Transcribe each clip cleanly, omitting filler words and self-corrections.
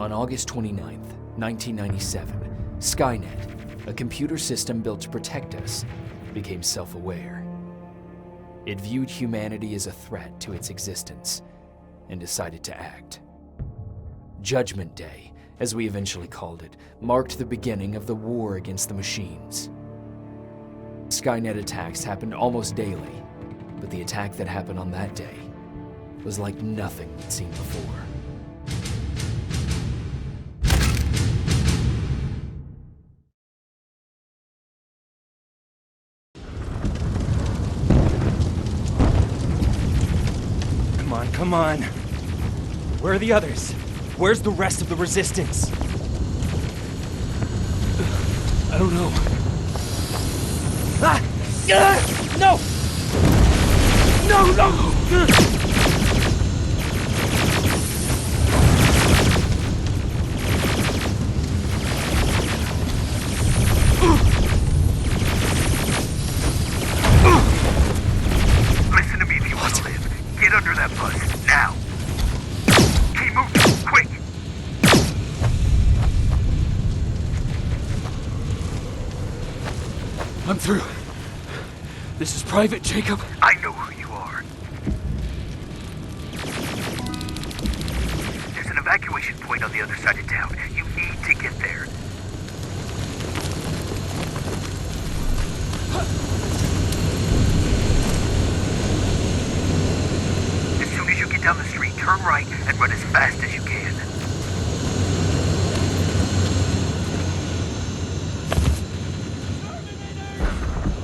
On August 29th, 1997, Skynet, a computer system built to protect us, became self-aware. It viewed humanity as a threat to its existence and decided to act. Judgment Day, as we eventually called it, marked the beginning of the war against the machines. Skynet attacks happened almost daily, but the attack that happened on that day was like nothing we'd seen before. Come on. Where are the others? Where's the rest of the Resistance? I don't know. Ah! No! No! Listen to me if you want to live. Get under that bus, now! Keep moving, quick! I'm through. This is Private Jacob. I know who you are. There's an evacuation point on the other side of town. You need to get there. As soon as you get down the street, turn right and run as fast as you can.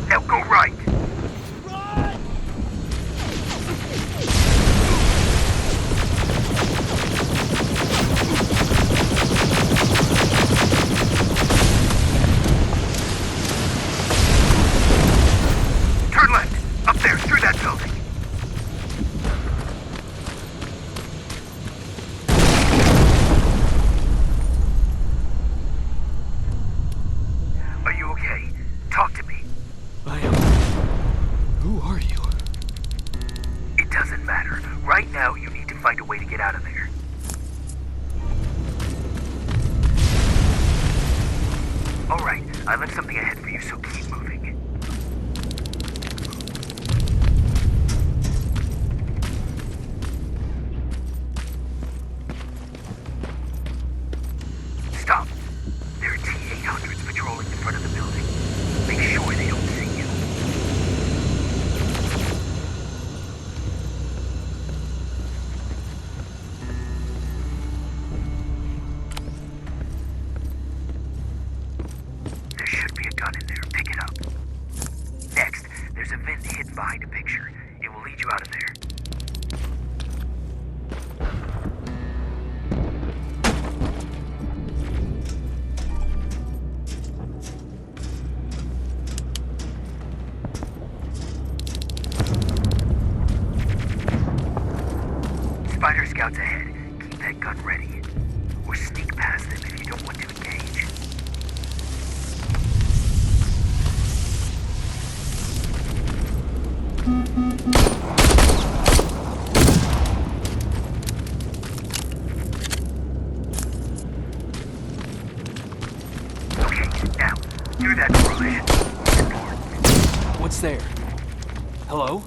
Now go right. Turn left. Up there, through that building. Are you okay? Talk to me. I am. Who are you? It doesn't matter. Right now, you need to find a way to get out of there. Alright, I left something ahead for you, so keep moving. Stop. There are T-800s patrolling in front of the building. Make sure they don't see you. There should be a gun in there. Pick it up. Next, there's a vent hidden behind a picture. It will lead you out of there. Spider scouts ahead. Keep that gun ready. Or sneak past them if you don't want to engage. Okay, now, do that garage. It's important. What's there? Hello?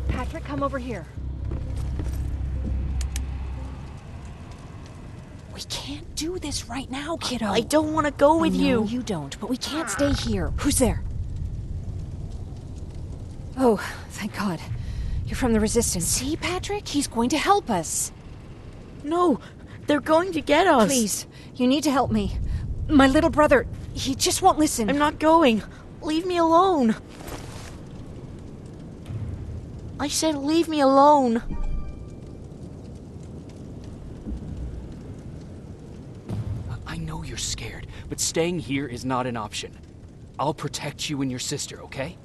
Patrick, come over here. We can't do this right now, kiddo. I don't want to go with you. No, you don't, but we can't stay here. Who's there? Oh, thank God. You're from the Resistance. See, Patrick? He's going to help us. No, they're going to get us. Please, you need to help me. My little brother, he just won't listen. I'm not going. Leave me alone. I said leave me alone. I know you're scared, but staying here is not an option. I'll protect you and your sister, okay?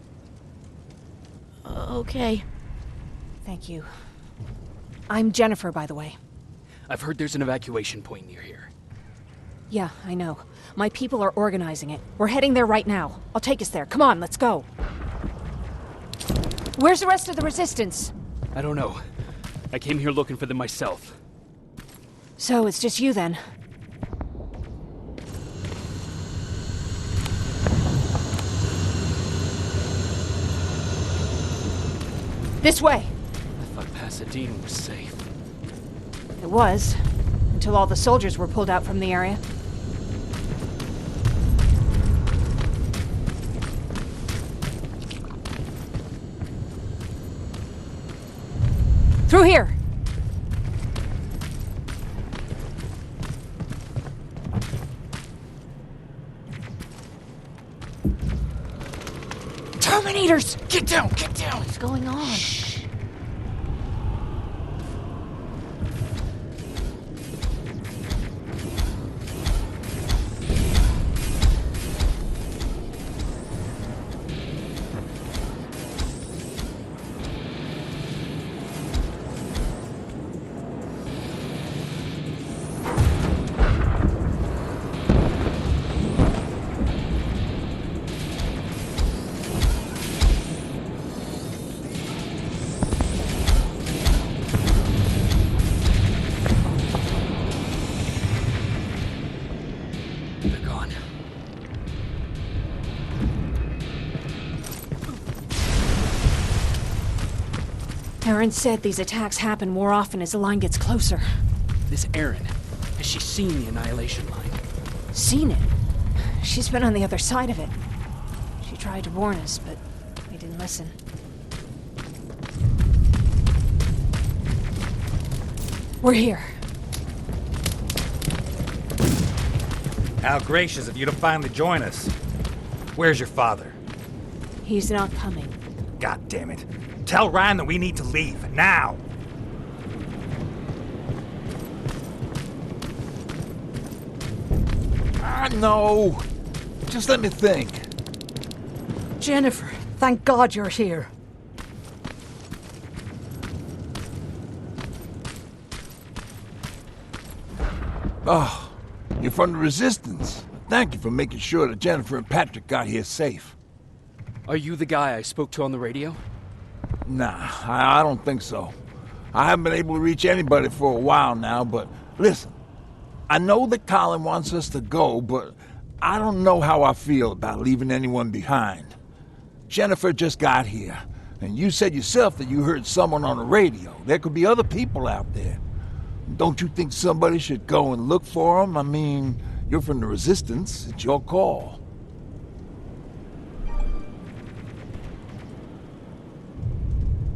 Okay. Thank you. I'm Jennifer, by the way. I've heard there's an evacuation point near here. Yeah, I know. My people are organizing it. We're heading there right now. I'll take us there. Come on, let's go. Where's the rest of the Resistance? I don't know. I came here looking for them myself. So, it's just you then? This way! I thought Pasadena was safe. It was, until all the soldiers were pulled out from the area. Through here! Terminators! Get down! Get down! What's going on? They're gone. Aaron said these attacks happen more often as the line gets closer. This Erin, has she seen the Annihilation line? Seen it? She's been on the other side of it. She tried to warn us, but we didn't listen. We're here. How gracious of you to finally join us. Where's your father? He's not coming. God damn it. Tell Ryan that we need to leave, now! I know. Just let me think. Jennifer, thank God you're here. Oh, you're from the Resistance. Thank you for making sure that Jennifer and Patrick got here safe. Are you the guy I spoke to on the radio? Nah, I don't think so. I haven't been able to reach anybody for a while now, but listen. I know that Colin wants us to go, but I don't know how I feel about leaving anyone behind. Jennifer just got here, and you said yourself that you heard someone on the radio. There could be other people out there. Don't you think somebody should go and look for them? I mean, you're from the Resistance. It's your call.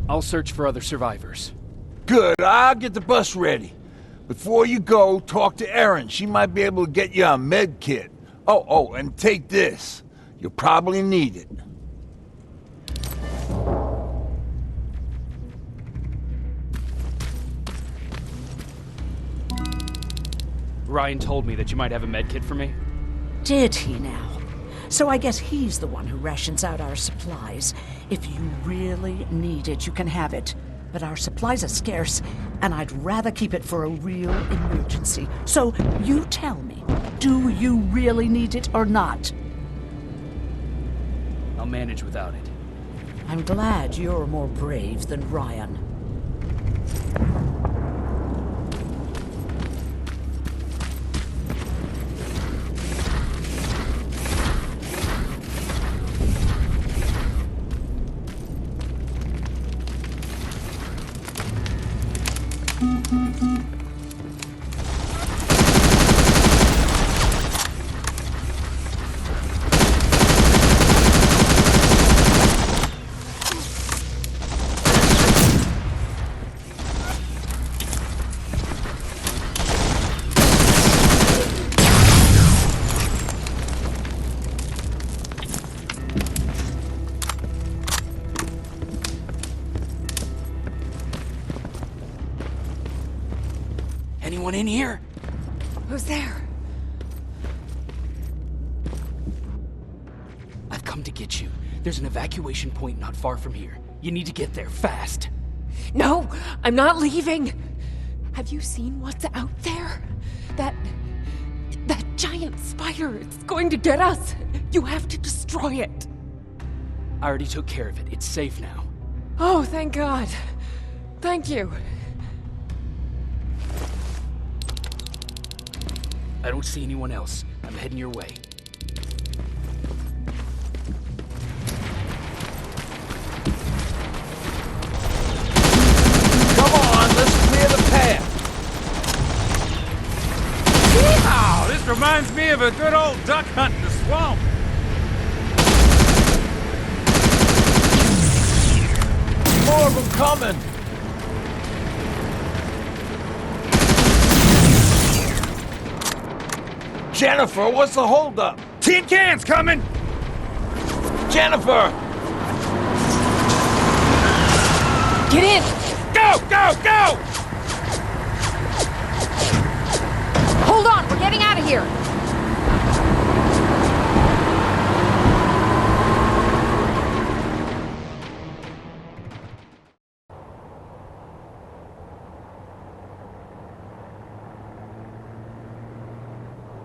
I'll search for other survivors. Good, I'll get the bus ready. Before you go, talk to Erin. She might be able to get you a med kit. Oh, and take this. You'll probably need it. Ryan told me that you might have a med kit for me. Did he now? So I guess he's the one who rations out our supplies. If you really need it, you can have it. But our supplies are scarce, and I'd rather keep it for a real emergency. So you tell me, do you really need it or not? I'll manage without it. I'm glad you're more brave than Ryan. Anyone in here? Who's there? I've come to get you. There's an evacuation point not far from here. You need to get there fast. No, I'm not leaving. Have you seen what's out there? That giant fire. It's going to get us. You have to destroy it. I already took care of it. It's safe now. Oh, thank God. Thank you. I don't see anyone else. I'm heading your way. Come on, let's clear the path. Wow, this reminds me of a good old duck hunt in the swamp. More of them coming. Jennifer, what's the holdup? Tin cans coming! Jennifer! Get in! Go, go, go! Hold on, we're getting out of here.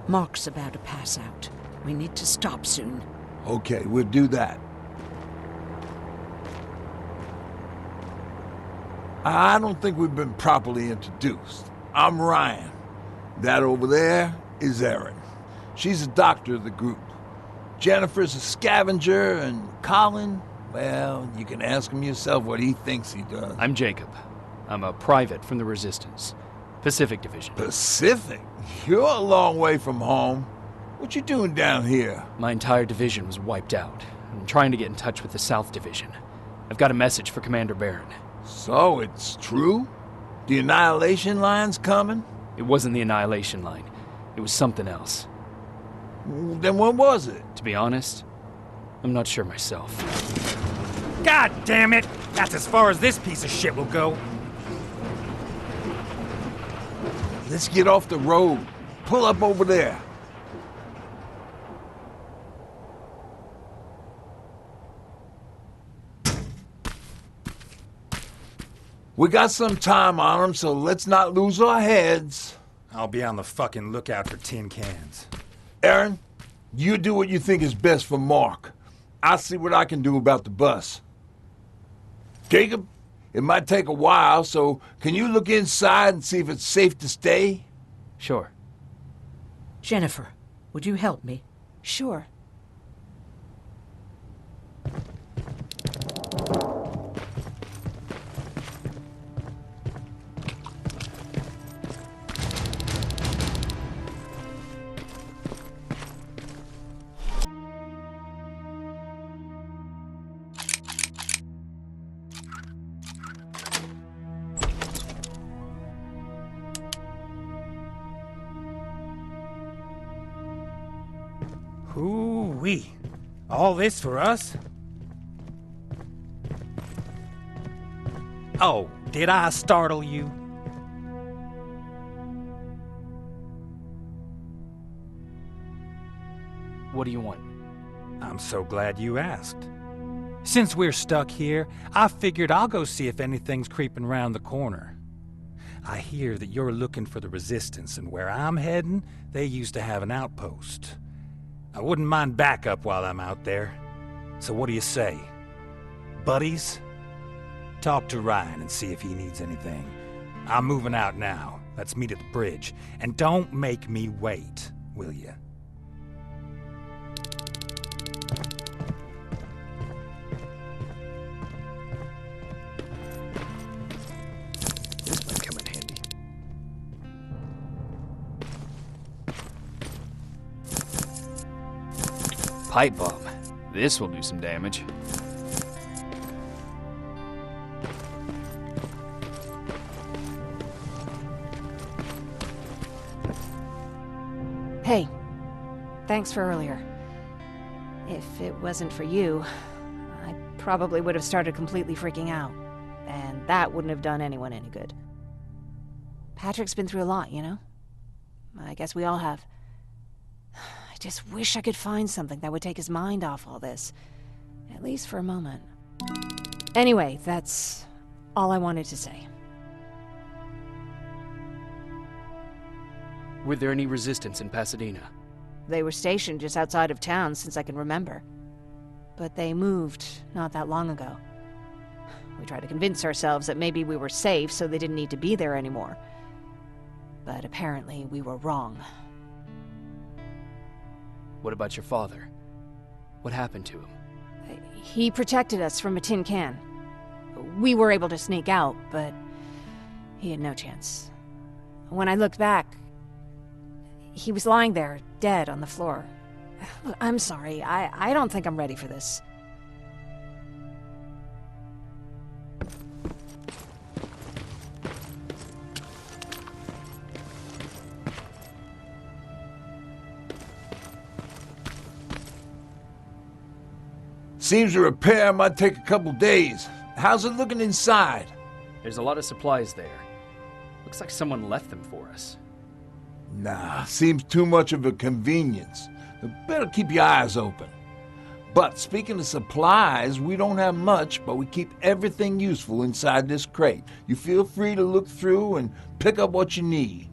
Mark's about to pass out. We need to stop soon. Okay, we'll do that. I don't think we've been properly introduced. I'm Ryan. That over there is Erin. She's the doctor of the group. Jennifer's a scavenger, and Colin, well, you can ask him yourself what he thinks he does. I'm Jacob. I'm a private from the Resistance. Pacific Division. Pacific? You're a long way from home. What you doing down here? My entire division was wiped out. I'm trying to get in touch with the South Division. I've got a message for Commander Barron. So, it's true? The Annihilation Line's coming? It wasn't the Annihilation Line. It was something else. Then what was it? To be honest, I'm not sure myself. God damn it! That's as far as this piece of shit will go. Let's get off the road. Pull up over there. We got some time on them, so let's not lose our heads. I'll be on the fucking lookout for tin cans. Erin, you do what you think is best for Mark. I'll see what I can do about the bus. Jacob, it might take a while, so can you look inside and see if it's safe to stay? Sure. Jennifer, would you help me? Sure. Hoo-wee. All this for us? Oh, did I startle you? What do you want? I'm so glad you asked. Since we're stuck here, I figured I'll go see if anything's creeping around the corner. I hear that you're looking for the Resistance, and where I'm heading, they used to have an outpost. I wouldn't mind backup while I'm out there. So what do you say? Buddies? Talk to Ryan and see if he needs anything. I'm moving out now. Let's meet at the bridge. And don't make me wait, will you? This might come in handy. Pipe bomb. This will do some damage. Hey, thanks for earlier. If it wasn't for you, I probably would have started completely freaking out. And that wouldn't have done anyone any good. Patrick's been through a lot, you know? I guess we all have. I just wish I could find something that would take his mind off all this. At least for a moment. Anyway, that's all I wanted to say. Were there any resistance in Pasadena? They were stationed just outside of town since I can remember. But they moved not that long ago. We tried to convince ourselves that maybe we were safe so they didn't need to be there anymore. But apparently we were wrong. What about your father? What happened to him? He protected us from a tin can. We were able to sneak out, but he had no chance. When I looked back, he was lying there, dead on the floor. I'm sorry, I don't think I'm ready for this. Seems the repair might take a couple days. How's it looking inside? There's a lot of supplies there. Looks like someone left them for us. Nah, seems too much of a convenience. Better keep your eyes open. But speaking of supplies, we don't have much, but we keep everything useful inside this crate. You feel free to look through and pick up what you need.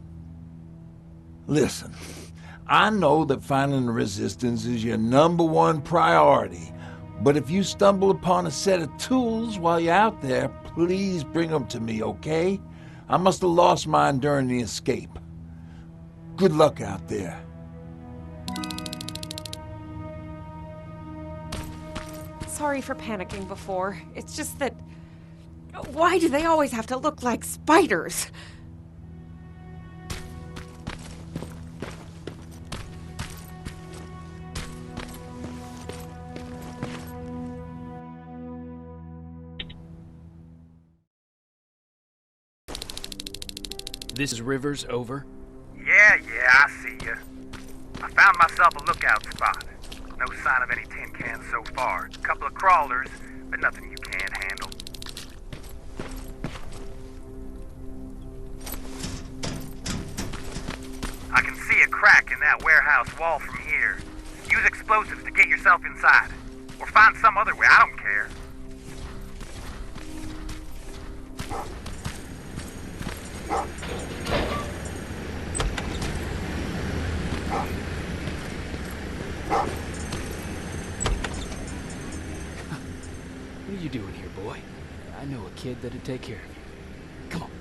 Listen, I know that finding the Resistance is your #1 priority, but if you stumble upon a set of tools while you're out there, please bring them to me, okay? I must have lost mine during the escape. Good luck out there. Sorry for panicking before. It's just that... Why do they always have to look like spiders? This is Rivers, over. Yeah, I see ya. I found myself a lookout spot. No sign of any tin cans so far. A couple of crawlers, but nothing you can't handle. I can see a crack in that warehouse wall from here. Use explosives to get yourself inside. Or find some other way, I don't care. What are you doing here, boy? I know a kid that'd take care of you. Come on.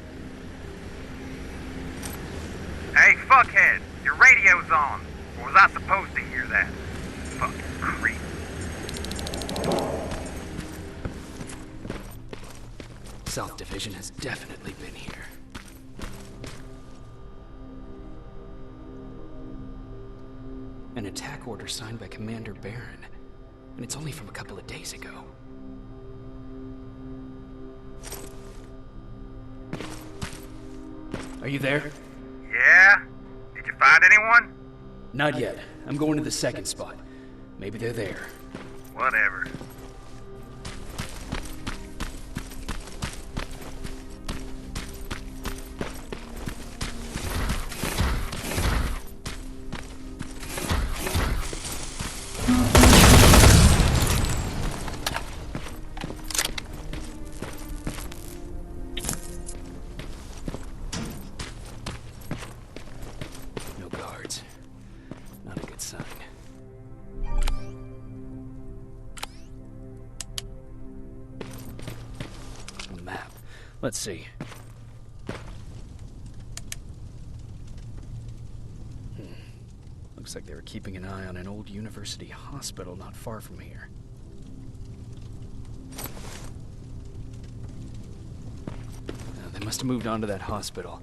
Hey, fuckhead, your radio's on. Or was I supposed to hear that? Fucking creep. South Division has definitely been here. An attack order signed by Commander Barron. And it's only from a couple of days ago. Are you there? Yeah? Did you find anyone? Not yet. I'm going to the second spot. Maybe they're there. Whatever. No guards. Not a good sign. A map. Let's see. Looks like they were keeping an eye on an old university hospital not far from here. They must have moved on to that hospital.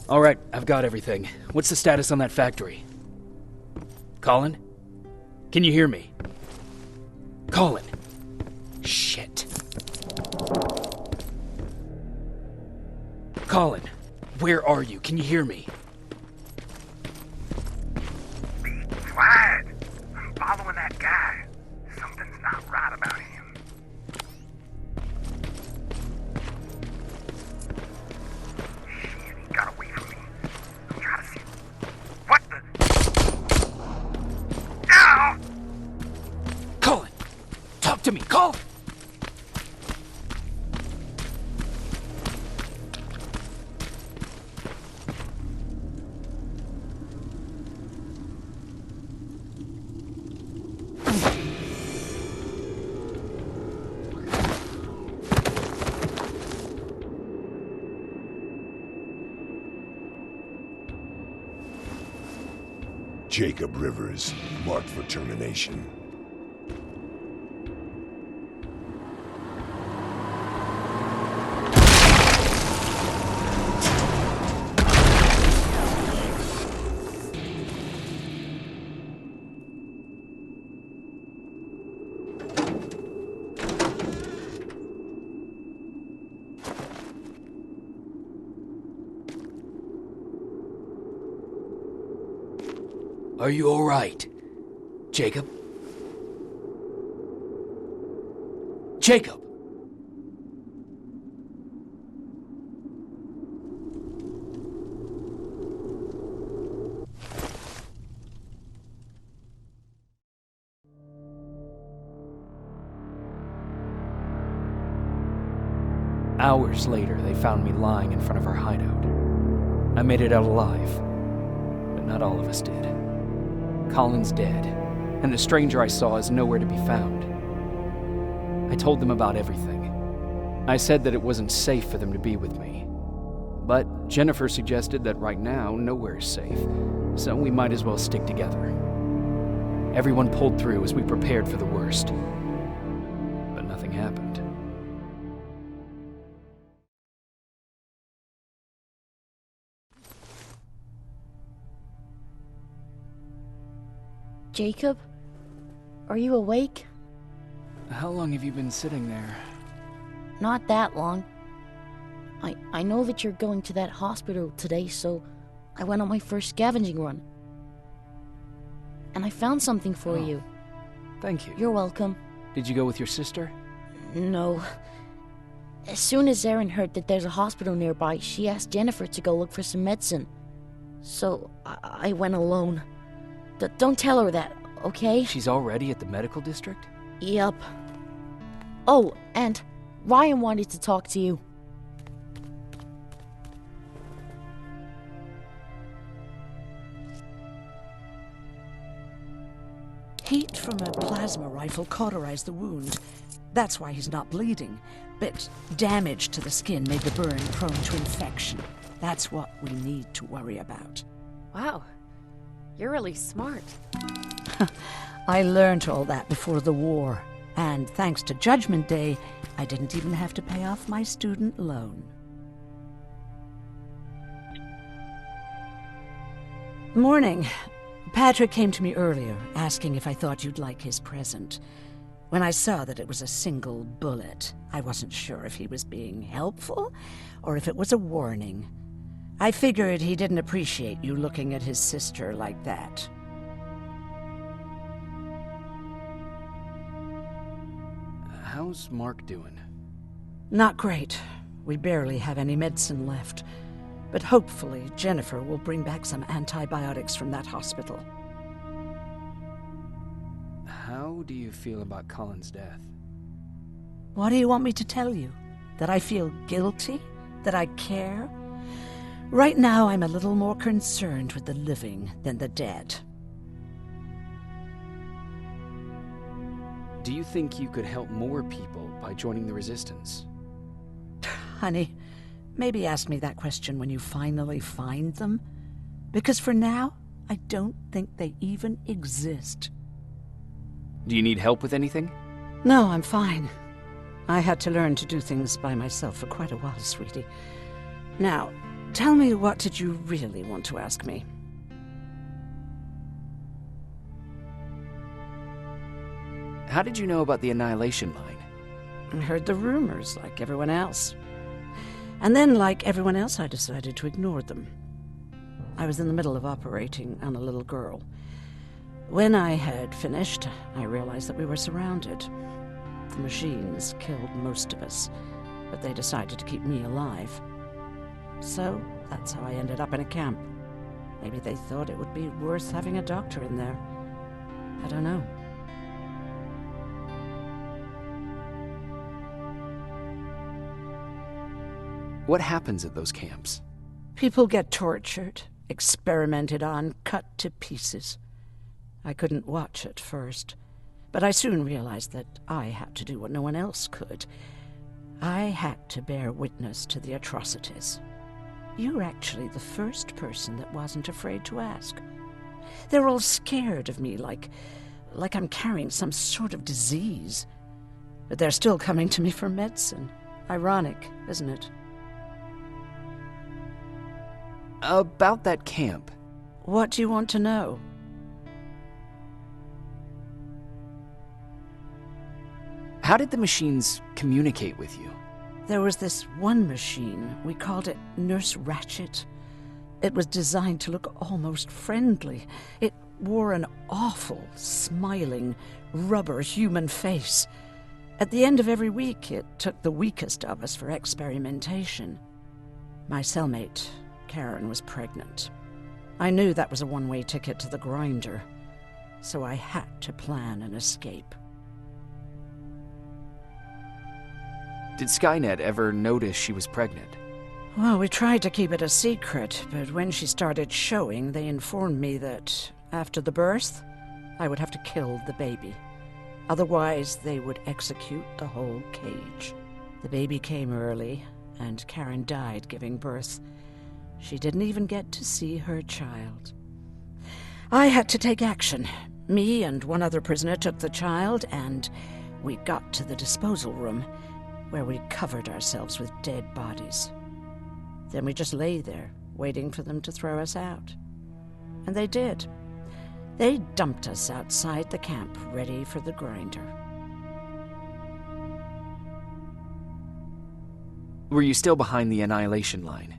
All right, I've got everything. What's the status on that factory? Colin? Can you hear me? Colin! Shit. Colin, where are you? Can you hear me? Be quiet. I'm following that guy. Something's not right about him. Shit, he got away from me. I'm trying to see... What the... Ow! Colin! Talk to me, Colin! Jacob Rivers, marked for termination. Are you all right, Jacob? Jacob! Hours later, they found me lying in front of our hideout. I made it out alive, but not all of us did. Colin's dead, and the stranger I saw is nowhere to be found. I told them about everything. I said that it wasn't safe for them to be with me. But Jennifer suggested that right now, nowhere is safe, so we might as well stick together. Everyone pulled through as we prepared for the worst. But nothing happened. Jacob? Are you awake? How long have you been sitting there? Not that long. I know that you're going to that hospital today, so I went on my first scavenging run. And I found something for you. Thank you. You're welcome. Did you go with your sister? No. As soon as Erin heard that there's a hospital nearby, she asked Jennifer to go look for some medicine. So I went alone. Don't tell her that, okay? She's already at the medical district? Yup. Oh, and Ryan wanted to talk to you. Heat from a plasma rifle cauterized the wound. That's why he's not bleeding. But damage to the skin made the burn prone to infection. That's what we need to worry about. Wow. You're really smart. I learned all that before the war. And thanks to Judgment Day, I didn't even have to pay off my student loan. Morning. Patrick came to me earlier, asking if I thought you'd like his present. When I saw that it was a single bullet, I wasn't sure if he was being helpful or if it was a warning. I figured he didn't appreciate you looking at his sister like that. How's Mark doing? Not great. We barely have any medicine left. But hopefully Jennifer will bring back some antibiotics from that hospital. How do you feel about Colin's death? What do you want me to tell you? That I feel guilty? That I care? Right now, I'm a little more concerned with the living than the dead. Do you think you could help more people by joining the Resistance? Honey, maybe ask me that question when you finally find them. Because for now, I don't think they even exist. Do you need help with anything? No, I'm fine. I had to learn to do things by myself for quite a while, sweetie. Now, tell me, what did you really want to ask me? How did you know about the Annihilation Line? I heard the rumors, like everyone else. And then, like everyone else, I decided to ignore them. I was in the middle of operating on a little girl. When I had finished, I realized that we were surrounded. The machines killed most of us, but they decided to keep me alive. So, that's how I ended up in a camp. Maybe they thought it would be worth having a doctor in there. I don't know. What happens at those camps? People get tortured, experimented on, cut to pieces. I couldn't watch at first, but I soon realized that I had to do what no one else could. I had to bear witness to the atrocities. You're actually the first person that wasn't afraid to ask. They're all scared of me, like I'm carrying some sort of disease. But they're still coming to me for medicine. Ironic, isn't it? About that camp. What do you want to know? How did the machines communicate with you? There was this one machine. We called it Nurse Ratchet. It was designed to look almost friendly. It wore an awful, smiling, rubber human face. At the end of every week, it took the weakest of us for experimentation. My cellmate, Karen, was pregnant. I knew that was a one-way ticket to the grinder, so I had to plan an escape. Did Skynet ever notice she was pregnant? Well, we tried to keep it a secret, but when she started showing, they informed me that after the birth, I would have to kill the baby. Otherwise, they would execute the whole cage. The baby came early, and Karen died giving birth. She didn't even get to see her child. I had to take action. Me and one other prisoner took the child, and we got to the disposal room, where we covered ourselves with dead bodies. Then we just lay there, waiting for them to throw us out. And they did. They dumped us outside the camp, ready for the grinder. Were you still behind the annihilation line?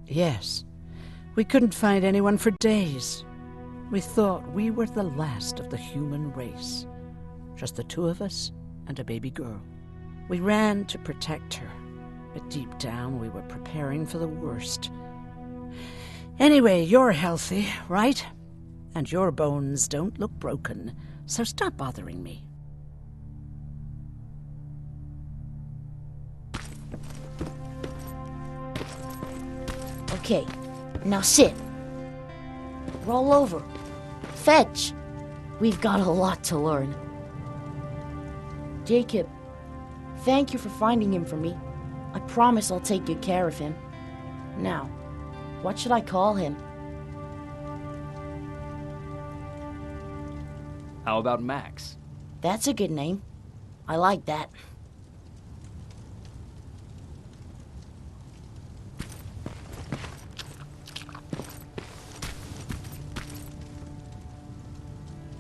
Yes. We couldn't find anyone for days. We thought we were the last of the human race. Just the two of us and a baby girl. We ran to protect her, but deep down we were preparing for the worst. Anyway, you're healthy, right? And your bones don't look broken, so stop bothering me. Okay, now sit. Roll over. Fetch. We've got a lot to learn. Jacob, thank you for finding him for me. I promise I'll take good care of him. Now, what should I call him? How about Max? That's a good name. I like that.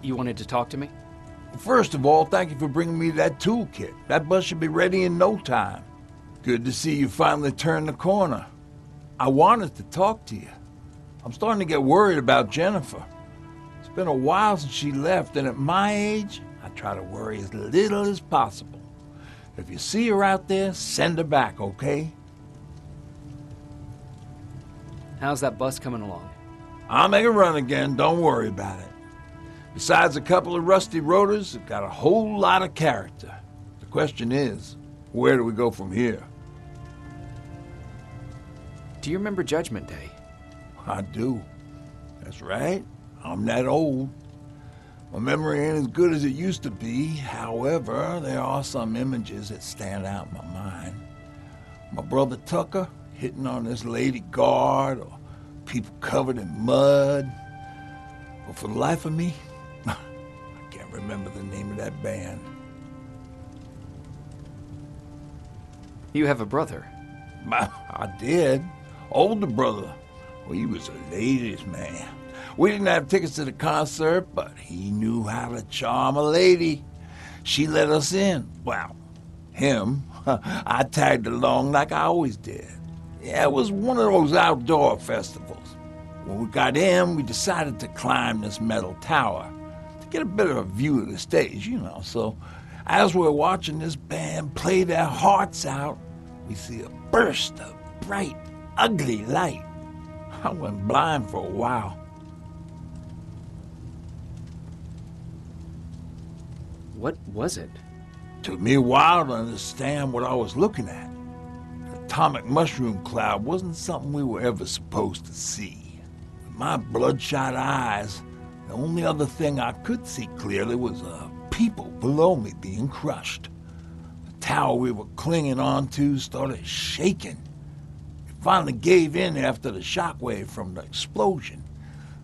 You wanted to talk to me? First of all, thank you for bringing me that toolkit. That bus should be ready in no time. Good to see you finally turned the corner. I wanted to talk to you. I'm starting to get worried about Jennifer. It's been a while since she left, and at my age, I try to worry as little as possible. If you see her out there, send her back, okay? How's that bus coming along? I'll make a run again, don't worry about it. Besides a couple of rusty rotors, it's got a whole lot of character. The question is, where do we go from here? Do you remember Judgment Day? I do. That's right. I'm that old. My memory ain't as good as it used to be. However, there are some images that stand out in my mind. My brother Tucker hitting on this lady guard, or people covered in mud. But for the life of me, I can't remember the name of that band. You have a brother. I did. Older brother. Well, he was a ladies' man. We didn't have tickets to the concert, but he knew how to charm a lady. She let us in. Well, him. I tagged along like I always did. Yeah, it was one of those outdoor festivals. When we got in, we decided to climb this metal tower to get a bit of a view of the stage, you know. So as we're watching this band play their hearts out, we see a burst of bright, ugly light. I went blind for a while. What was it? Took me a while to understand what I was looking at. The atomic mushroom cloud wasn't something we were ever supposed to see. With my bloodshot eyes, the only other thing I could see clearly was people below me being crushed. The tower we were clinging onto started shaking. It finally gave in after the shockwave from the explosion.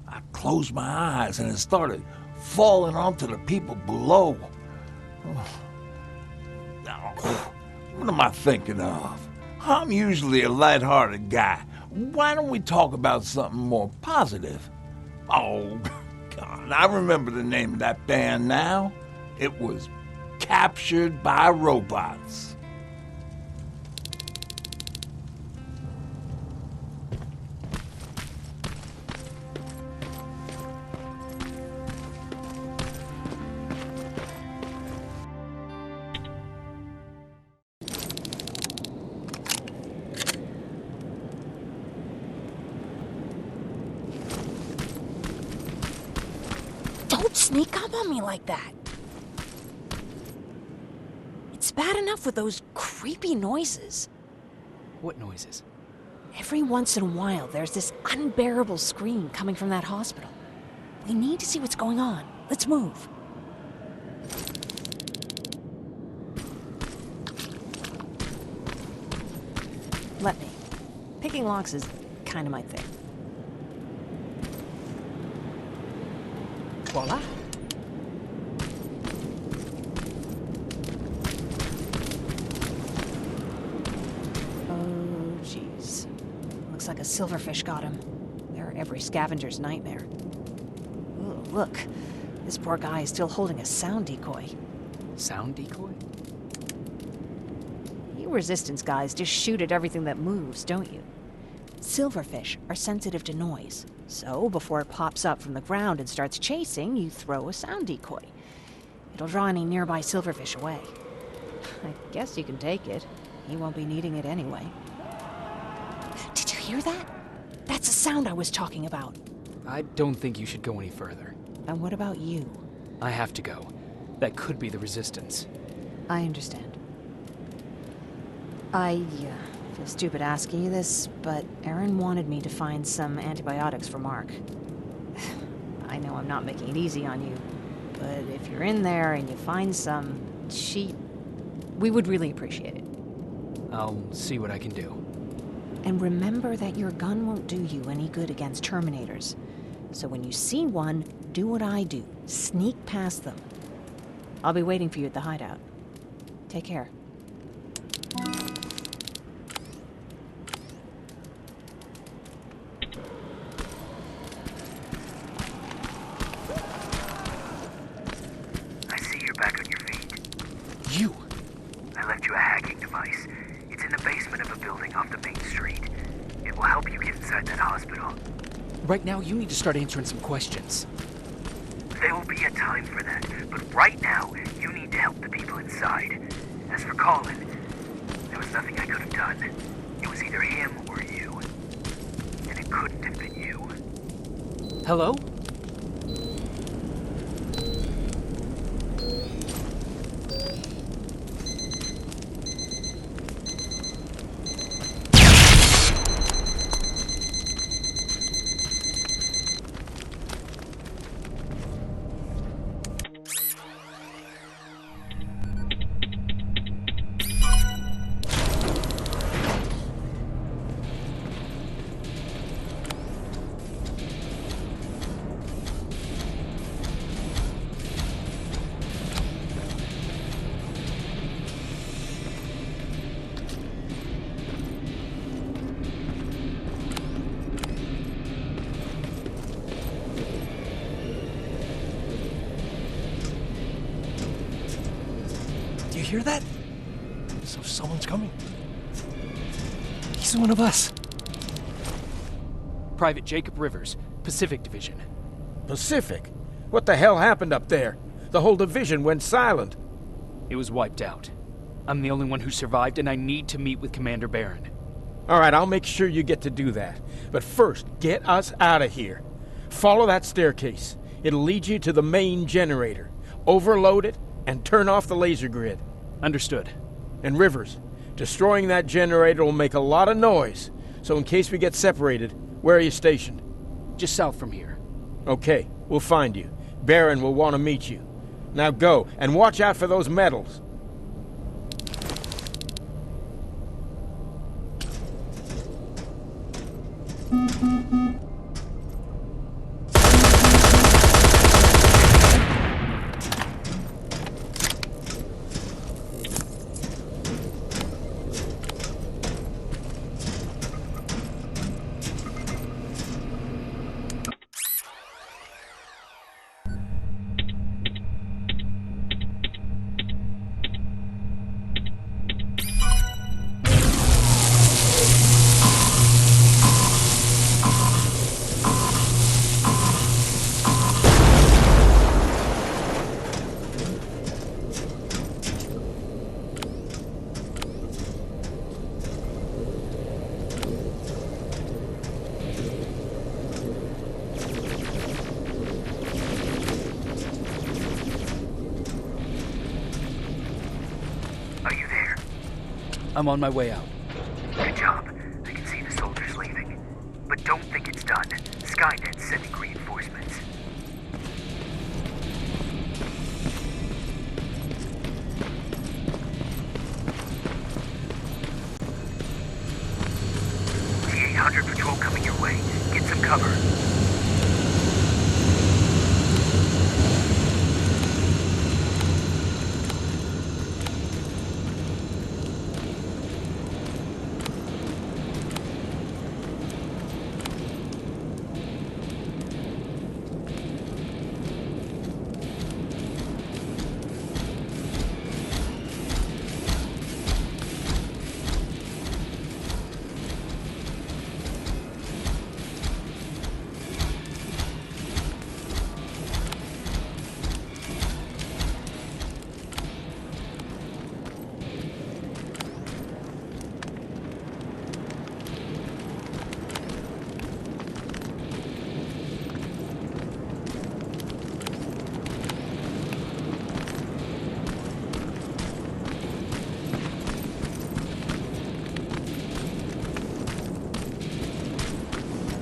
I closed my eyes and it started falling onto the people below. Now, what am I thinking of? I'm usually a lighthearted guy. Why don't we talk about something more positive? Oh, God, I remember the name of that band now. It was Captured by Robots. Don't sneak up on me like that. It's bad enough with those creepy noises. What noises? Every once in a while, there's this unbearable scream coming from that hospital. We need to see what's going on. Let's move. Let me. Picking locks is kind of my thing. Voila. Oh, jeez. Looks like a silverfish got him. They're every scavenger's nightmare. Ooh, look. This poor guy is still holding a sound decoy. Sound decoy? You Resistance guys just shoot at everything that moves, don't you? Silverfish are sensitive to noise. So, before it pops up from the ground and starts chasing, you throw a sound decoy. It'll draw any nearby silverfish away. I guess you can take it. He won't be needing it anyway. Did you hear that? That's the sound I was talking about. I don't think you should go any further. And what about you? I have to go. That could be the Resistance. I understand. I feel stupid asking you this, but Aaron wanted me to find some antibiotics for Mark. I know I'm not making it easy on you, but if you're in there and you find some, we would really appreciate it. I'll see what I can do. And remember that your gun won't do you any good against Terminators. So when you see one, do what I do. Sneak past them. I'll be waiting for you at the hideout. Take care. I see you're back on your feet. You! I left you a hacking device. It's in the basement of a building off the main street. It will help you get inside that hospital. Right now, you need to start answering some questions. There will be a time for that, but right now, you need to help the people inside. As for Colin, there was nothing I could have done. It was either him or you. And it couldn't have been you. Hello? You hear that? So someone's coming. He's one of us. Private Jacob Rivers, Pacific Division. Pacific? What the hell happened up there? The whole division went silent. It was wiped out. I'm the only one who survived, and I need to meet with Commander Barron. All right, I'll make sure you get to do that. But first, get us out of here. Follow that staircase. It'll lead you to the main generator. Overload it and turn off the laser grid. Understood. And Rivers, destroying that generator will make a lot of noise. So in case we get separated, where are you stationed? Just south from here. Okay, we'll find you. Barron will want to meet you. Now go, and watch out for those medals. I'm on my way out. Good job. I can see the soldiers leaving. But don't think it's done. Skynet's sending reinforcements. The 800 patrol coming your way. Get some cover.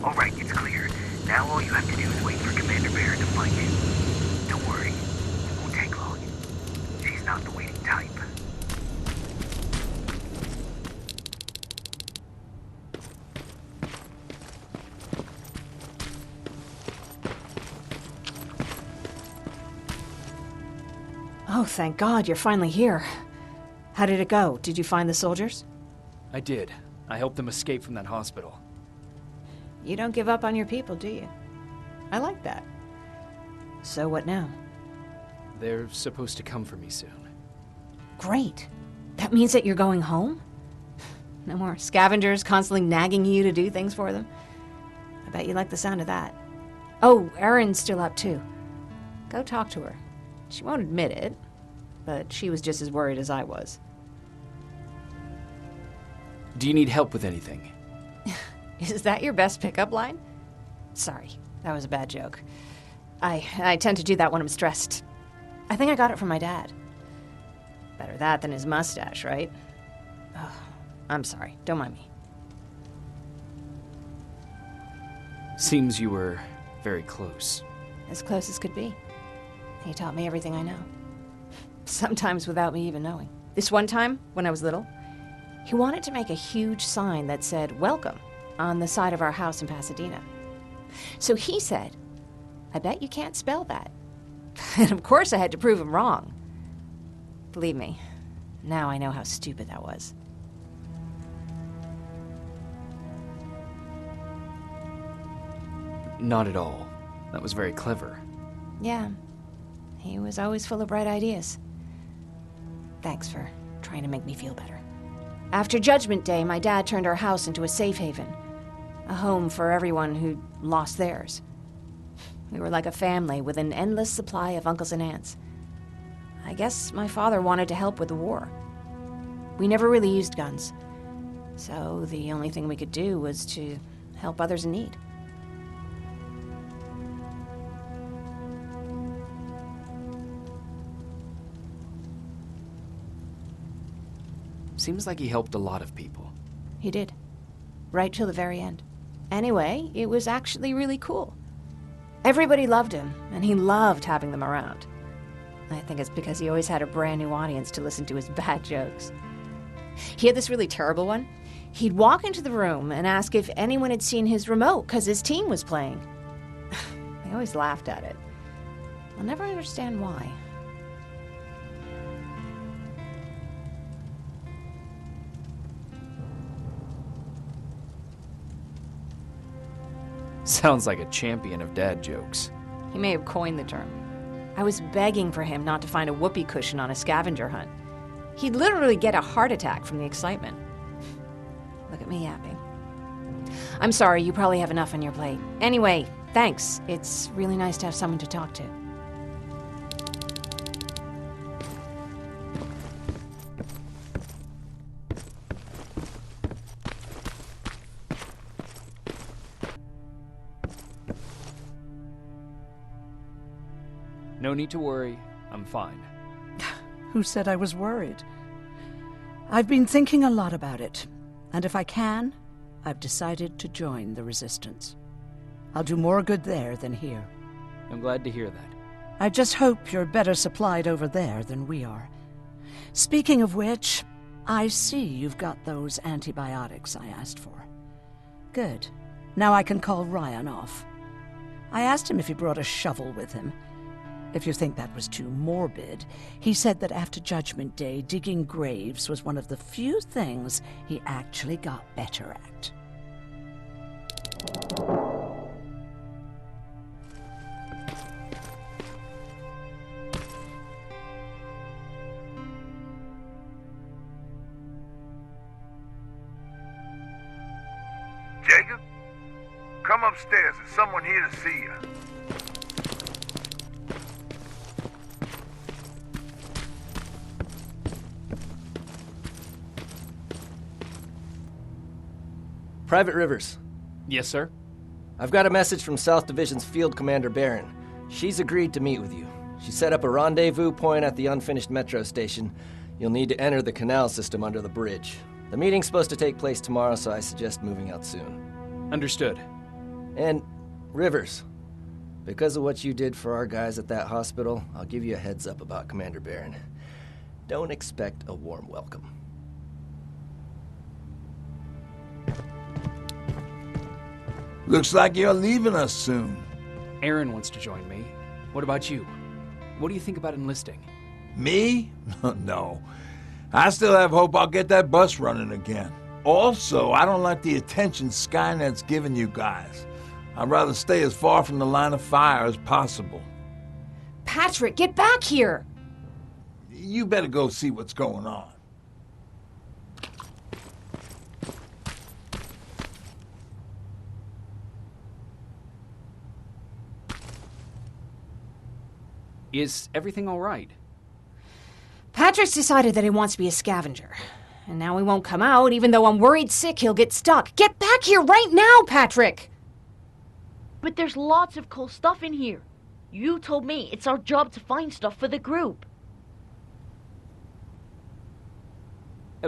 Alright, it's clear. Now all you have to do is wait for Commander Bear to find you. Don't worry, it won't take long. She's not the waiting type. Oh, thank God, you're finally here. How did it go? Did you find the soldiers? I did. I helped them escape from that hospital. You don't give up on your people, do you? I like that. So what now? They're supposed to come for me soon. Great. That means that you're going home? No more scavengers constantly nagging you to do things for them? I bet you like the sound of that. Oh, Erin's still up too. Go talk to her. She won't admit it, but she was just as worried as I was. Do you need help with anything? Is that your best pickup line? Sorry, that was a bad joke. I tend to do that when I'm stressed. I think I got it from my dad. Better that than his mustache, right? Oh, I'm sorry, don't mind me. Seems you were very close. As close as could be. He taught me everything I know. Sometimes without me even knowing. This one time, when I was little, he wanted to make a huge sign that said, "Welcome," on the side of our house in Pasadena. So he said, "I bet you can't spell that." And of course I had to prove him wrong. Believe me, now I know how stupid that was. Not at all. That was very clever. Yeah, he was always full of bright ideas. Thanks for trying to make me feel better. After Judgment Day, my dad turned our house into a safe haven. A home for everyone who lost theirs. We were like a family with an endless supply of uncles and aunts. I guess my father wanted to help with the war. We never really used guns. So the only thing we could do was to help others in need. Seems like he helped a lot of people. He did. Right till the very end. Anyway, it was actually really cool. Everybody loved him, and he loved having them around. I think it's because he always had a brand new audience to listen to his bad jokes. He had this really terrible one. He'd walk into the room and ask if anyone had seen his remote because his team was playing. I always laughed at it. I'll never understand why. Sounds like a champion of dad jokes. He may have coined the term. I was begging for him not to find a whoopee cushion on a scavenger hunt. He'd literally get a heart attack from the excitement. Look at me yapping. I'm sorry, you probably have enough on your plate. Anyway, thanks. It's really nice to have someone to talk to. No need to worry. I'm fine. Who said I was worried? I've been thinking a lot about it, and if I can, I've decided to join the Resistance. I'll do more good there than here. I'm glad to hear that. I just hope you're better supplied over there than we are. Speaking of which, I see you've got those antibiotics I asked for. Good. Now I can call Ryan off. I asked him if he brought a shovel with him. If you think that was too morbid, he said that after Judgment Day, digging graves was one of the few things he actually got better at. Jacob? Come upstairs. There's someone here to see you. Private Rivers. Yes, sir? I've got a message from South Division's Field Commander Barron. She's agreed to meet with you. She set up a rendezvous point at the unfinished metro station. You'll need to enter the canal system under the bridge. The meeting's supposed to take place tomorrow, so I suggest moving out soon. Understood. And, Rivers, because of what you did for our guys at that hospital, I'll give you a heads up about Commander Barron. Don't expect a warm welcome. Looks like you're leaving us soon. Aaron wants to join me. What about you? What do you think about enlisting? Me? No. I still have hope I'll get that bus running again. Also, I don't like the attention Skynet's giving you guys. I'd rather stay as far from the line of fire as possible. Patrick, get back here! You better go see what's going on. Is everything all right? Patrick's decided that he wants to be a scavenger. And now he won't come out, even though I'm worried sick he'll get stuck. Get back here right now, Patrick! But there's lots of cool stuff in here. You told me it's our job to find stuff for the group.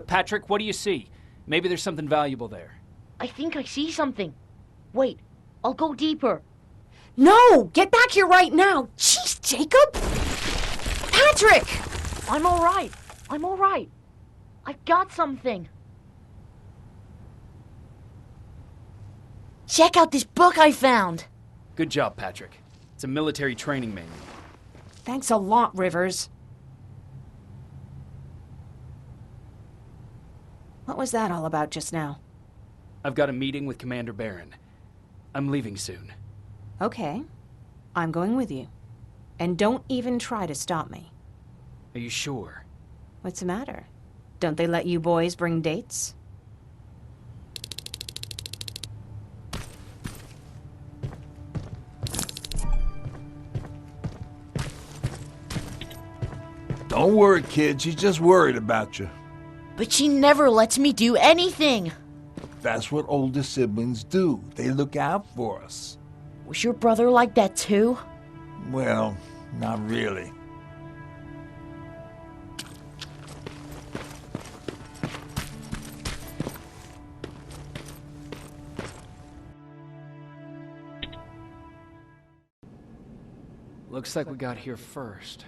Patrick, what do you see? Maybe there's something valuable there. I think I see something. Wait, I'll go deeper. No! Get back here right now! Jeez, Jacob! Patrick! I'm alright. I'm alright. I've got something. Check out this book I found. Good job, Patrick. It's a military training manual. Thanks a lot, Rivers. What was that all about just now? I've got a meeting with Commander Barron. I'm leaving soon. Okay. I'm going with you. And don't even try to stop me. Are you sure? What's the matter? Don't they let you boys bring dates? Don't worry, kid. She's just worried about you. But she never lets me do anything. That's what older siblings do. They look out for us. Was your brother like that too? Well, not really. Looks like we got here first.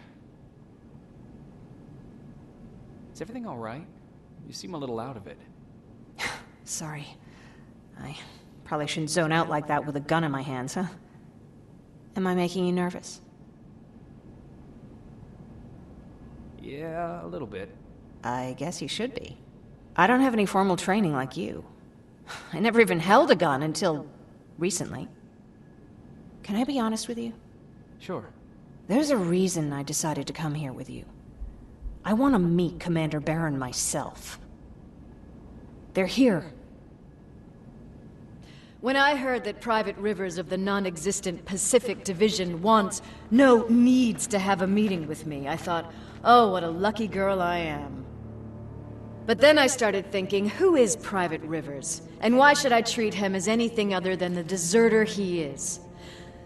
Is everything all right? You seem a little out of it. Sorry. I probably shouldn't zone out like that with a gun in my hands, huh? Am I making you nervous? Yeah, a little bit. I guess you should be. I don't have any formal training like you. I never even held a gun until recently. Can I be honest with you? Sure. There's a reason I decided to come here with you. I want to meet Commander Barron myself. They're here. When I heard that Private Rivers of the non-existent Pacific Division needs to have a meeting with me, I thought, oh, what a lucky girl I am. But then I started thinking, who is Private Rivers? And why should I treat him as anything other than the deserter he is?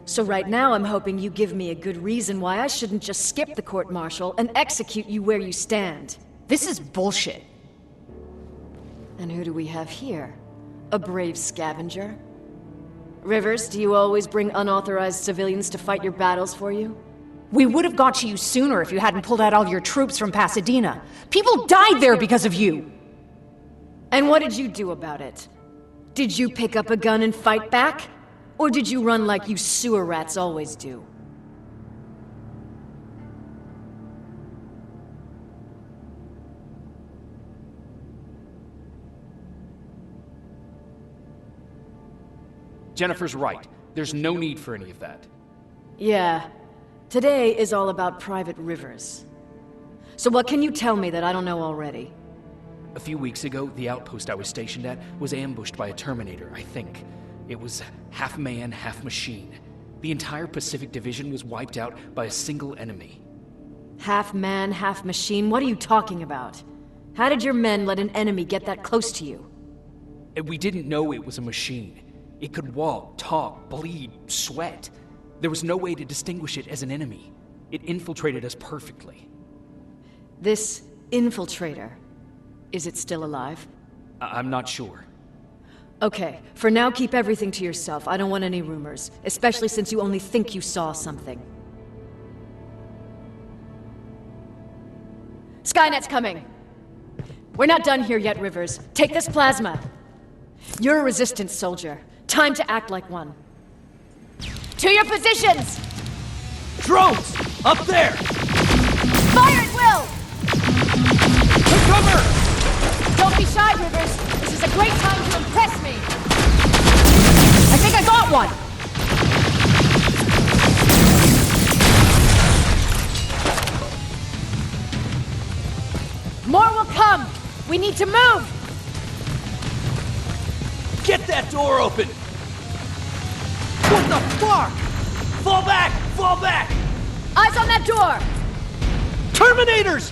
So right now I'm hoping you give me a good reason why I shouldn't just skip the court-martial and execute you where you stand. This is bullshit. And who do we have here? A brave scavenger? Rivers, do you always bring unauthorized civilians to fight your battles for you? We would have got to you sooner if you hadn't pulled out all your troops from Pasadena. People died there because of you! And what did you do about it? Did you pick up a gun and fight back? Or did you run like you sewer rats always do? Jennifer's right. There's no need for any of that. Yeah. Today is all about Private Rivers. So what can you tell me that I don't know already? A few weeks ago, the outpost I was stationed at was ambushed by a Terminator, I think. It was half man, half machine. The entire Pacific Division was wiped out by a single enemy. Half man, half machine? What are you talking about? How did your men let an enemy get that close to you? We didn't know it was a machine. It could walk, talk, bleed, sweat. There was no way to distinguish it as an enemy. It infiltrated us perfectly. This infiltrator, is it still alive? I'm not sure. Okay, for now keep everything to yourself. I don't want any rumors, especially since you only think you saw something. Skynet's coming! We're not done here yet, Rivers. Take this plasma. You're a Resistance soldier. Time to act like one. To your positions! Drones! Up there! Fire at will! Take cover! Don't be shy, Rivers. This is a great time to impress me. I think I got one! More will come! We need to move! Get that door open! What the fuck? Fall back! Fall back! Eyes on that door! Terminators!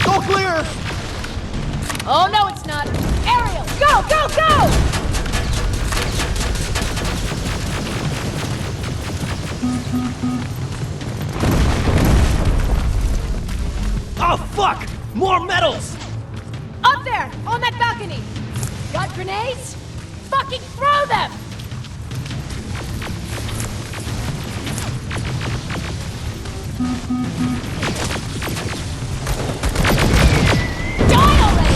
Go clear! Oh, no, it's not. Ariel, go, go, go! Oh, fuck! More metals! Up there, on that balcony! Got grenades? Fucking throw them! Die already!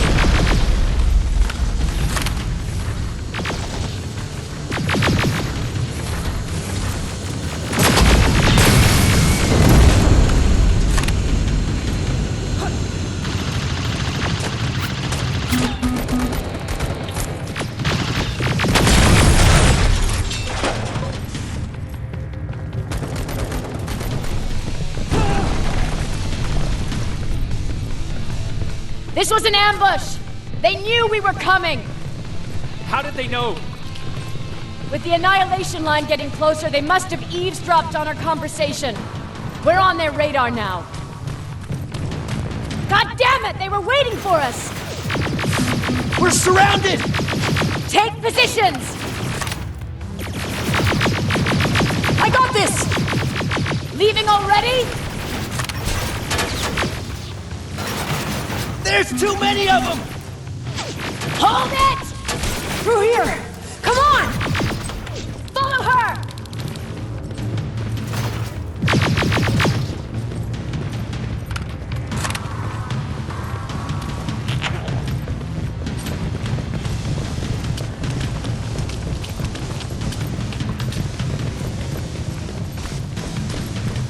This was an ambush! They knew we were coming! How did they know? With the annihilation line getting closer, they must have eavesdropped on our conversation. We're on their radar now. God damn it! They were waiting for us! We're surrounded! Take positions! I got this! Leaving already? There's too many of them! Hold it! Through here! Come on! Follow her!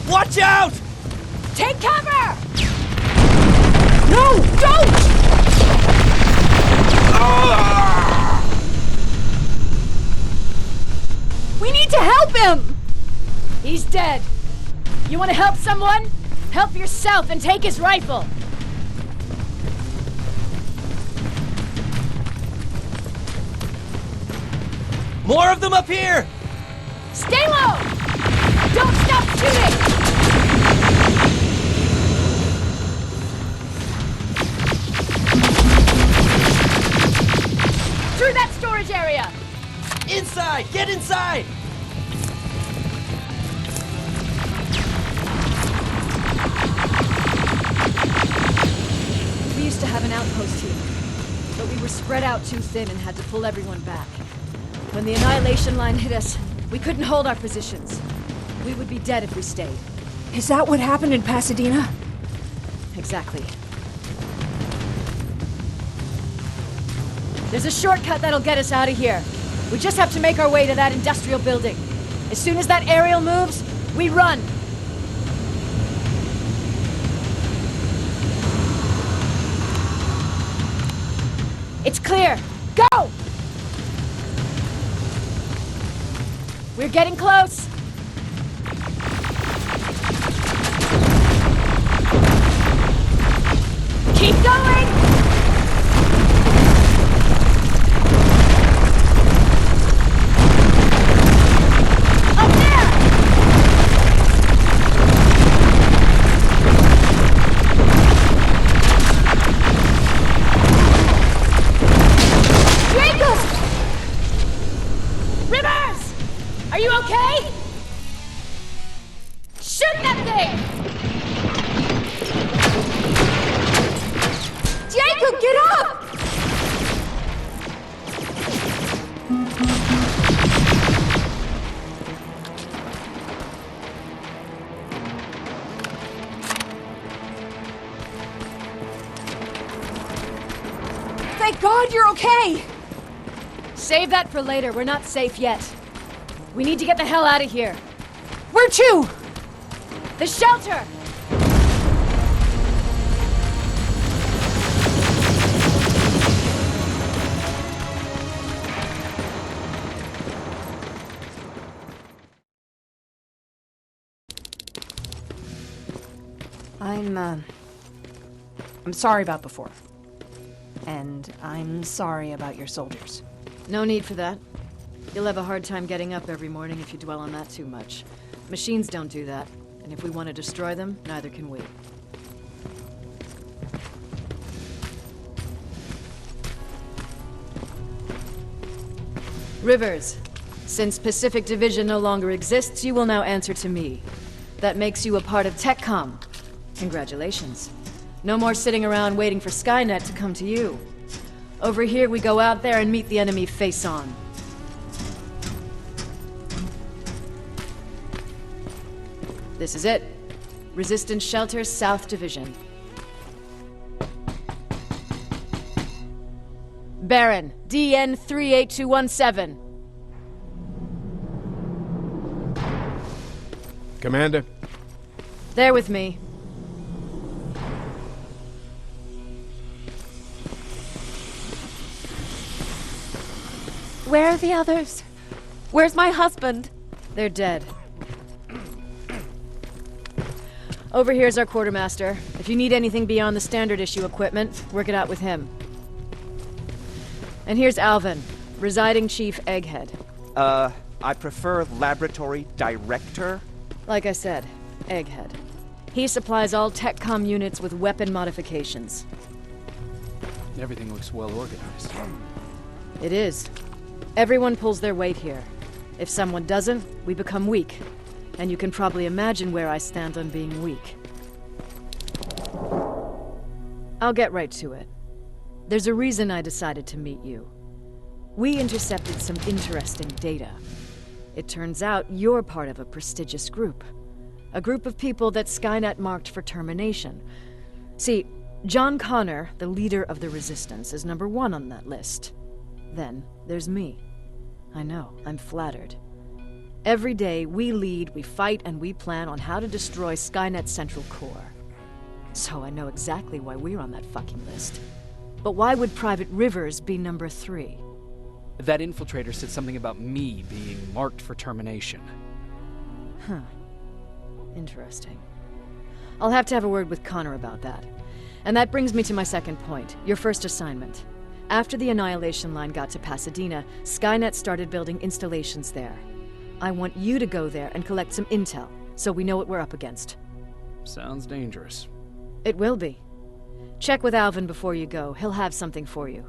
Watch out! Take cover! No, don't! We need to help him! He's dead. You want to help someone? Help yourself and take his rifle. More of them up here! Stay low! Don't stop shooting! through that storage area! Inside! Get inside! We used to have an outpost here, but we were spread out too thin and had to pull everyone back. When the annihilation line hit us, we couldn't hold our positions. We would be dead if we stayed. Is that what happened in Pasadena? Exactly. There's a shortcut that'll get us out of here. We just have to make our way to that industrial building. As soon as that aerial moves, we run. It's clear. Go! We're getting close. Keep going! Up there! Jacob! Rivers! Are you okay? Shoot that thing! Jacob, get up! Thank God you're okay! Save that for later. We're not safe yet. We need to get the hell out of here. Where to? The shelter! I'm sorry about before. And I'm sorry about your soldiers. No need for that. You'll have a hard time getting up every morning if you dwell on that too much. Machines don't do that, and if we want to destroy them, neither can we. Rivers, since Pacific Division no longer exists, you will now answer to me. That makes you a part of TechCom. Congratulations. No more sitting around waiting for Skynet to come to you. Over here, we go out there and meet the enemy face on. This is it. Resistance Shelter, South Division. Baron, DN 38217. Commander? They're with me. Where are the others? Where's my husband? They're dead. Over here's our quartermaster. If you need anything beyond the standard issue equipment, work it out with him. And here's Alvin, residing chief Egghead. I prefer laboratory director. Like I said, Egghead. He supplies all TechCom units with weapon modifications. Everything looks well organized. It is. Everyone pulls their weight here. If someone doesn't, we become weak. And you can probably imagine where I stand on being weak. I'll get right to it. There's a reason I decided to meet you. We intercepted some interesting data. It turns out you're part of a prestigious group. A group of people that Skynet marked for termination. See, John Connor, the leader of the Resistance, is number 1 on that list. Then there's me. I know, I'm flattered. Every day, we lead, we fight, and we plan on how to destroy Skynet's central core. So I know exactly why we're on that fucking list. But why would Private Rivers be number 3? That infiltrator said something about me being marked for termination. Huh. Interesting. I'll have to have a word with Connor about that. And that brings me to my second point, your first assignment. After the Annihilation Line got to Pasadena, Skynet started building installations there. I want you to go there and collect some intel, so we know what we're up against. Sounds dangerous. It will be. Check with Alvin before you go. He'll have something for you.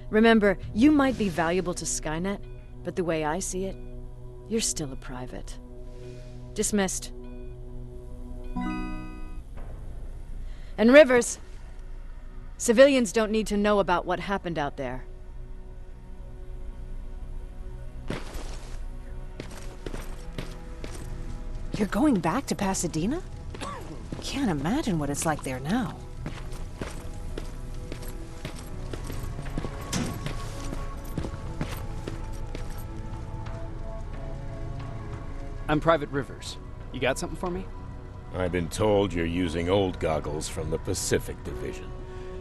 Remember, you might be valuable to Skynet, but the way I see it, you're still a private. Dismissed. And Rivers, civilians don't need to know about what happened out there. You're going back to Pasadena? Can't imagine what it's like there now. I'm Private Rivers. You got something for me? I've been told you're using old goggles from the Pacific Division.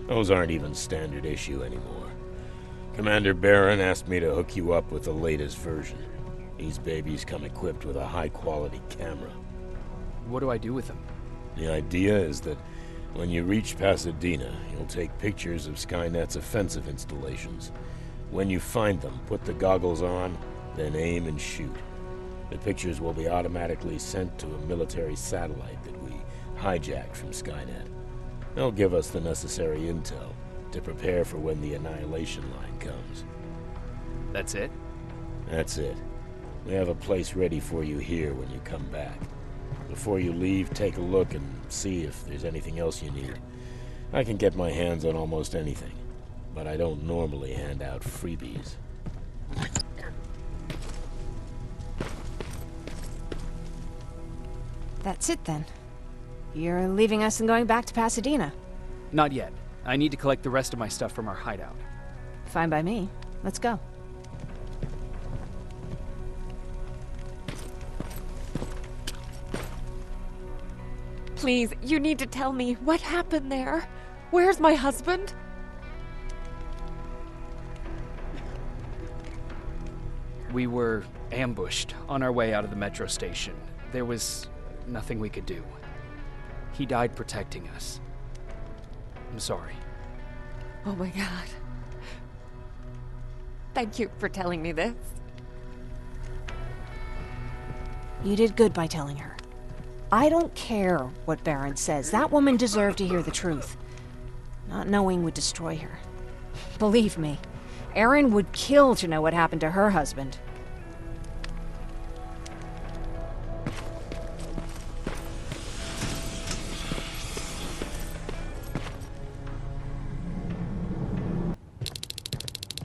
Those aren't even standard issue anymore. Commander Barron asked me to hook you up with the latest version. These babies come equipped with a high-quality camera. What do I do with them? The idea is that when you reach Pasadena, you'll take pictures of Skynet's offensive installations. When you find them, put the goggles on, then aim and shoot. The pictures will be automatically sent to a military satellite that we hijacked from Skynet. They'll give us the necessary intel to prepare for when the annihilation line comes. That's it? That's it. We have a place ready for you here when you come back. Before you leave, take a look and see if there's anything else you need. I can get my hands on almost anything, but I don't normally hand out freebies. That's it then. You're leaving us and going back to Pasadena. Not yet. I need to collect the rest of my stuff from our hideout. Fine by me. Let's go. Please, you need to tell me what happened there. Where's my husband? We were ambushed on our way out of the metro station. There was nothing we could do. He died protecting us. I'm sorry. Oh my God. Thank you for telling me this. You did good by telling her. I don't care what Barron says. That woman deserved to hear the truth. Not knowing would destroy her. Believe me, Erin would kill to know what happened to her husband.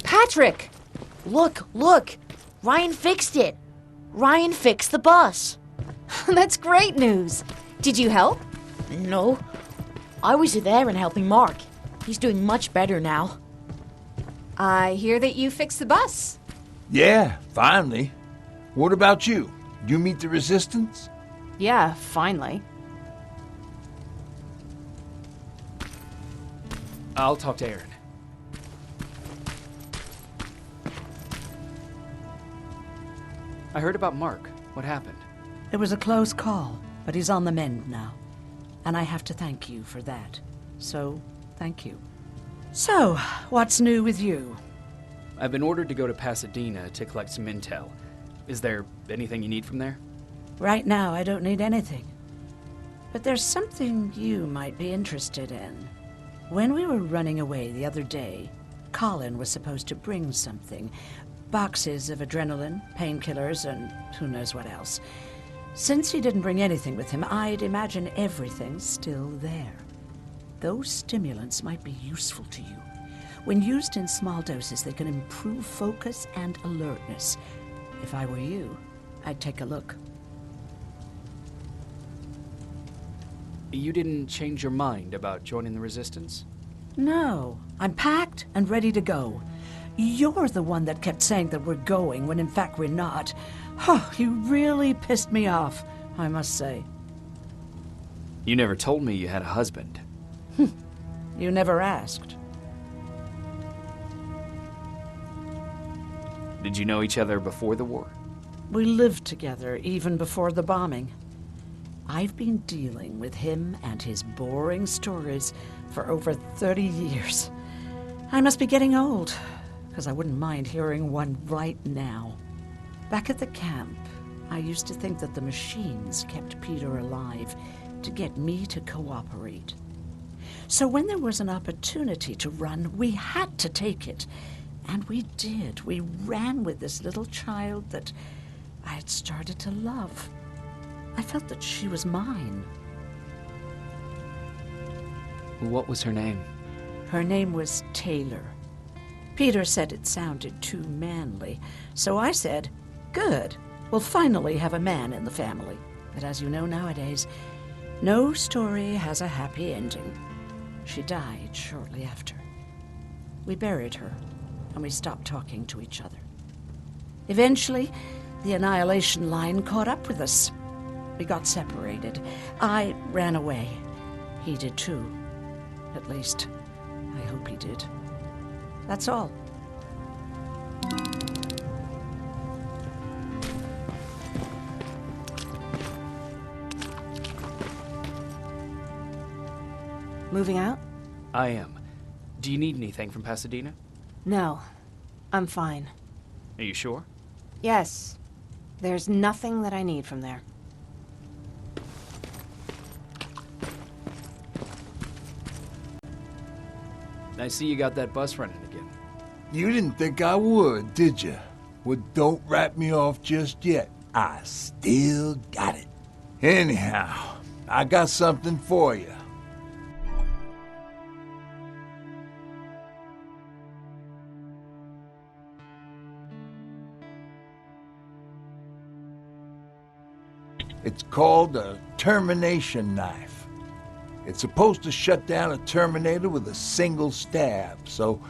Patrick! Look, look! Ryan fixed it! Ryan fixed the bus! That's great news! Did you help? No. I was there and helping Mark. He's doing much better now. I hear that you fixed the bus. Yeah, finally. What about you? You meet the Resistance? Yeah, finally. I'll talk to Erin. I heard about Mark. What happened? It was a close call, but he's on the mend now. And I have to thank you for that. So, thank you. So, what's new with you? I've been ordered to go to Pasadena to collect some intel. Is there anything you need from there? Right now, I don't need anything. But there's something you might be interested in. When we were running away the other day, Colin was supposed to bring something. Boxes of adrenaline, painkillers, and who knows what else. Since he didn't bring anything with him, I'd imagine everything's still there. Those stimulants might be useful to you. When used in small doses, they can improve focus and alertness. If I were you, I'd take a look. You didn't change your mind about joining the Resistance? No, I'm packed and ready to go. You're the one that kept saying that we're going when in fact we're not. Oh, you really pissed me off, I must say. You never told me you had a husband. You never asked. Did you know each other before the war? We lived together even before the bombing. I've been dealing with him and his boring stories for over 30 years. I must be getting old, because I wouldn't mind hearing one right now. Back at the camp, I used to think that the machines kept Peter alive to get me to cooperate. So when there was an opportunity to run, we had to take it. And we did. We ran with this little child that I had started to love. I felt that she was mine. What was her name? Her name was Taylor. Peter said it sounded too manly, so I said, good, we'll finally have a man in the family. But as you know nowadays, no story has a happy ending. She died shortly after. We buried her, and we stopped talking to each other. Eventually, the Annihilation Line caught up with us. We got separated. I ran away. He did too. At least, I hope he did. That's all. Moving out? I am. Do you need anything from Pasadena? No. I'm fine. Are you sure? Yes. There's nothing that I need from there. I see you got that bus running again. You didn't think I would, did you? Well, don't wrap me off just yet. I still got it. Anyhow, I got something for you. It's called a termination knife. It's supposed to shut down a Terminator with a single stab, so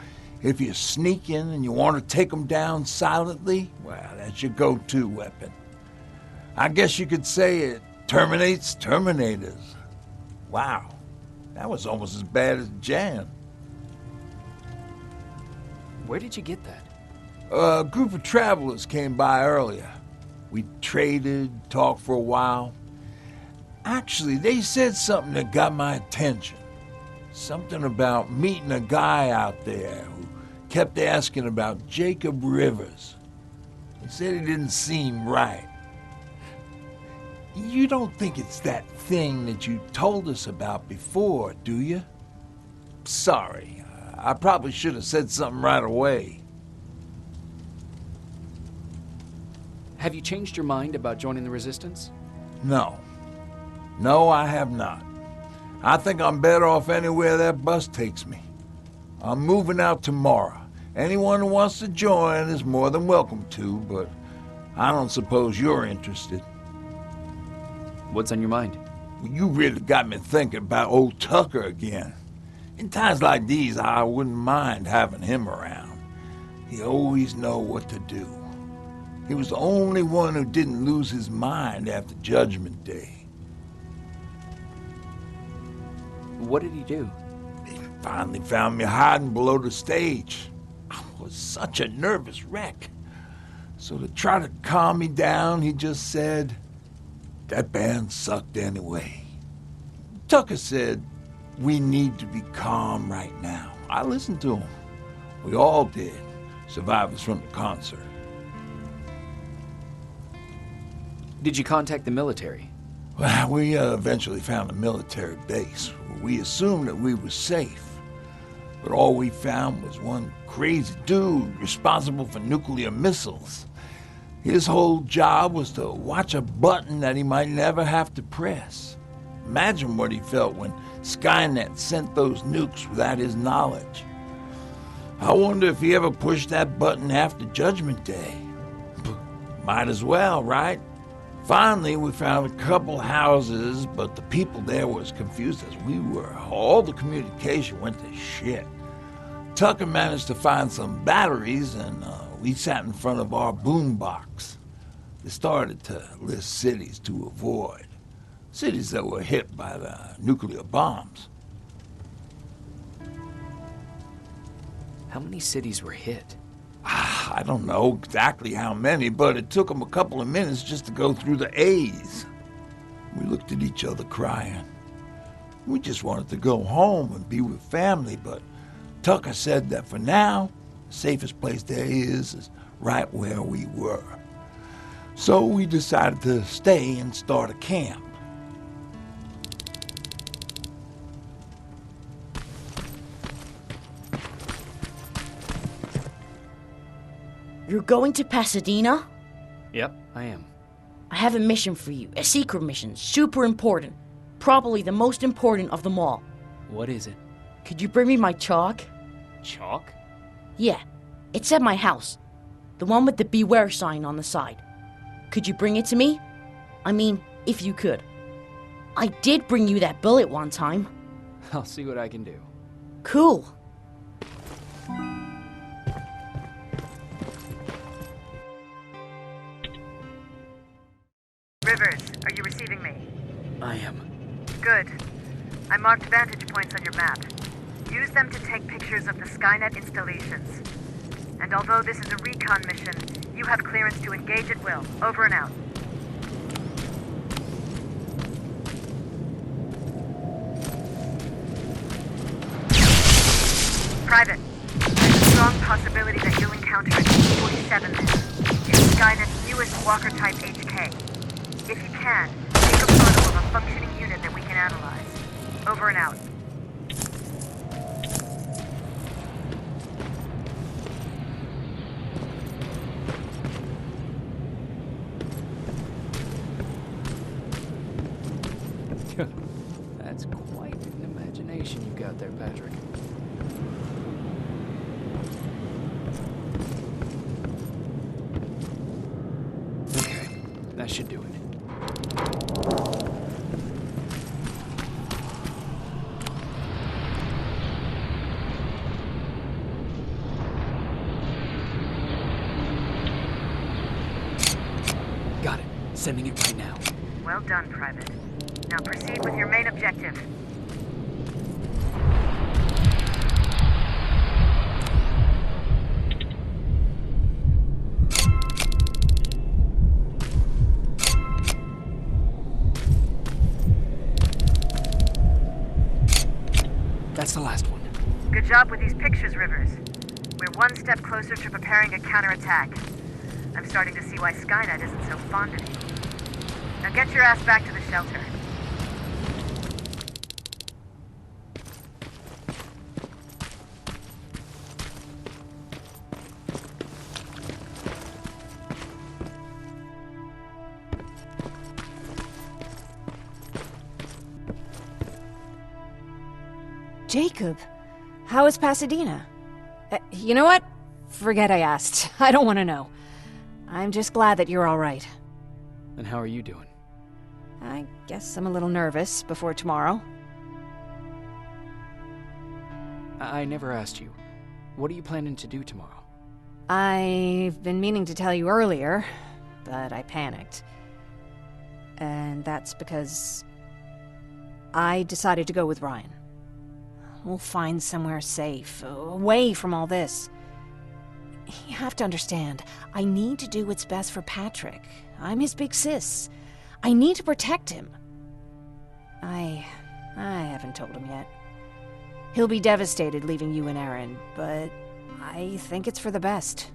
if you sneak in and you want to take them down silently, well, that's your go-to weapon. I guess you could say it terminates Terminators. Wow, that was almost as bad as Jan. Where did you get that? A group of travelers came by earlier. We traded, talked for a while. Actually, they said something that got my attention. Something about meeting a guy out there who kept asking about Jacob Rivers. He said he didn't seem right. You don't think it's that thing that you told us about before, do you? Sorry, I probably should have said something right away. Have you changed your mind about joining the Resistance? No. No, I have not. I think I'm better off anywhere that bus takes me. I'm moving out tomorrow. Anyone who wants to join is more than welcome to, but I don't suppose you're interested. What's on your mind? You really got me thinking about old Tucker again. In times like these, I wouldn't mind having him around. He always know what to do. He was the only one who didn't lose his mind after Judgment Day. What did he do? He finally found me hiding below the stage. I was such a nervous wreck. So to try to calm me down, he just said, that band sucked anyway. Tucker said, we need to be calm right now. I listened to him. We all did, survivors from the concert. Did you contact the military? Well, we eventually found a military base. We assumed that we were safe. But all we found was one crazy dude responsible for nuclear missiles. His whole job was to watch a button that he might never have to press. Imagine what he felt when Skynet sent those nukes without his knowledge. I wonder if he ever pushed that button after Judgment Day. Might as well, right? Finally, we found a couple houses, but the people there were as confused as we were. All the communication went to shit. Tucker managed to find some batteries, and we sat in front of our boombox. They started to list cities to avoid. Cities that were hit by the nuclear bombs. How many cities were hit? I don't know exactly how many, but it took them a couple of minutes just to go through the A's. We looked at each other crying. We just wanted to go home and be with family, but Tucker said that for now, the safest place there is right where we were. So we decided to stay and start a camp. You're going to Pasadena? Yep, I am. I have a mission for you. A secret mission. Super important. Probably the most important of them all. What is it? Could you bring me my chalk? Chalk? Yeah. It's at my house. The one with the beware sign on the side. Could you bring it to me? I mean, if you could. I did bring you that bullet one time. I'll see what I can do. Cool. Rivers, are you receiving me? I am. Good. I marked vantage points on your map. Use them to take pictures of the Skynet installations. And although this is a recon mission, you have clearance to engage at will. Over and out. Private, there's a strong possibility that you'll encounter a T-47 there. It's Skynet's newest walker-type HK. If you can, take a photo of a functioning unit that we can analyze. Over and out. That's quite an imagination you got there, Patrick. Okay, that should do it. Got it. Sending it right now. Well done, Private. Now proceed with your main objective. That's the last one. Good job with these pictures, Rivers. We're one step closer to preparing a counterattack. I'm starting to see why Skynet isn't so fond of you. Now get your ass back to the shelter. Jacob, how is Pasadena? You know what? Forget I asked. I don't want to know. I'm just glad that you're all right. And how are you doing? I guess I'm a little nervous before tomorrow. I never asked you. What are you planning to do tomorrow? I've been meaning to tell you earlier, but I panicked. And that's because I decided to go with Ryan. We'll find somewhere safe, away from all this. You have to understand, I need to do what's best for Patrick. I'm his big sis. I need to protect him. I haven't told him yet. He'll be devastated leaving you and Aaron, but I think it's for the best.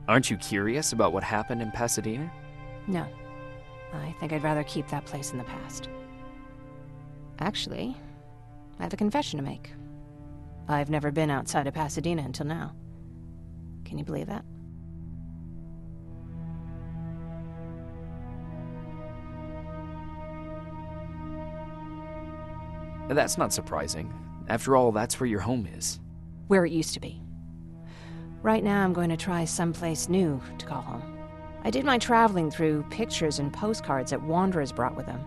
Aren't you curious about what happened in Pasadena? No. I think I'd rather keep that place in the past. Actually, I have a confession to make. I've never been outside of Pasadena until now. Can you believe that? That's not surprising. After all, that's where your home is. Where it used to be. Right now, I'm going to try someplace new to call home. I did my traveling through pictures and postcards that wanderers brought with them.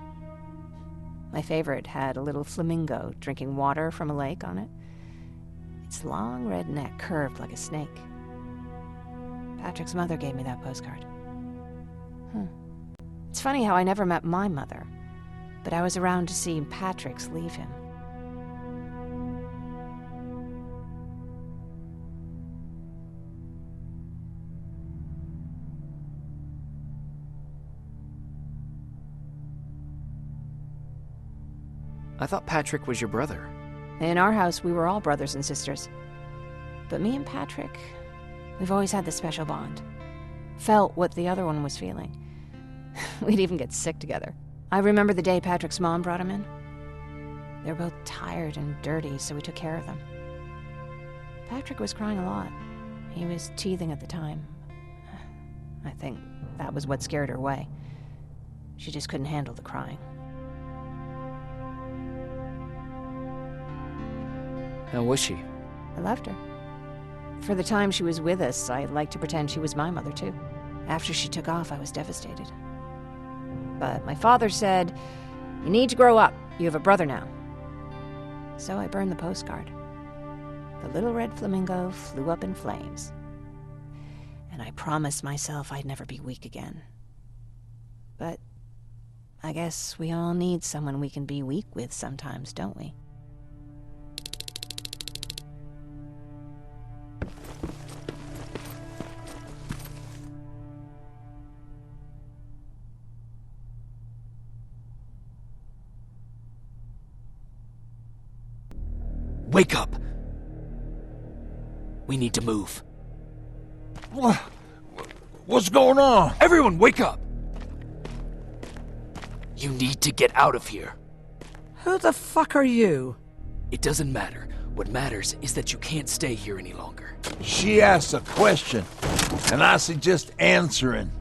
My favorite had a little flamingo drinking water from a lake on it. Its long red neck curved like a snake. Patrick's mother gave me that postcard. It's funny how I never met my mother, but I was around to see Patrick's leave him. I thought Patrick was your brother. In our house, we were all brothers and sisters. But me and Patrick, we've always had this special bond. Felt what the other one was feeling. We'd even get sick together. I remember the day Patrick's mom brought him in. They were both tired and dirty, so we took care of them. Patrick was crying a lot. He was teething at the time. I think that was what scared her away. She just couldn't handle the crying. How was she? I loved her. For the time she was with us, I liked to pretend she was my mother, too. After she took off, I was devastated. But my father said, "You need to grow up. You have a brother now." So I burned the postcard. The little red flamingo flew up in flames. And I promised myself I'd never be weak again. But I guess we all need someone we can be weak with sometimes, don't we? Wake up! We need to move. What's going on? Everyone, wake up! You need to get out of here. Who the fuck are you? It doesn't matter. What matters is that you can't stay here any longer. She asked a question, and I suggest answering.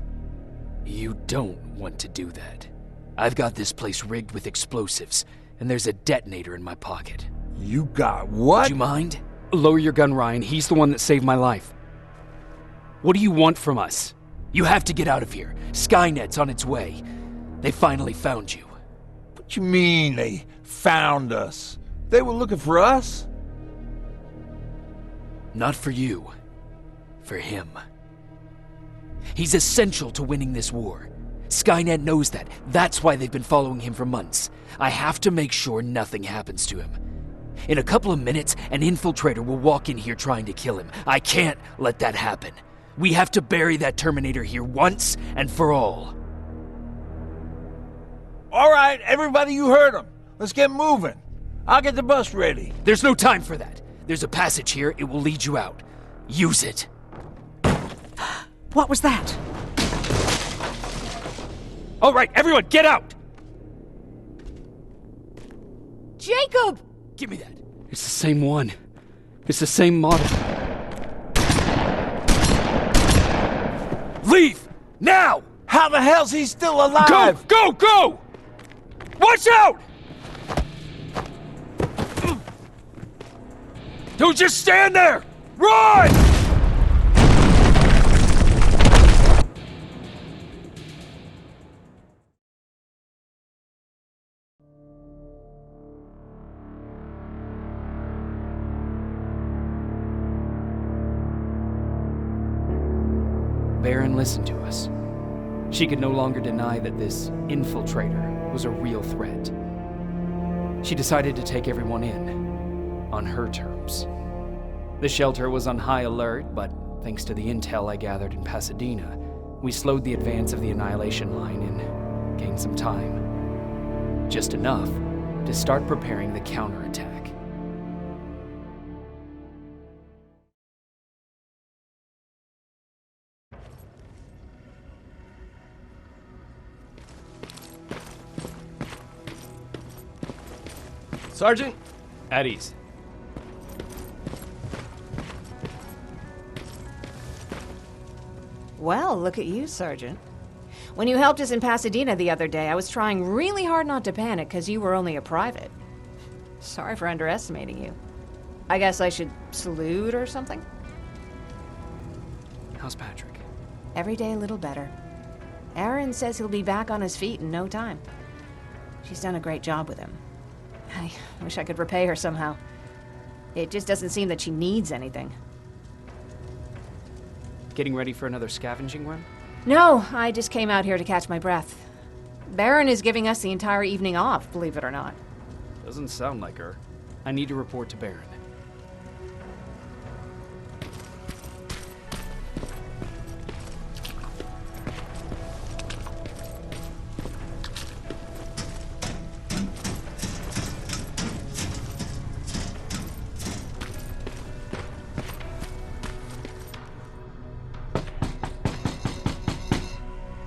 You don't want to do that. I've got this place rigged with explosives, and there's a detonator in my pocket. You got what? Would you mind? Lower your gun, Ryan. He's the one that saved my life. What do you want from us? You have to get out of here. Skynet's on its way. They finally found you. What you mean they found us? They were looking for us? Not for you. For him. He's essential to winning this war. Skynet knows that. That's why they've been following him for months. I have to make sure nothing happens to him. In a couple of minutes, an infiltrator will walk in here trying to kill him. I can't let that happen. We have to bury that Terminator here once and for all. All right, everybody, you heard him. Let's get moving. I'll get the bus ready. There's no time for that. There's a passage here. It will lead you out. Use it. What was that? All right, everyone, get out! Jacob! Give me that. It's the same one. It's the same model. Leave! Now! How the hell's he still alive? Go! Go! Go! Watch out! Don't just stand there! Run! Baron listened to us. She could no longer deny that this infiltrator was a real threat. She decided to take everyone in, on her terms. The shelter was on high alert, but thanks to the intel I gathered in Pasadena, we slowed the advance of the Annihilation Line and gained some time. Just enough to start preparing the counterattack. Sergeant? At ease. Well, look at you, Sergeant. When you helped us in Pasadena the other day, I was trying really hard not to panic because you were only a private. Sorry for underestimating you. I guess I should salute or something? How's Patrick? Every day a little better. Aaron says he'll be back on his feet in no time. She's done a great job with him. I wish I could repay her somehow. It just doesn't seem that she needs anything. Getting ready for another scavenging run? No, I just came out here to catch my breath. Baron is giving us the entire evening off, believe it or not. Doesn't sound like her. I need to report to Baron.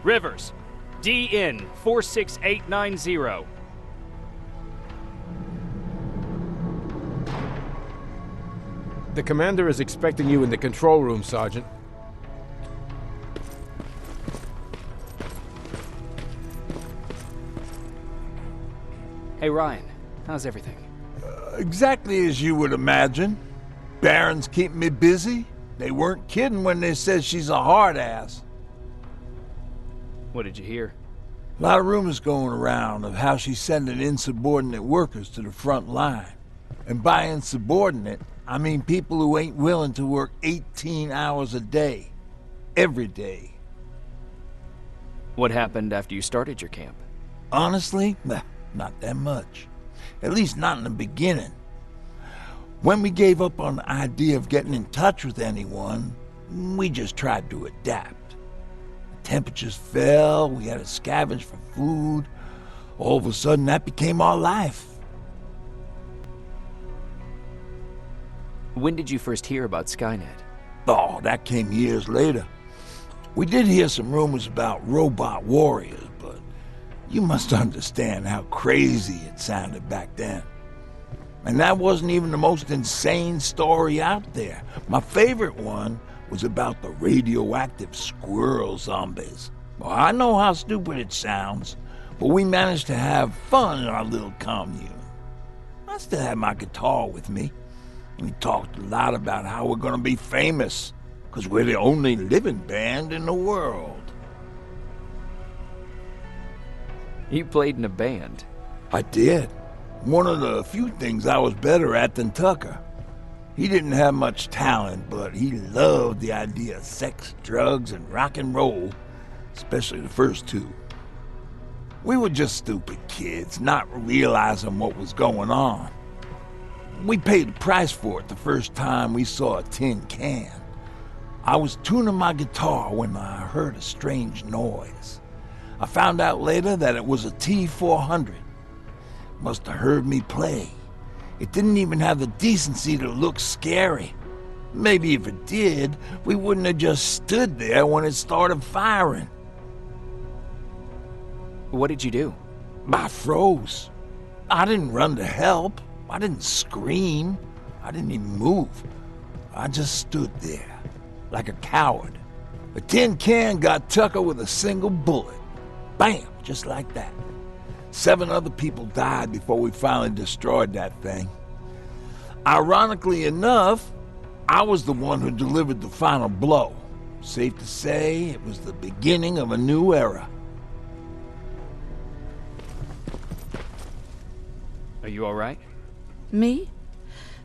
Rivers, DN 46890. The commander is expecting you in the control room, Sergeant. Hey, Ryan. How's everything? Exactly as you would imagine. Baron's keeping me busy. They weren't kidding when they said she's a hard ass. What did you hear? A lot of rumors going around of how she's sending insubordinate workers to the front line. And by insubordinate, I mean people who ain't willing to work 18 hours a day. Every day. What happened after you started your camp? Honestly, not that much. At least not in the beginning. When we gave up on the idea of getting in touch with anyone, we just tried to adapt. The temperatures fell, we had to scavenge for food. All of a sudden, that became our life. When did you first hear about Skynet? Oh, that came years later. We did hear some rumors about robot warriors, but you must understand how crazy it sounded back then. And that wasn't even the most insane story out there. My favorite one was about the radioactive squirrel zombies. Well, I know how stupid it sounds, but we managed to have fun in our little commune. I still had my guitar with me. We talked a lot about how we're gonna be famous, because we're the only living band in the world. You played in a band? I did. One of the few things I was better at than Tucker. He didn't have much talent, but he loved the idea of sex, drugs, and rock and roll, especially the first two. We were just stupid kids, not realizing what was going on. We paid the price for it the first time we saw a tin can. I was tuning my guitar when I heard a strange noise. I found out later that it was a T-400. Must have heard me play. It didn't even have the decency to look scary. Maybe if it did, we wouldn't have just stood there when it started firing. What did you do? I froze. I didn't run to help. I didn't scream. I didn't even move. I just stood there, like a coward. A tin can got Tucker with a single bullet. Bam! Just like that. 7 other people died before we finally destroyed that thing. Ironically enough, I was the one who delivered the final blow. Safe to say, it was the beginning of a new era. Are you all right? Me?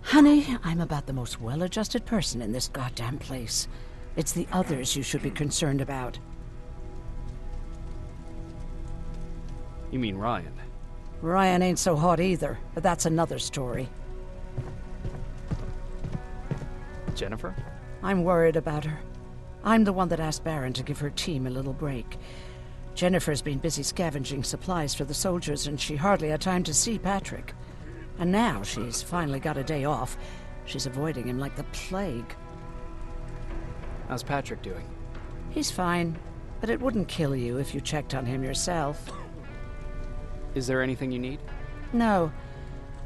Honey, I'm about the most well-adjusted person in this goddamn place. It's the others you should be concerned about. You mean Ryan? Ryan ain't so hot either, but that's another story. Jennifer? I'm worried about her. I'm the one that asked Baron to give her team a little break. Jennifer's been busy scavenging supplies for the soldiers, and she hardly had time to see Patrick. And now she's finally got a day off. She's avoiding him like the plague. How's Patrick doing? He's fine, but it wouldn't kill you if you checked on him yourself. Is there anything you need? No.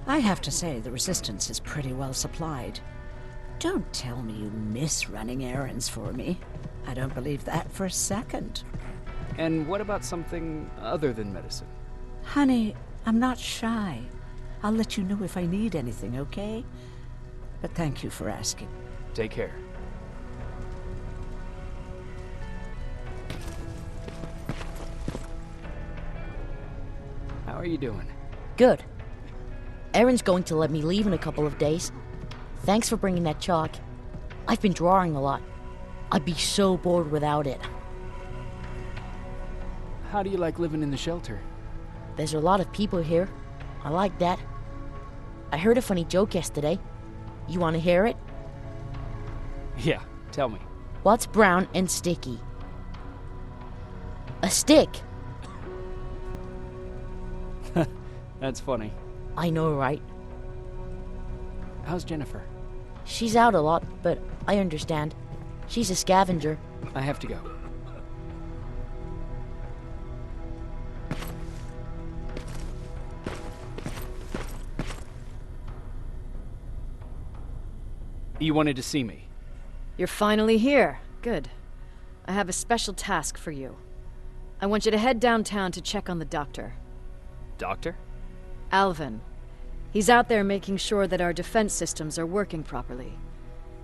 I have to say the Resistance is pretty well supplied. Don't tell me you miss running errands for me. I don't believe that for a second. And what about something other than medicine? Honey, I'm not shy. I'll let you know if I need anything, okay? But thank you for asking. Take care. How are you doing? Good. Erin's going to let me leave in a couple of days. Thanks for bringing that chalk. I've been drawing a lot. I'd be so bored without it. How do you like living in the shelter? There's a lot of people here. I like that. I heard a funny joke yesterday. You want to hear it? Yeah, tell me. What's brown and sticky? A stick. That's funny. I know, right? How's Jennifer? She's out a lot, but I understand. She's a scavenger. I have to go. You wanted to see me? You're finally here. Good. I have a special task for you. I want you to head downtown to check on the doctor. Doctor? Alvin. He's out there making sure that our defense systems are working properly.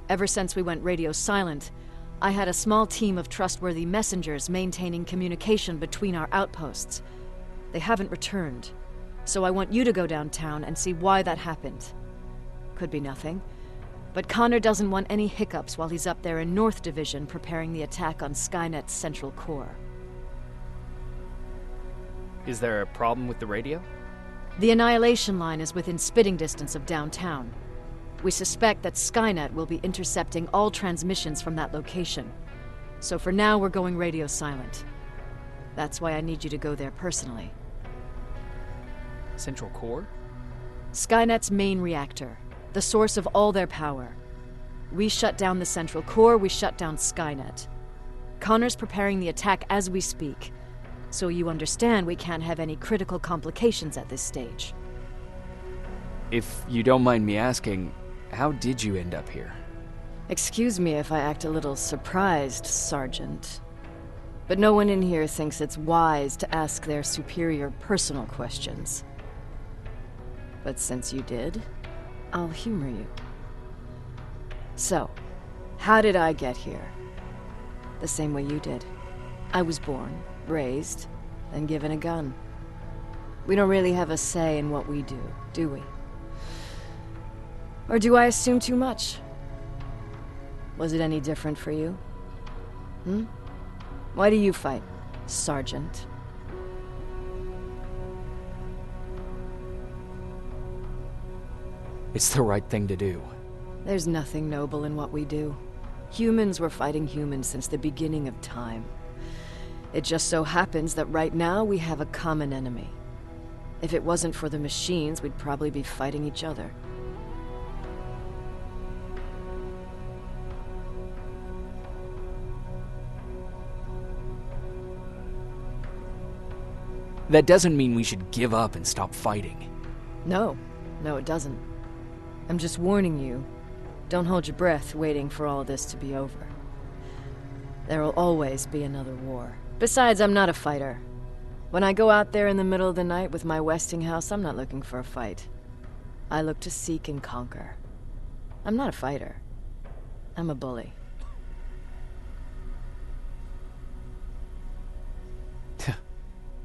Ever since we went radio silent, I had a small team of trustworthy messengers maintaining communication between our outposts. They haven't returned, so I want you to go downtown and see why that happened. Could be nothing, but Connor doesn't want any hiccups while he's up there in North Division preparing the attack on Skynet's central core. Is there a problem with the radio? The Annihilation Line is within spitting distance of downtown. We suspect that Skynet will be intercepting all transmissions from that location. So for now, we're going radio silent. That's why I need you to go there personally. Central core? Skynet's main reactor, the source of all their power. We shut down the central core, we shut down Skynet. Connor's preparing the attack as we speak, so you understand we can't have any critical complications at this stage. If you don't mind me asking, how did you end up here? Excuse me if I act a little surprised, Sergeant. But no one in here thinks it's wise to ask their superior personal questions. But since you did, I'll humor you. So, how did I get here? The same way you did. I was born, raised, and given a gun. We don't really have a say in what we do we? Or do I assume too much? Was it any different for you? Why do you fight, Sergeant? It's the right thing to do. There's nothing noble in what we do. Humans were fighting humans since the beginning of time. It just so happens that right now we have a common enemy. If it wasn't for the machines, we'd probably be fighting each other. That doesn't mean we should give up and stop fighting. No, it doesn't. I'm just warning you. Don't hold your breath waiting for all this to be over. There will always be another war. Besides, I'm not a fighter. When I go out there in the middle of the night with my Westinghouse, I'm not looking for a fight. I look to seek and conquer. I'm not a fighter. I'm a bully.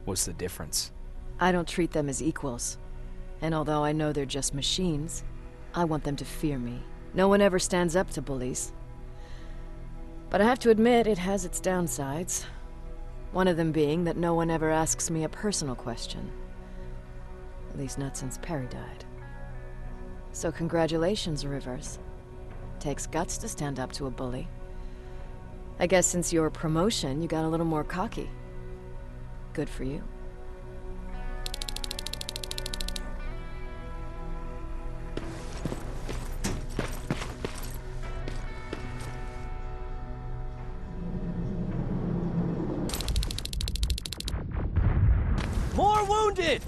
What's the difference? I don't treat them as equals. And although I know they're just machines, I want them to fear me. No one ever stands up to bullies. But I have to admit, it has its downsides. One of them being that no one ever asks me a personal question. At least not since Perry died. So congratulations, Rivers. Takes guts to stand up to a bully. I guess since your promotion, you got a little more cocky. Good for you. More wounded!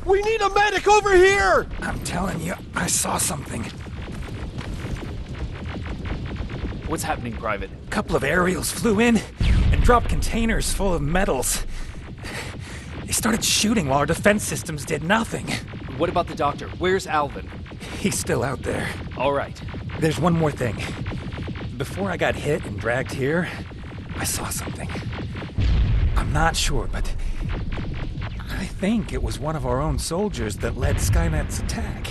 We need a medic over here! I'm telling you, I saw something. What's happening, Private? A couple of aerials flew in and dropped containers full of metals. They started shooting while our defense systems did nothing. What about the doctor? Where's Alvin? He's still out there. All right. There's one more thing. Before I got hit and dragged here, I saw something. I'm not sure, but I think it was one of our own soldiers that led Skynet's attack.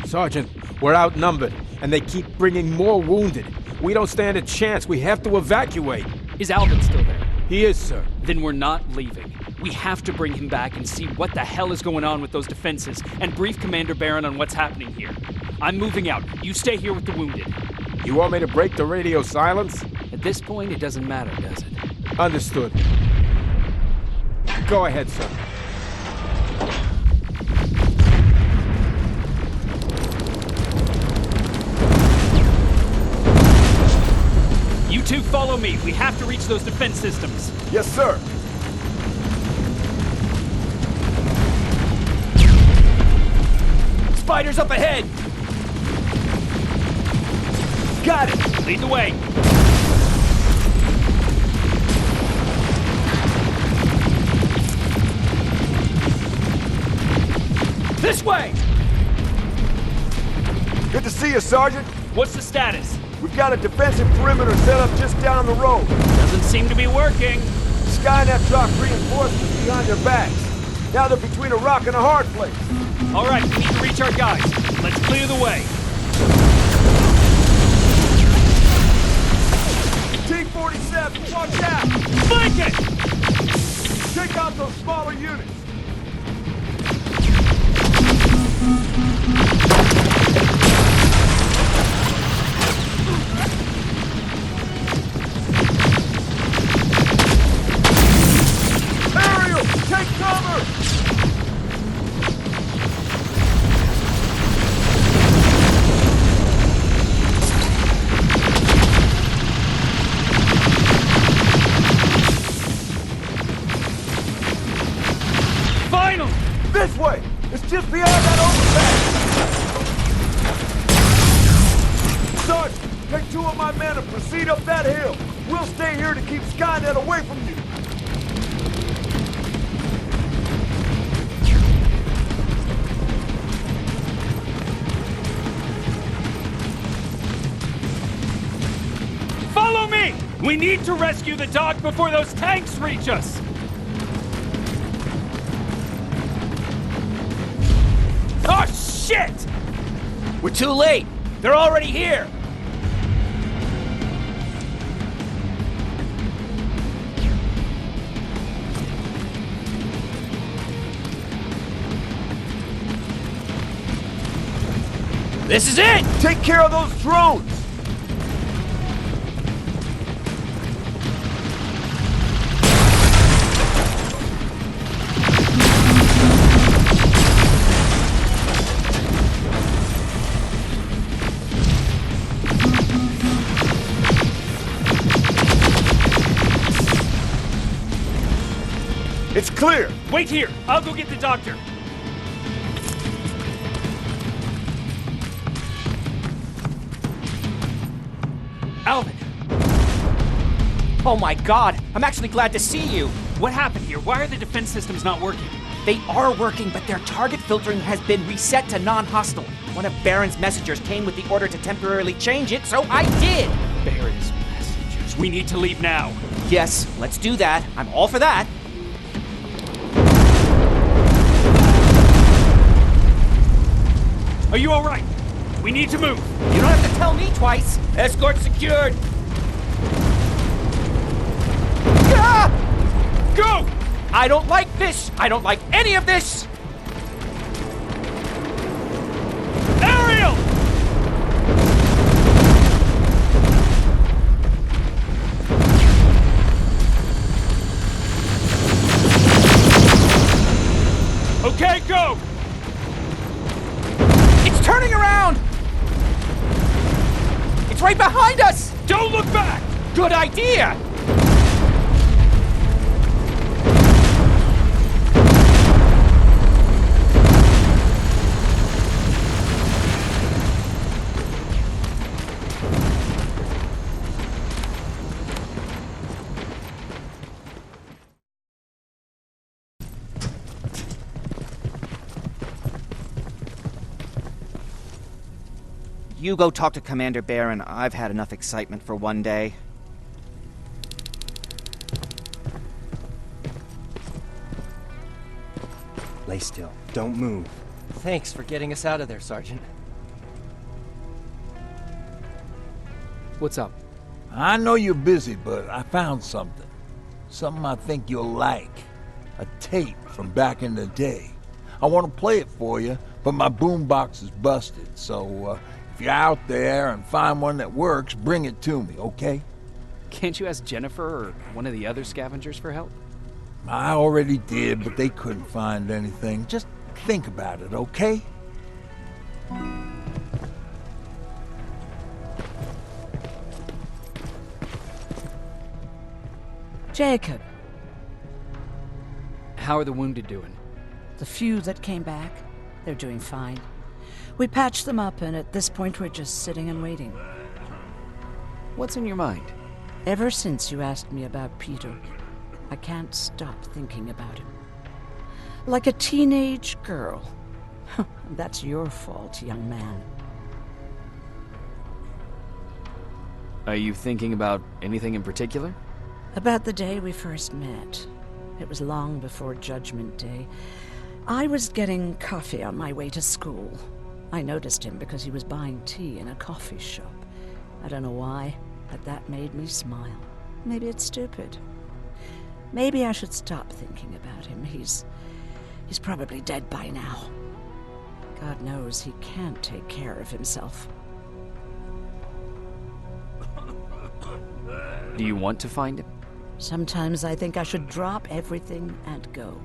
Sergeant, we're outnumbered, and they keep bringing more wounded. We don't stand a chance. We have to evacuate. Is Alvin still there? He is, sir. Then we're not leaving. We have to bring him back and see what the hell is going on with those defenses, and brief Commander Barron on what's happening here. I'm moving out. You stay here with the wounded. You want me to break the radio silence? At this point, it doesn't matter, does it? Understood. Go ahead, sir. You two follow me. We have to reach those defense systems. Yes, sir. Fighters up ahead! Got it! Lead the way. This way! Good to see you, Sergeant. What's the status? We've got a defensive perimeter set up just down the road. Doesn't seem to be working. Skynet dropped reinforcements behind their backs. Now they're between a rock and a hard place. All right, we need to reach our guys. Let's clear the way. T-47, watch out! Flank it! Take out those smaller units. Ariel, take cover! Finally! This way! It's just beyond that overpass! Sergeant, take 2 of my men and proceed up that hill. We'll stay here to keep Skynet away from you. Follow me! We need to rescue the dog before those tanks reach us! Oh, shit! We're too late! They're already here! This is it! Take care of those drones! It's clear! Wait here! I'll go get the doctor! Alvin! Oh my god, I'm actually glad to see you. What happened here? Why are the defense systems not working? They are working, but their target filtering has been reset to non-hostile. One of Baron's messengers came with the order to temporarily change it, so I did. Baron's messengers. We need to leave now. Yes, let's do that. I'm all for that. Are you all right? We need to move. You don't have to tell me twice. Escort secured! Ah! Go! I don't like this. I don't like any of this. Ariel! Okay, go! It's turning around! It's right behind us! Don't look back! Good idea! You go talk to Commander Baron. I've had enough excitement for one day. Lay still. Don't move. Thanks for getting us out of there, Sergeant. What's up? I know you're busy, but I found something. Something I think you'll like. A tape from back in the day. I want to play it for you, but my boombox is busted, so if you're out there and find one that works, bring it to me, okay? Can't you ask Jennifer or one of the other scavengers for help? I already did, but they couldn't find anything. Just think about it, okay? Jacob. How are the wounded doing? The few that came back, they're doing fine. We patched them up, and at this point we're just sitting and waiting. What's in your mind? Ever since you asked me about Peter, I can't stop thinking about him. Like a teenage girl. That's your fault, young man. Are you thinking about anything in particular? About the day we first met. It was long before Judgment Day. I was getting coffee on my way to school. I noticed him because he was buying tea in a coffee shop. I don't know why, but that made me smile. Maybe it's stupid. Maybe I should stop thinking about him. He's probably dead by now. God knows he can't take care of himself. Do you want to find him? Sometimes I think I should drop everything and go.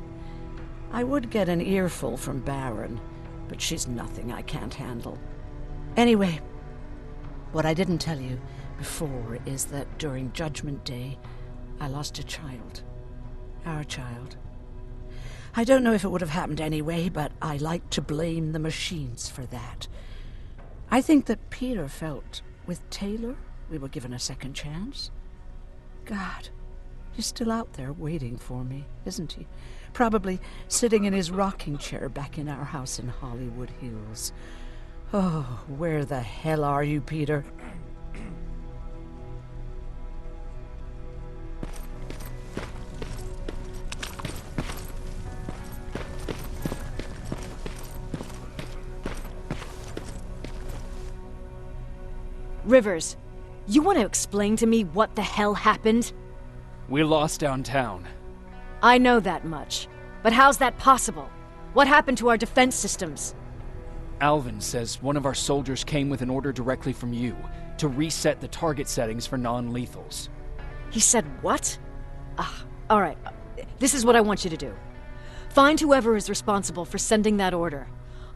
I would get an earful from Baron, but she's nothing I can't handle. Anyway, what I didn't tell you before is that during Judgment Day, I lost a child. Our child. I don't know if it would have happened anyway, but I like to blame the machines for that. I think that Peter felt with Taylor we were given a second chance. God, he's still out there waiting for me, isn't he? Probably sitting in his rocking chair back in our house in Hollywood Hills. Oh, where the hell are you, Peter? Rivers, you want to explain to me what the hell happened? We lost downtown. I know that much. But how's that possible? What happened to our defense systems? Alvin says one of our soldiers came with an order directly from you to reset the target settings for non-lethals. He said what? All right. This is what I want you to do. Find whoever is responsible for sending that order.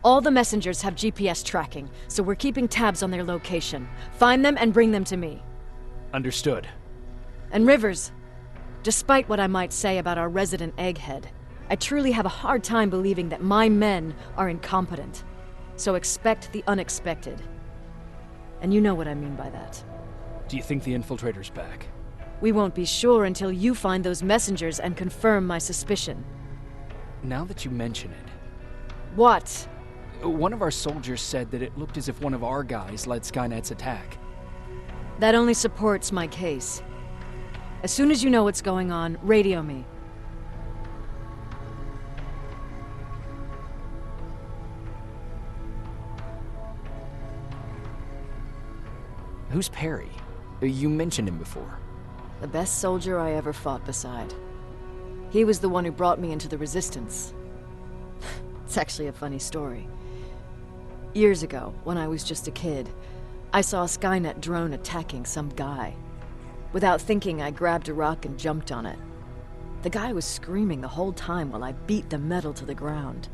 All the messengers have GPS tracking, so we're keeping tabs on their location. Find them and bring them to me. Understood. And Rivers, despite what I might say about our resident egghead, I truly have a hard time believing that my men are incompetent. So expect the unexpected. And you know what I mean by that. Do you think the infiltrator's back? We won't be sure until you find those messengers and confirm my suspicion. Now that you mention it... What? One of our soldiers said that it looked as if one of our guys led Skynet's attack. That only supports my case. As soon as you know what's going on, radio me. Who's Perry? You mentioned him before. The best soldier I ever fought beside. He was the one who brought me into the Resistance. It's actually a funny story. Years ago, when I was just a kid, I saw a Skynet drone attacking some guy. Without thinking, I grabbed a rock and jumped on it. The guy was screaming the whole time while I beat the metal to the ground.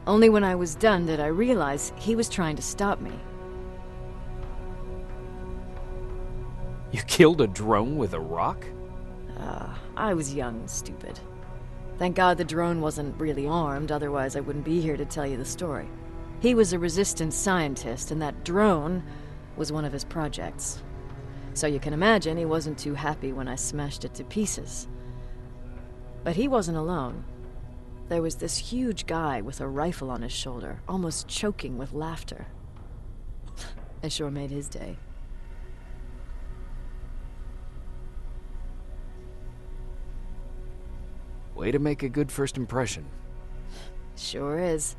Only when I was done did I realize he was trying to stop me. You killed a drone with a rock? I was young and stupid. Thank God the drone wasn't really armed, otherwise I wouldn't be here to tell you the story. He was a Resistance scientist, and that drone was one of his projects. So you can imagine he wasn't too happy when I smashed it to pieces. But he wasn't alone. There was this huge guy with a rifle on his shoulder, almost choking with laughter. I sure made his day. Way to make a good first impression. Sure is.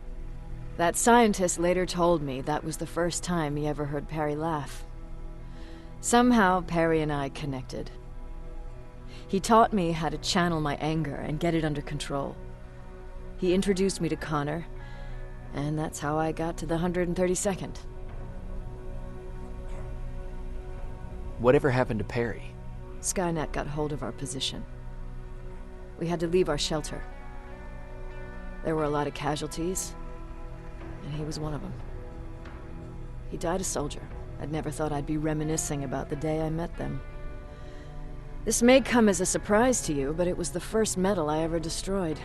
That scientist later told me that was the first time he ever heard Perry laugh. Somehow, Perry and I connected. He taught me how to channel my anger and get it under control. He introduced me to Connor, and that's how I got to the 132nd. Whatever happened to Perry? Skynet got hold of our position. We had to leave our shelter. There were a lot of casualties, and he was one of them. He died a soldier. I'd never thought I'd be reminiscing about the day I met them. This may come as a surprise to you, but it was the first medal I ever destroyed.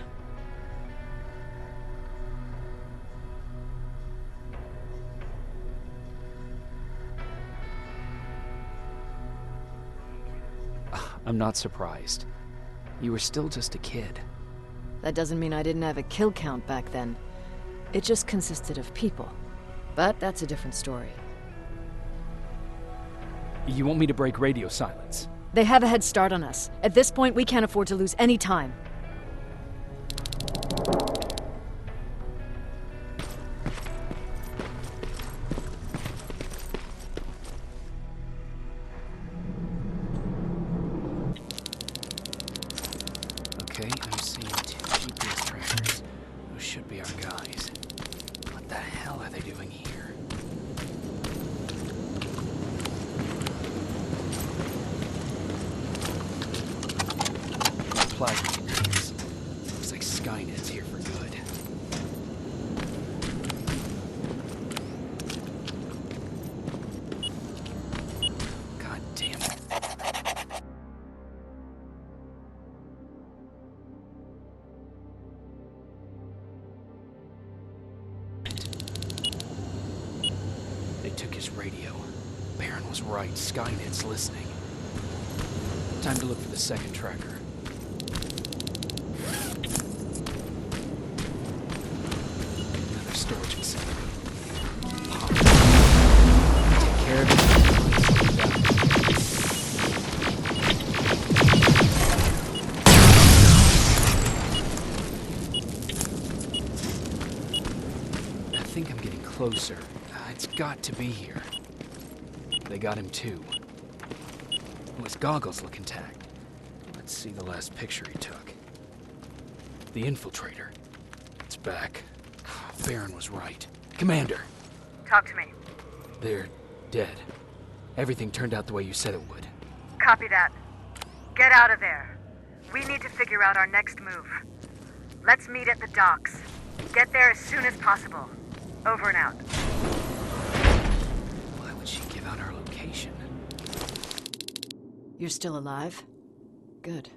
I'm not surprised. You were still just a kid. That doesn't mean I didn't have a kill count back then. It just consisted of people. But that's a different story. You want me to break radio silence? They have a head start on us. At this point, we can't afford to lose any time. Okay, I'm seeing 2 GPS trackers. Those should be our guys. What the hell are they doing here? Plasma containers. Looks like Skynet's here for good. God damn it. They took his radio. Baron was right. Skynet's listening. Time to look for the second tracker. Another storage facility. Pop. Take care of it. I think I'm getting closer. It's got to be here. They got him too. Well, his goggles look intact. Let's see the last picture he took. The infiltrator. It's back. Baron was right. Commander! Talk to me. They're dead. Everything turned out the way you said it would. Copy that. Get out of there. We need to figure out our next move. Let's meet at the docks. Get there as soon as possible. Over and out. Why would she give out our location? You're still alive? Good.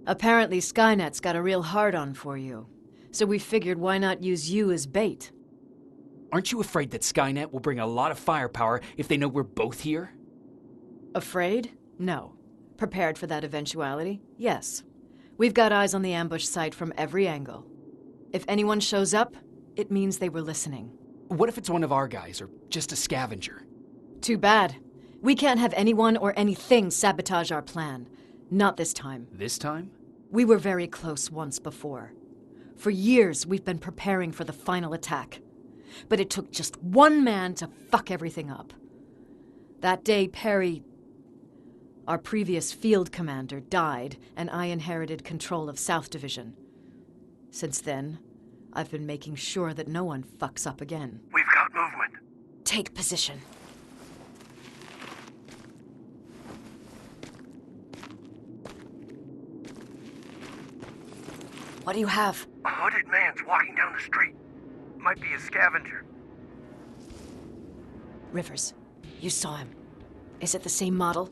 Apparently Skynet's got a real hard-on for you. So we figured why not use you as bait? Aren't you afraid that Skynet will bring a lot of firepower if they know we're both here? Afraid? No. Prepared for that eventuality? Yes. We've got eyes on the ambush site from every angle. If anyone shows up, it means they were listening. What if it's one of our guys, or just a scavenger? Too bad. We can't have anyone or anything sabotage our plan. Not this time. This time? We were very close once before. For years, we've been preparing for the final attack. But it took just one man to fuck everything up. That day, Perry, our previous field commander, died, and I inherited control of South Division. Since then, I've been making sure that no one fucks up again. We've got movement. Take position. What do you have? A hooded man's walking down the street. Might be a scavenger. Rivers, you saw him. Is it the same model?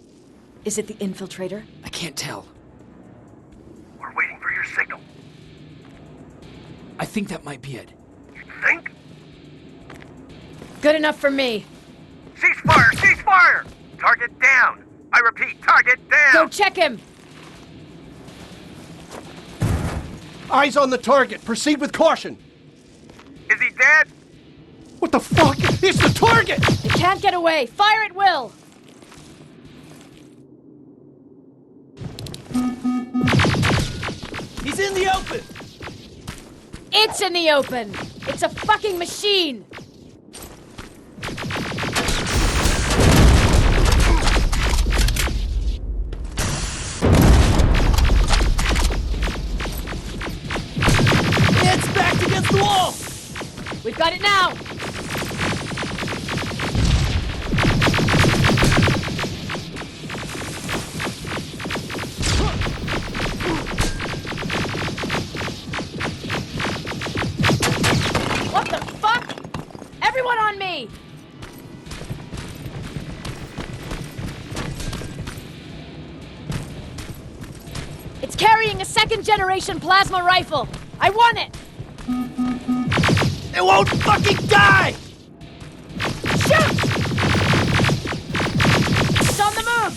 Is it the infiltrator? I can't tell. We're waiting for your signal. I think that might be it. You think? Good enough for me. Cease fire! Cease fire! Target down! I repeat, target down! Go check him! Eyes on the target. Proceed with caution. Is he dead? What the fuck? It's the target! It can't get away. Fire at will! He's in the open! It's in the open! It's a fucking machine! It's backed against the wall! We've got it now! What the fuck? Everyone on me! It's carrying a second-generation plasma rifle! I want it! It won't fucking die! Shoot! It's on the move!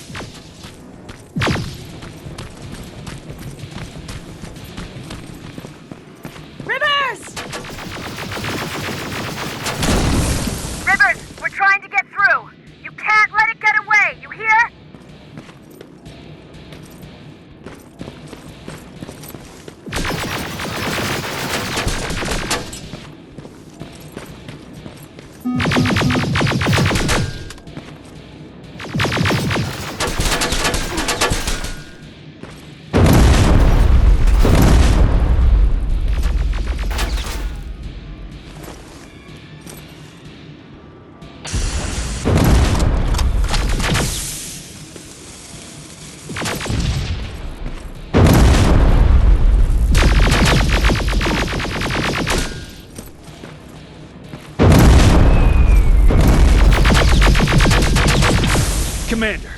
Commander!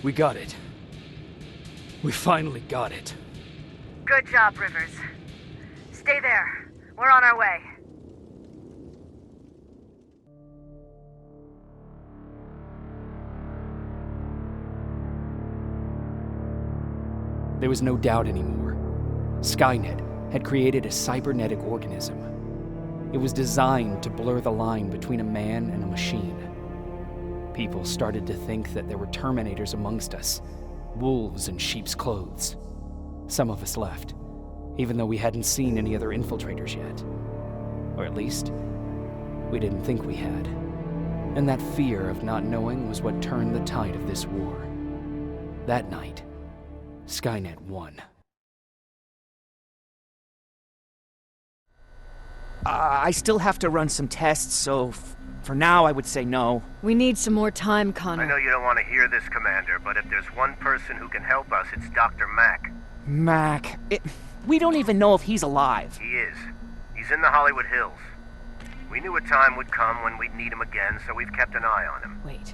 We got it. We finally got it. Good job, Rivers. Stay there. We're on our way. There was no doubt anymore. Skynet had created a cybernetic organism. It was designed to blur the line between a man and a machine. People started to think that there were Terminators amongst us, wolves in sheep's clothes. Some of us left, even though we hadn't seen any other infiltrators yet. Or at least, we didn't think we had. And that fear of not knowing was what turned the tide of this war. That night, Skynet won. I still have to run some tests, so for now I would say no. We need some more time, Connor. I know you don't want to hear this, Commander, but if there's one person who can help us, it's Dr. Mack. Mac, we don't even know if he's alive. He is. He's in the Hollywood Hills. We knew a time would come when we'd need him again, so we've kept an eye on him. Wait.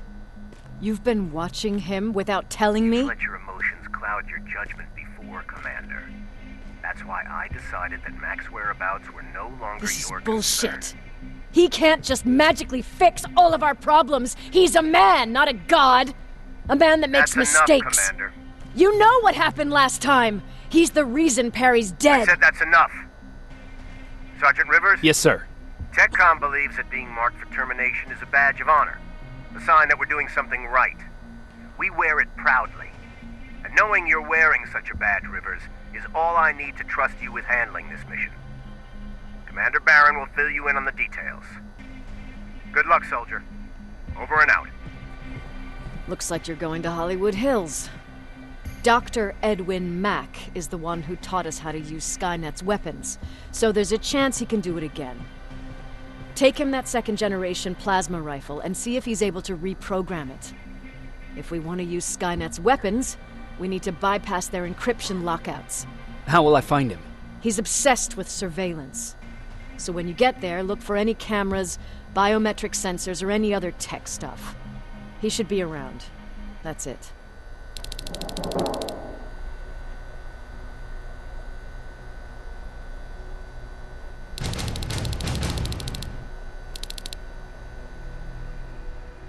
You've been watching him without telling me? Let your emotions cloud your judgment before, Commander. That's why I decided that Mack's whereabouts were no longer This your is bullshit. concern. He can't just magically fix all of our problems. He's a man, not a god. A man that makes That's mistakes. Enough, Commander. You know what happened last time. He's the reason Perry's dead. I said that's enough. Sergeant Rivers? Yes, sir. TechCom believes that being marked for termination is a badge of honor. A sign that we're doing something right. We wear it proudly. And knowing you're wearing such a badge, Rivers, is all I need to trust you with handling this mission. Commander Barron will fill you in on the details. Good luck, soldier. Over and out. Looks like you're going to Hollywood Hills. Dr. Edwin Mack is the one who taught us how to use Skynet's weapons, so there's a chance he can do it again. Take him that second-generation plasma rifle and see if he's able to reprogram it. If we want to use Skynet's weapons, we need to bypass their encryption lockouts. How will I find him? He's obsessed with surveillance. So when you get there, look for any cameras, biometric sensors, or any other tech stuff. He should be around. That's it.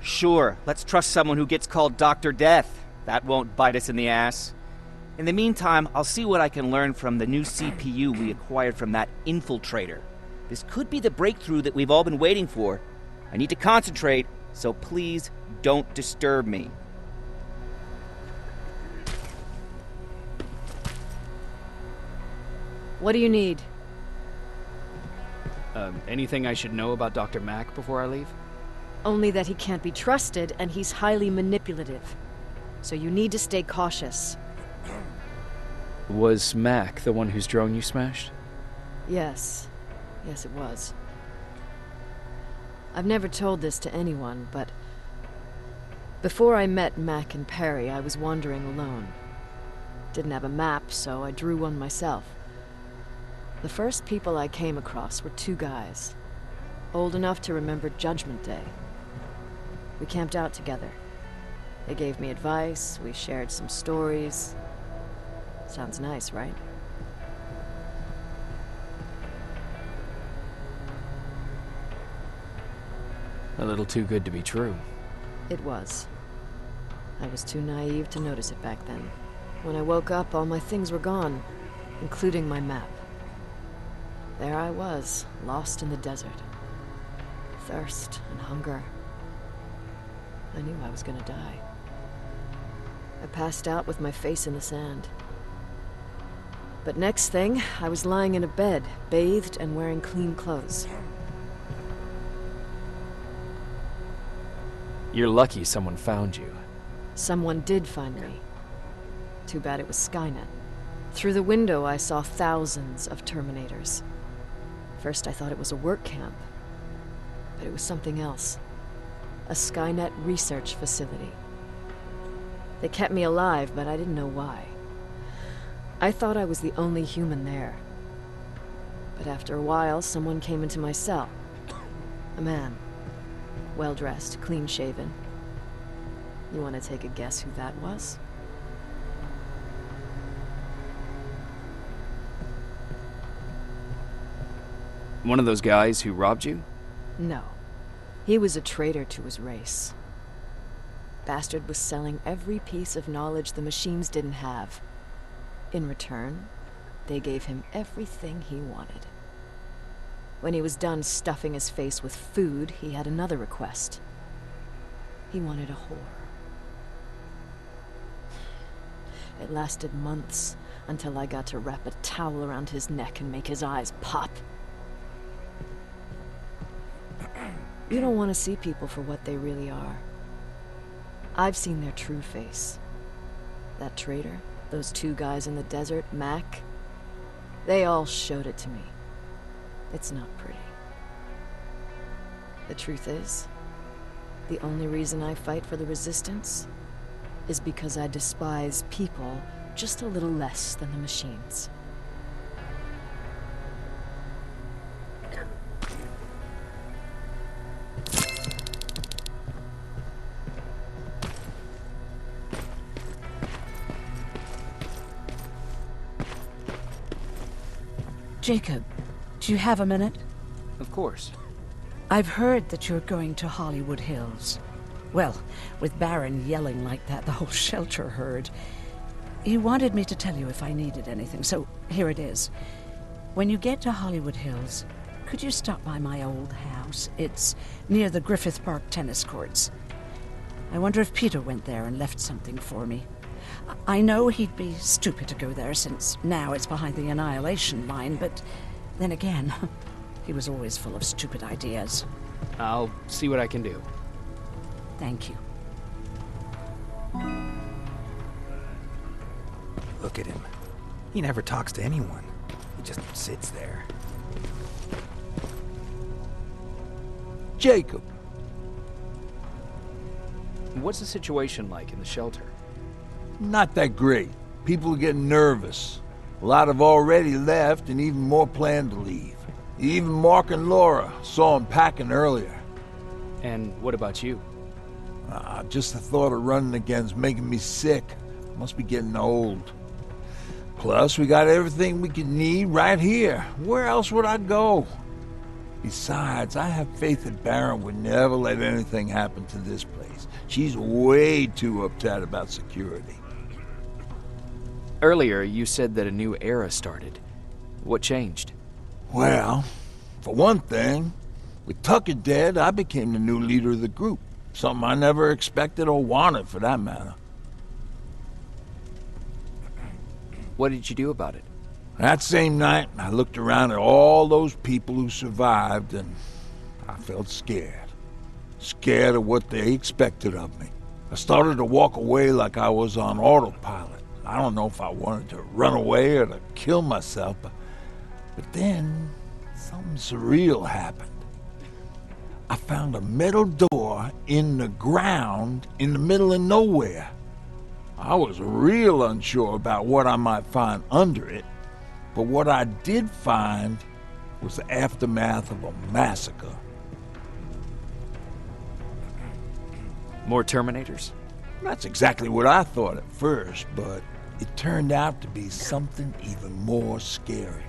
Sure, let's trust someone who gets called Dr. Death. That won't bite us in the ass. In the meantime, I'll see what I can learn from the new CPU we acquired from that infiltrator. This could be the breakthrough that we've all been waiting for. I need to concentrate, so please don't disturb me. What do you need? Anything I should know about Dr. Mack before I leave? Only that he can't be trusted, and he's highly manipulative. So you need to stay cautious. Was Mack the one whose drone you smashed? Yes. Yes, it was. I've never told this to anyone, but before I met Mack and Perry, I was wandering alone. Didn't have a map, so I drew one myself. The first people I came across were two guys, old enough to remember Judgment Day. We camped out together. They gave me advice, we shared some stories. Sounds nice, right? A little too good to be true. It was. I was too naive to notice it back then. When I woke up, all my things were gone, including my map. There I was, lost in the desert. Thirst and hunger. I knew I was gonna die. I passed out with my face in the sand. But next thing, I was lying in a bed, bathed and wearing clean clothes. You're lucky someone found you. Someone did find me. Too bad it was Skynet. Through the window, I saw thousands of Terminators. First, I thought it was a work camp, but it was something else. A Skynet research facility. They kept me alive, but I didn't know why. I thought I was the only human there. But after a while, someone came into my cell. A man. well-dressed, clean-shaven. You want to take a guess who that was? One of those guys who robbed you? No. He was a traitor to his race. Bastard was selling every piece of knowledge the machines didn't have. In return, they gave him everything he wanted. When he was done stuffing his face with food, he had another request. He wanted a whore. It lasted months, until I got to wrap a towel around his neck and make his eyes pop. You don't want to see people for what they really are. I've seen their true face. That traitor, those two guys in the desert, Mac, they all showed it to me. It's not pretty. The truth is, the only reason I fight for the Resistance is because I despise people just a little less than the machines. Jacob, do you have a minute? Of course. I've heard that you're going to Hollywood Hills. Well, with Baron yelling like that, the whole shelter heard. He wanted me to tell you if I needed anything, so here it is. When you get to Hollywood Hills, could you stop by my old house? It's near the Griffith Park tennis courts. I wonder if Peter went there and left something for me. I know he'd be stupid to go there, since now it's behind the Annihilation Line, but then again, he was always full of stupid ideas. I'll see what I can do. Thank you. Look at him. He never talks to anyone. He just sits there. Jacob. What's the situation like in the shelter? Not that great. People are getting nervous. A lot have already left, and even more plan to leave. Even Mark and Laura saw him packing earlier. And what about you? Just the thought of running again's making me sick. Must be getting old. Plus, we got everything we could need right here. Where else would I go? Besides, I have faith that Baron would never let anything happen to this place. She's way too uptight about security. Earlier, you said that a new era started. What changed? Well, for one thing, with Tucker dead, I became the new leader of the group. Something I never expected or wanted, for that matter. What did you do about it? That same night, I looked around at all those people who survived, and I felt scared. Scared of what they expected of me. I started to walk away like I was on autopilot. I don't know if I wanted to run away or to kill myself, but then something surreal happened. I found a metal door in the ground in the middle of nowhere. I was real unsure about what I might find under it, but what I did find was the aftermath of a massacre. More Terminators? That's exactly what I thought at first, but it turned out to be something even more scary.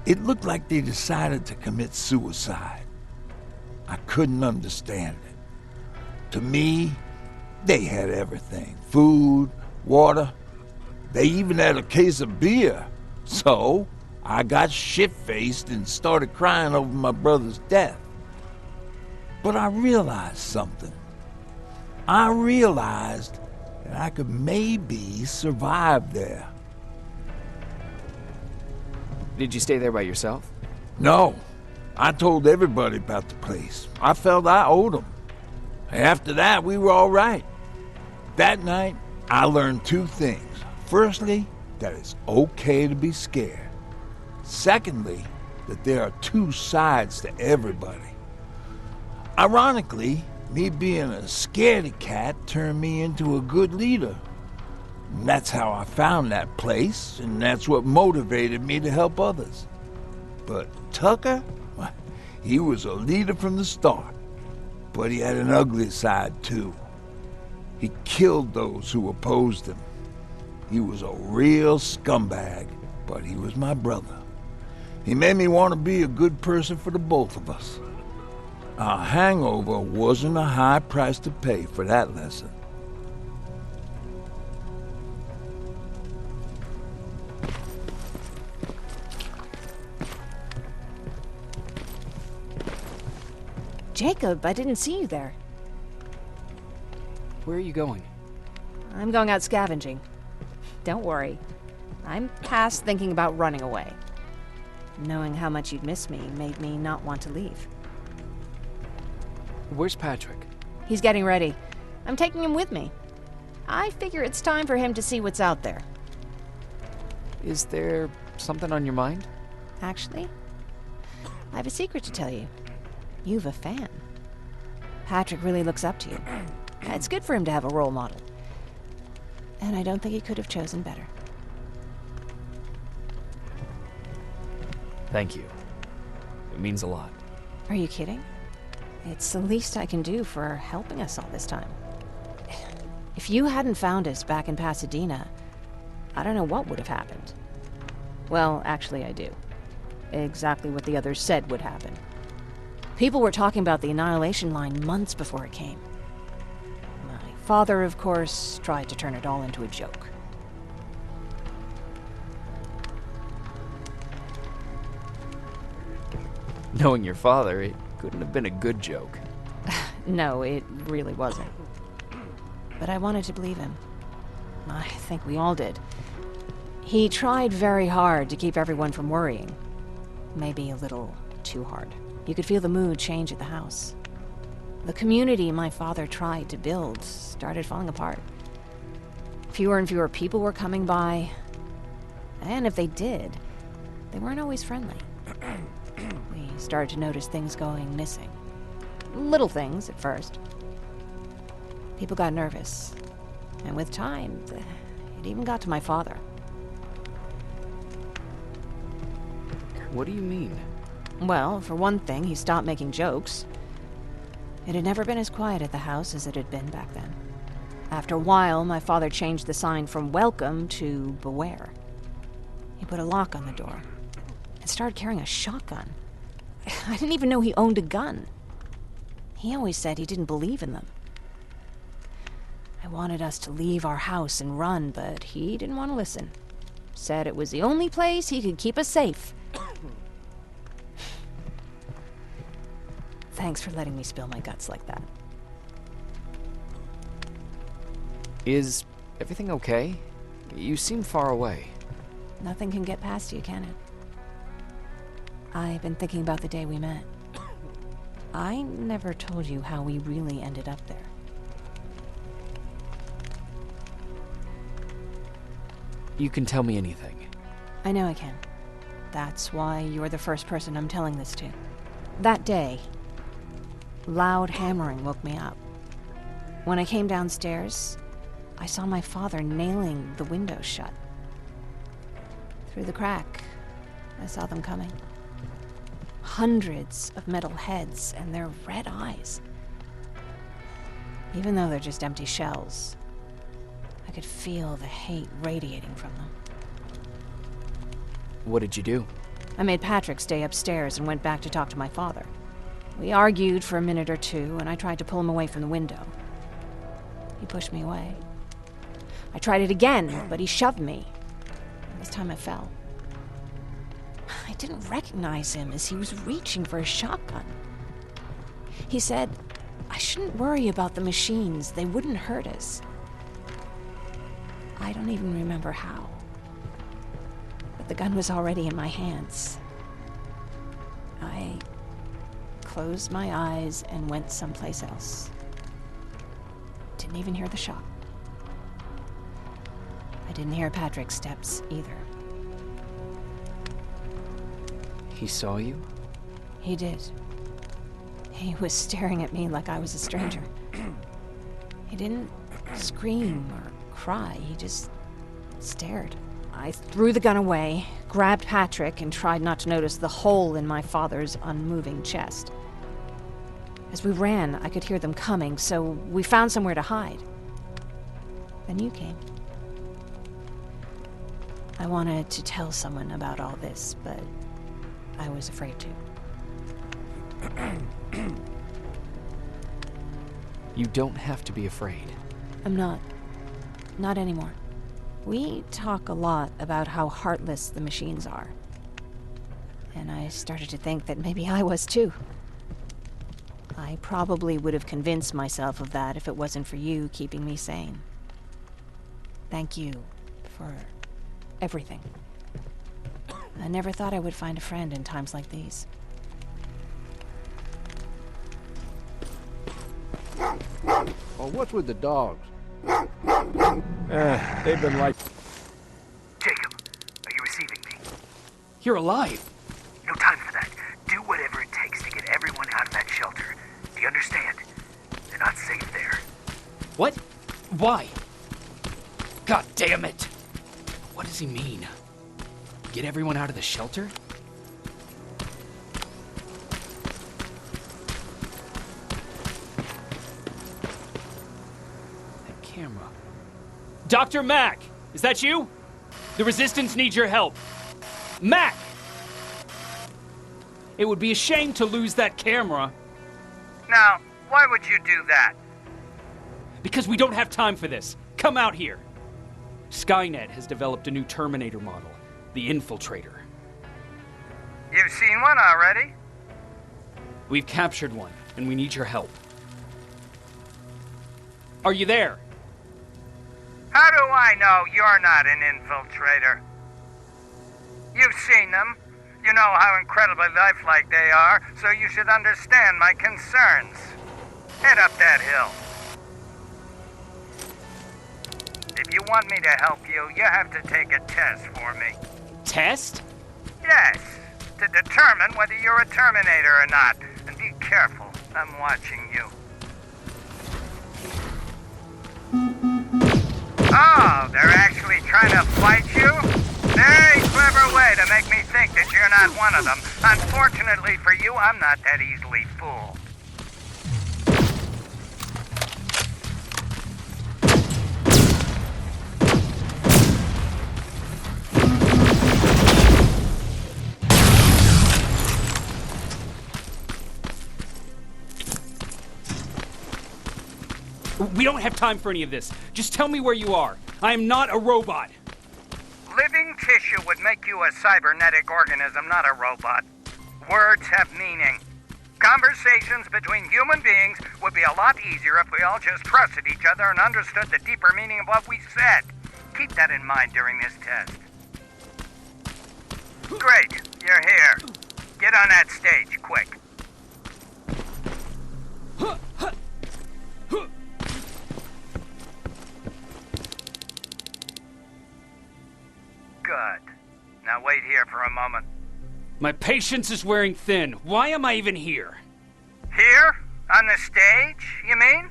It looked like they decided to commit suicide. I couldn't understand it. To me, they had everything. Food, water. They even had a case of beer. So, I got shit-faced and started crying over my brother's death. But I realized something. I realized that I could maybe survive there. Did you stay there by yourself? No. I told everybody about the place. I felt I owed them. After that, we were all right. That night, I learned two things. Firstly, that it's okay to be scared. Secondly, that there are two sides to everybody. Ironically, me being a scaredy cat turned me into a good leader. And that's how I found that place, and that's what motivated me to help others. But Tucker, he was a leader from the start. But he had an ugly side, too. He killed those who opposed him. He was a real scumbag, but he was my brother. He made me want to be a good person for the both of us. A hangover wasn't a high price to pay for that lesson. Jacob, I didn't see you there. Where are you going? I'm going out scavenging. Don't worry. I'm past thinking about running away. Knowing how much you'd miss me made me not want to leave. Where's Patrick? He's getting ready. I'm taking him with me. I figure it's time for him to see what's out there. Is there something on your mind? Actually, I have a secret to tell you. You've a fan. Patrick really looks up to you. It's good for him to have a role model. And I don't think he could have chosen better. Thank you. It means a lot. Are you kidding? It's the least I can do for helping us all this time. If you hadn't found us back in Pasadena, I don't know what would have happened. Well, actually I do. Exactly what the others said would happen. People were talking about the Annihilation Line months before it came. My father, of course, tried to turn it all into a joke. Knowing your father, it couldn't have been a good joke. No, it really wasn't. But I wanted to believe him. I think we all did. He tried very hard to keep everyone from worrying. Maybe a little too hard. You could feel the mood change at the house. The community my father tried to build started falling apart. Fewer and fewer people were coming by. And if they did, they weren't always friendly. We started to notice things going missing. Little things at first. People got nervous. And with time, it even got to my father. What do you mean? Well, for one thing, he stopped making jokes. It had never been as quiet at the house as it had been back then. After a while, my father changed the sign from welcome to beware. He put a lock on the door and started carrying a shotgun. I didn't even know he owned a gun. He always said he didn't believe in them. I wanted us to leave our house and run, but he didn't want to listen. Said it was the only place he could keep us safe. Thanks for letting me spill my guts like that. Is everything okay? You seem far away. Nothing can get past you, can it? I've been thinking about the day we met. I never told you how we really ended up there. You can tell me anything. I know I can. That's why you're the first person I'm telling this to. That day, loud hammering woke me up. When I came downstairs, I saw my father nailing the window shut. Through the crack, I saw them coming. Hundreds of metal heads and their red eyes. Even though they're just empty shells, I could feel the hate radiating from them. What did you do? I made Patrick stay upstairs and went back to talk to my father. We argued for a minute or two, and I tried to pull him away from the window. He pushed me away. I tried it again, but he shoved me. This time I fell. I didn't recognize him as he was reaching for a shotgun. He said, I shouldn't worry about the machines. They wouldn't hurt us. I don't even remember how. But the gun was already in my hands. I closed my eyes and went someplace else. Didn't even hear the shot. I didn't hear Patrick's steps either. He saw you? He did. He was staring at me like I was a stranger. He didn't scream or cry, he just stared. I threw the gun away, grabbed Patrick, and tried not to notice the hole in my father's unmoving chest. As we ran, I could hear them coming, so we found somewhere to hide. Then you came. I wanted to tell someone about all this, but I was afraid to. You don't have to be afraid. I'm not. Not anymore. We talk a lot about how heartless the machines are. And I started to think that maybe I was too. I probably would have convinced myself of that if it wasn't for you keeping me sane. Thank you for everything. I never thought I would find a friend in times like these. Oh, what's with the dogs? They've been like... Jacob, are you receiving me? You're alive. No time for that. Do whatever it takes to get everyone out of that shelter. Do you understand? They're not safe there. What? Why? God damn it! What does he mean? Get everyone out of the shelter? That camera. Dr. Mack! Is that you? The Resistance needs your help. Mack! It would be a shame to lose that camera. Now, why would you do that? Because we don't have time for this. Come out here. Skynet has developed a new Terminator model, the Infiltrator. You've seen one already? We've captured one, and we need your help. Are you there? How do I know you're not an infiltrator? You've seen them. You know how incredibly lifelike they are, so you should understand my concerns. Head up that hill. If you want me to help you, you have to take a test for me. Test? Yes, to determine whether you're a Terminator or not. And be careful, I'm watching you. Oh, they're actually trying to fight you? Very clever way to make me think that you're not one of them. Unfortunately for you, I'm not that easily fooled. We don't have time for any of this. Just tell me where you are. I am not a robot. Living tissue would make you a cybernetic organism, not a robot. Words have meaning. Conversations between human beings would be a lot easier if we all just trusted each other and understood the deeper meaning of what we said. Keep that in mind during this test. Great, you're here. Get on that stage, quick. Good. Now wait here for a moment. My patience is wearing thin. Why am I even here? Here? On the stage, you mean?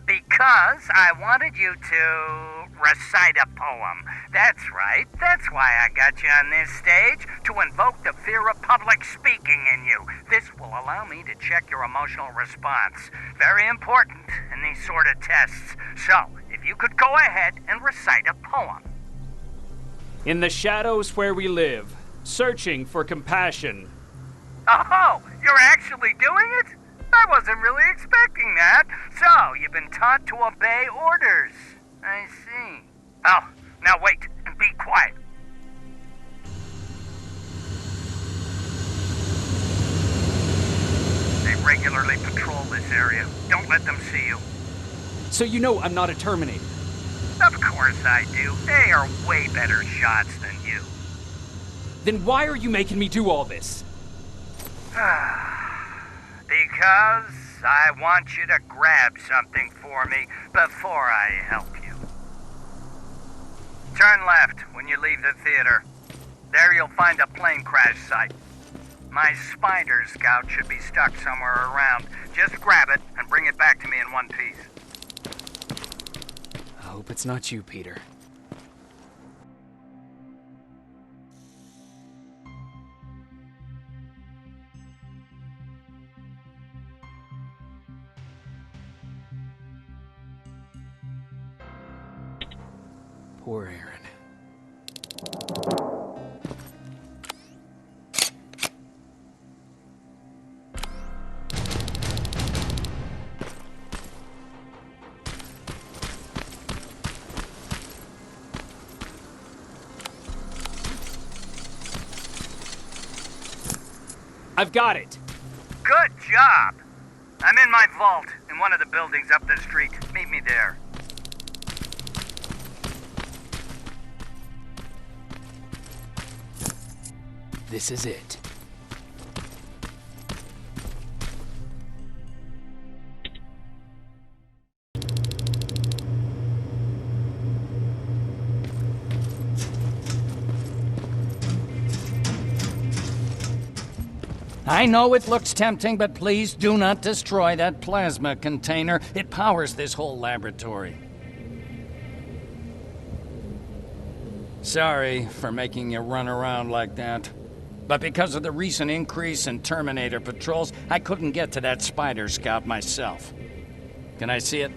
Because I wanted you to recite a poem. That's right. That's why I got you on this stage, to invoke the fear of public speaking in you. This will allow me to check your emotional response. Very important in these sort of tests. So, if you could go ahead and recite a poem. In the shadows where we live, searching for compassion. Oh, you're actually doing it? I wasn't really expecting that. So, you've been taught to obey orders. I see. Oh, now wait and be quiet. They regularly patrol this area. Don't let them see you. So you know I'm not a Terminator. Of course I do. They are way better shots than you. Then why are you making me do all this? Because I want you to grab something for me before I help you. Turn left when you leave the theater. There you'll find a plane crash site. My spider scout should be stuck somewhere around. Just grab it and bring it back to me in one piece. I hope it's not you, Peter. Poor Aaron. I've got it! Good job! I'm in my vault, in one of the buildings up the street. Meet me there. This is it. I know it looks tempting, but please do not destroy that plasma container. It powers this whole laboratory. Sorry for making you run around like that. But because of the recent increase in Terminator patrols, I couldn't get to that spider scout myself. Can I see it?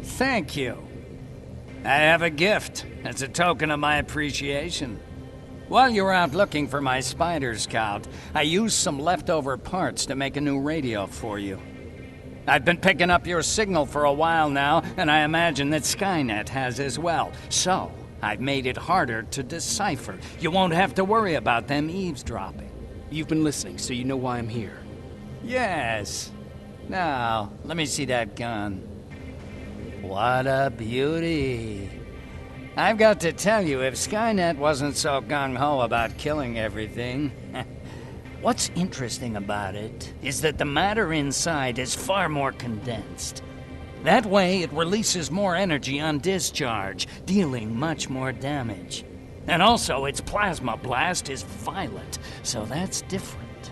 Thank you. I have a gift as a token of my appreciation. While you were out looking for my spider scout, I used some leftover parts to make a new radio for you. I've been picking up your signal for a while now, and I imagine that Skynet has as well. So, I've made it harder to decipher. You won't have to worry about them eavesdropping. You've been listening, so you know why I'm here. Yes. Now, let me see that gun. What a beauty. I've got to tell you, if Skynet wasn't so gung-ho about killing everything... What's interesting about it is that the matter inside is far more condensed. That way, it releases more energy on discharge, dealing much more damage. And also, its plasma blast is violent, so that's different.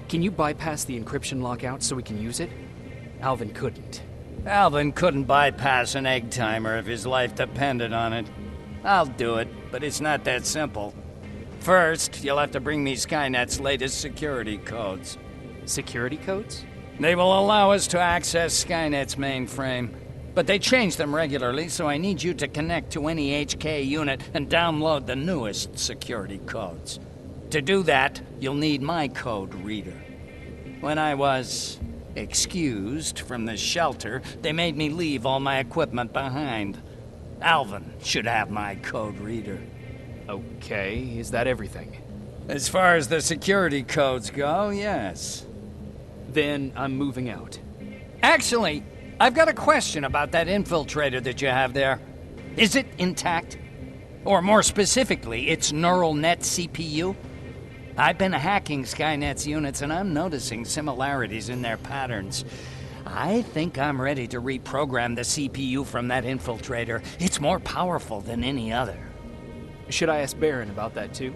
Can you bypass the encryption lockout so we can use it? Alvin couldn't. Alvin couldn't bypass an egg timer if his life depended on it. I'll do it, but it's not that simple. First, you'll have to bring me Skynet's latest security codes. Security codes? They will allow us to access Skynet's mainframe. But they change them regularly, so I need you to connect to any HK unit and download the newest security codes. To do that, you'll need my code reader. When I was excused from the shelter, they made me leave all my equipment behind. Alvin should have my code reader. Okay, is that everything? As far as the security codes go, yes. Then I'm moving out. Actually, I've got a question about that infiltrator that you have there. Is it intact? Or more specifically, its neural net CPU? I've been hacking Skynet's units and I'm noticing similarities in their patterns. I think I'm ready to reprogram the CPU from that infiltrator. It's more powerful than any other. Should I ask Baron about that too?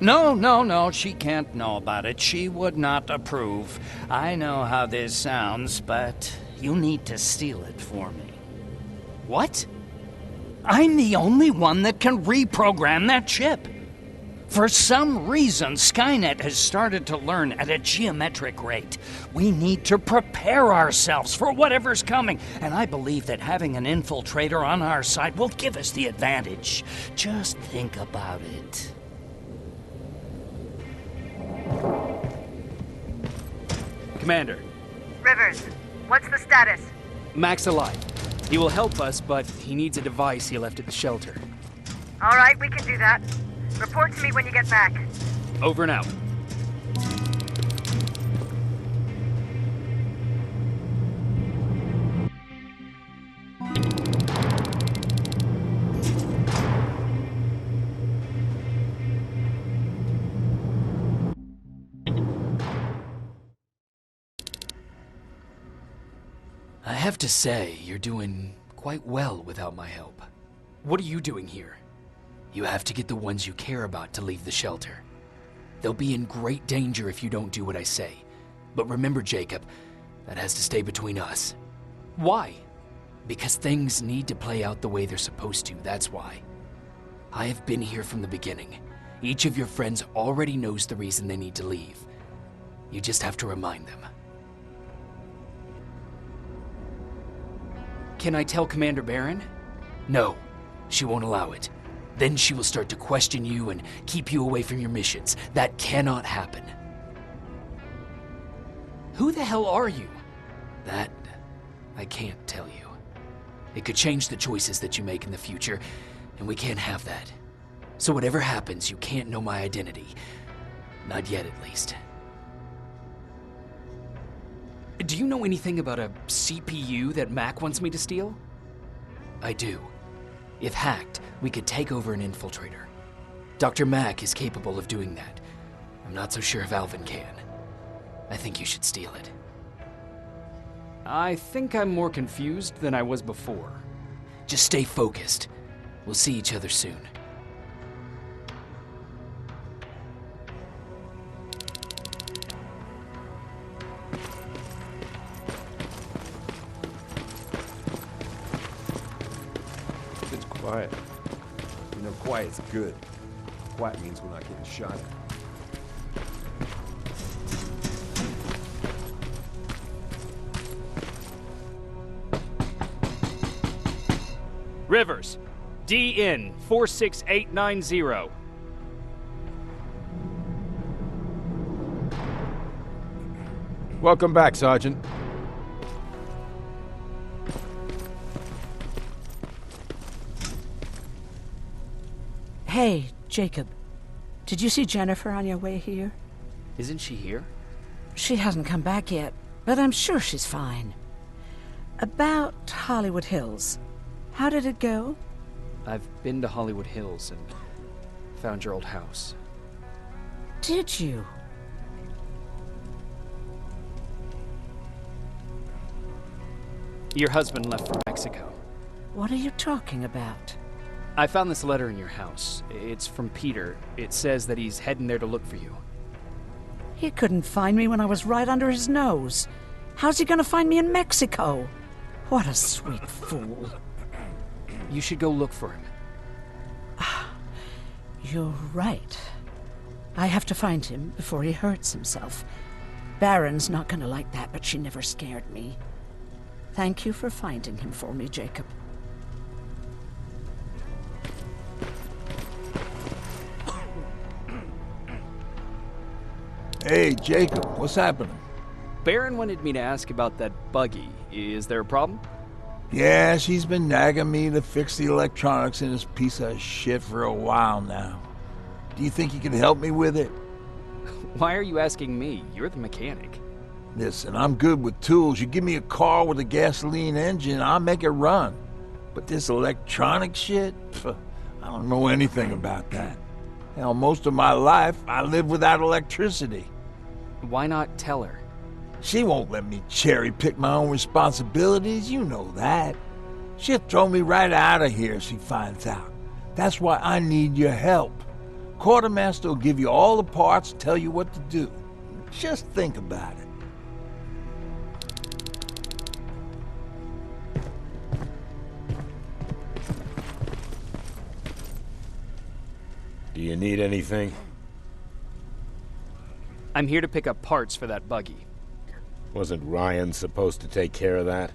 No, she can't know about it. She would not approve. I know how this sounds, but you need to steal it for me. What? I'm the only one that can reprogram that chip. For some reason, Skynet has started to learn at a geometric rate. We need to prepare ourselves for whatever's coming, and I believe that having an infiltrator on our side will give us the advantage. Just think about it. Commander. Rivers, what's the status? Mac's alive. He will help us, but he needs a device he left at the shelter. All right, we can do that. Report to me when you get back. Over and out. I have to say, you're doing quite well without my help. What are you doing here? You have to get the ones you care about to leave the shelter. They'll be in great danger if you don't do what I say. But remember, Jacob, that has to stay between us. Why? Because things need to play out the way they're supposed to, that's why. I have been here from the beginning. Each of your friends already knows the reason they need to leave. You just have to remind them. Can I tell Commander Baron? No, she won't allow it. Then she will start to question you and keep you away from your missions. That cannot happen. Who the hell are you? That, I can't tell you. It could change the choices that you make in the future, and we can't have that. So whatever happens, you can't know my identity. Not yet, at least. Do you know anything about a CPU that Mac wants me to steal? I do. If hacked, we could take over an infiltrator. Dr. Mac is capable of doing that. I'm not so sure if Alvin can. I think you should steal it. I think I'm more confused than I was before. Just stay focused. We'll see each other soon. It's quiet. You know, quiet's good. Quiet means we're not getting shot at. Rivers, DN 46890. Welcome back, Sergeant. Hey, Jacob. Did you see Jennifer on your way here? Isn't she here? She hasn't come back yet, but I'm sure she's fine. About Hollywood Hills. How did it go? I've been to Hollywood Hills and found your old house. Did you? Your husband left for Mexico. What are you talking about? I found this letter in your house. It's from Peter. It says that he's heading there to look for you. He couldn't find me when I was right under his nose. How's he gonna find me in Mexico? What a sweet fool. You should go look for him. You're right. I have to find him before he hurts himself. Baron's not gonna like that, but she never scared me. Thank you for finding him for me, Jacob. Hey, Jacob, what's happening? Baron wanted me to ask about that buggy. Is there a problem? Yeah, she's been nagging me to fix the electronics in this piece of shit for a while now. Do you think you can help me with it? Why are you asking me? You're the mechanic. Listen, I'm good with tools. You give me a car with a gasoline engine, I'll make it run. But this electronic shit? Pff, I don't know anything about that. Hell, most of my life, I lived without electricity. Why not tell her? She won't let me cherry-pick my own responsibilities, you know that. She'll throw me right out of here if she finds out. That's why I need your help. Quartermaster will give you all the parts, tell you what to do. Just think about it. Do you need anything? I'm here to pick up parts for that buggy. Wasn't Ryan supposed to take care of that?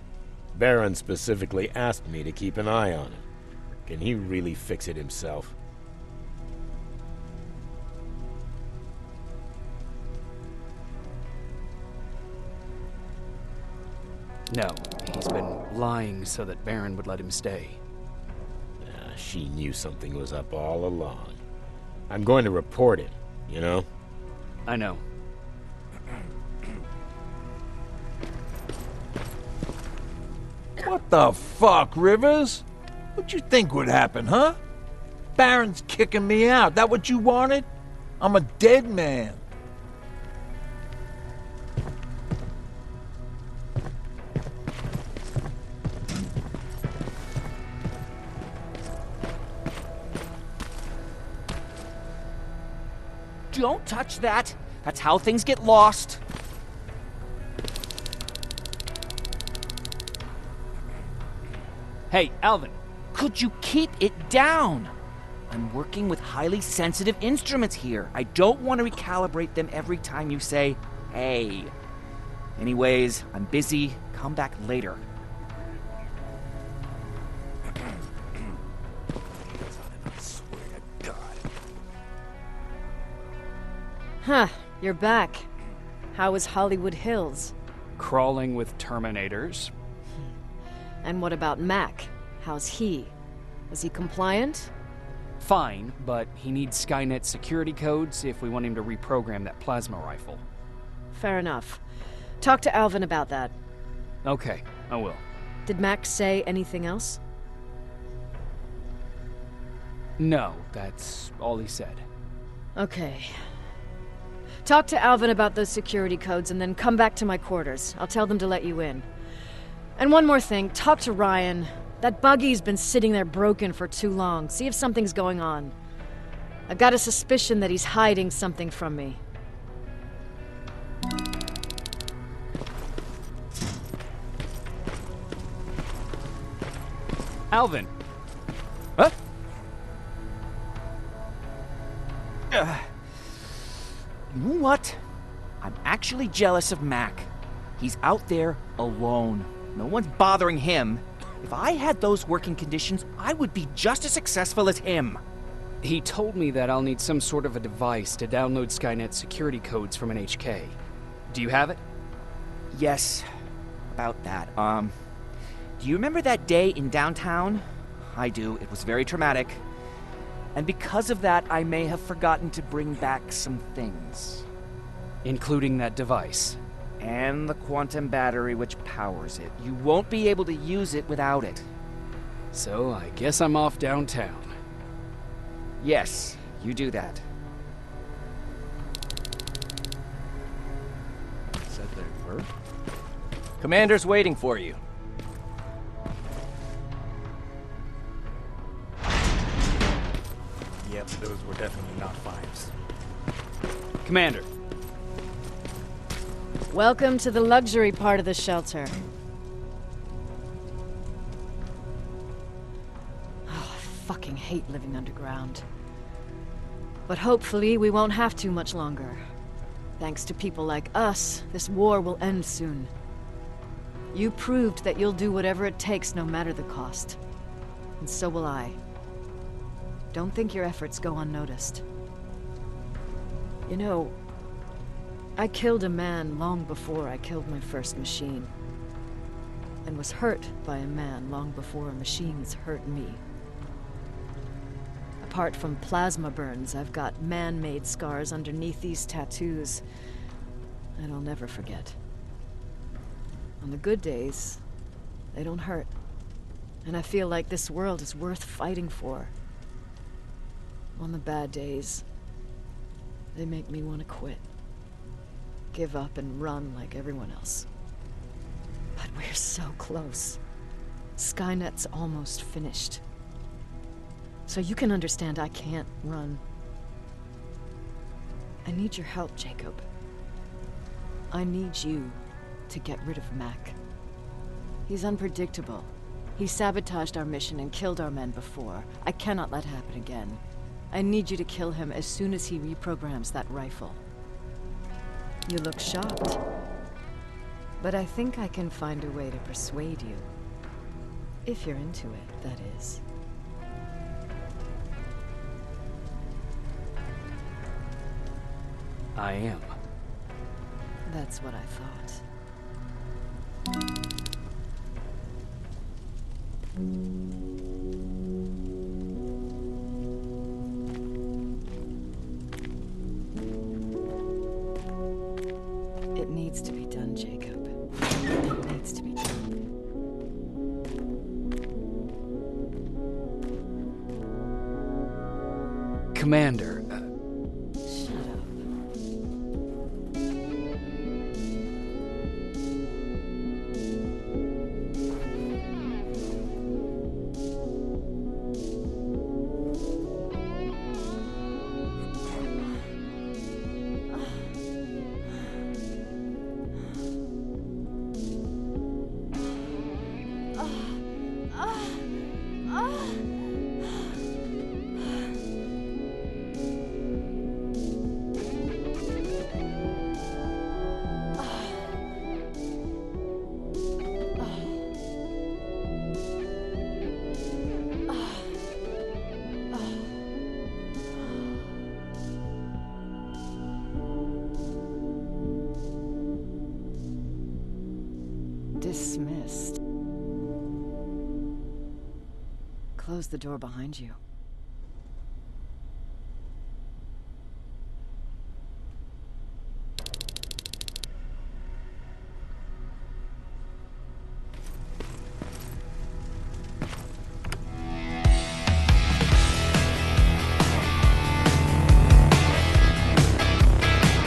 Baron specifically asked me to keep an eye on it. Can he really fix it himself? No, he's been lying so that Baron would let him stay. She knew something was up all along. I'm going to report it, you know? I know. What the fuck, Rivers? What'd you think would happen, huh? Baron's kicking me out. That what you wanted? I'm a dead man. Don't touch that. That's how things get lost. Hey, Alvin. Could you keep it down? I'm working with highly sensitive instruments here. I don't want to recalibrate them every time you say, hey. Anyways, I'm busy. Come back later. Huh, you're back. How was Hollywood Hills? Crawling with Terminators. And what about Mac? How's he? Is he compliant? Fine, but he needs Skynet security codes if we want him to reprogram that plasma rifle. Fair enough. Talk to Alvin about that. Okay, I will. Did Mac say anything else? No, that's all he said. Okay. Talk to Alvin about those security codes and then come back to my quarters. I'll tell them to let you in. And one more thing, talk to Ryan. That buggy's been sitting there broken for too long. See if something's going on. I've got a suspicion that he's hiding something from me. Alvin! Huh? You know what? I'm actually jealous of Mac. He's out there alone. No one's bothering him. If I had those working conditions, I would be just as successful as him. He told me that I'll need some sort of a device to download Skynet security codes from an HK. Do you have it? Yes, about that. Do you remember that day in downtown? I do. It was very traumatic. And because of that, I may have forgotten to bring back some things. Including that device. And the quantum battery which powers it. You won't be able to use it without it. So I guess I'm off downtown. Yes, you do that. Said they were? Commander's waiting for you. Yep, those were definitely not fives. Commander. Welcome to the luxury part of the shelter. Oh, I fucking hate living underground. But hopefully we won't have to much longer. Thanks to people like us, this war will end soon. You proved that you'll do whatever it takes no matter the cost. And so will I. Don't think your efforts go unnoticed. You know, I killed a man long before I killed my first machine. And was hurt by a man long before a machine's hurt me. Apart from plasma burns, I've got man-made scars underneath these tattoos that I'll never forget. On the good days, they don't hurt. And I feel like this world is worth fighting for. On the bad days, they make me want to quit. Give up and run like everyone else. But we're so close. Skynet's almost finished. So you can understand I can't run. I need your help, Jacob. I need you to get rid of Mac. He's unpredictable. He sabotaged our mission and killed our men before. I cannot let it happen again. I need you to kill him as soon as he reprograms that rifle. You look shocked. But I think I can find a way to persuade you. If you're into it, that is. I am. That's what I thought. It needs to be done, Jacob. It needs to be done. Commander, Shut up. Dismissed. Close the door behind you.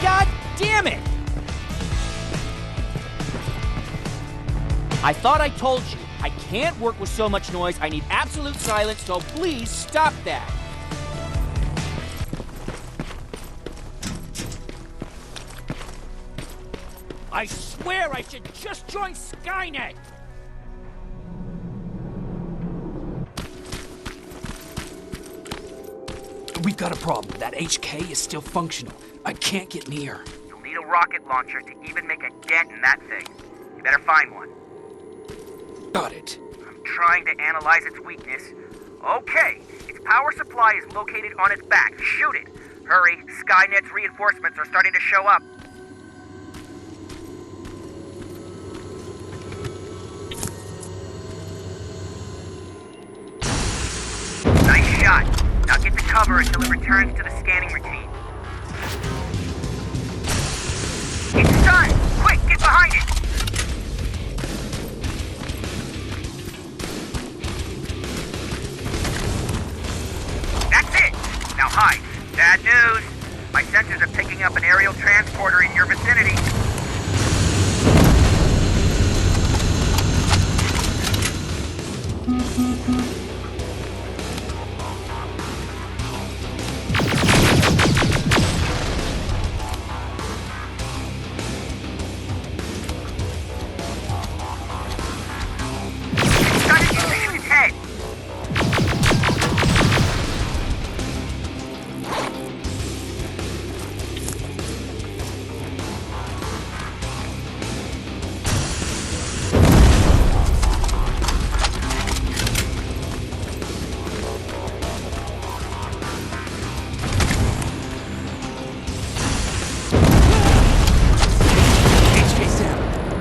God damn it! I thought I told you, I can't work with so much noise. I need absolute silence, so please stop that. I swear I should just join Skynet! We've got a problem. That HK is still functional. I can't get near. You'll need a rocket launcher to even make a dent in that thing. You better find one. Got it. I'm trying to analyze its weakness. Okay, its power supply is located on its back. Shoot it. Hurry, Skynet's reinforcements are starting to show up. Nice shot. Now get to cover until it returns to the scanning routine. It's done! Quick, get behind it! That's it! Now hide. Bad news. My sensors are picking up an aerial transporter in your vicinity.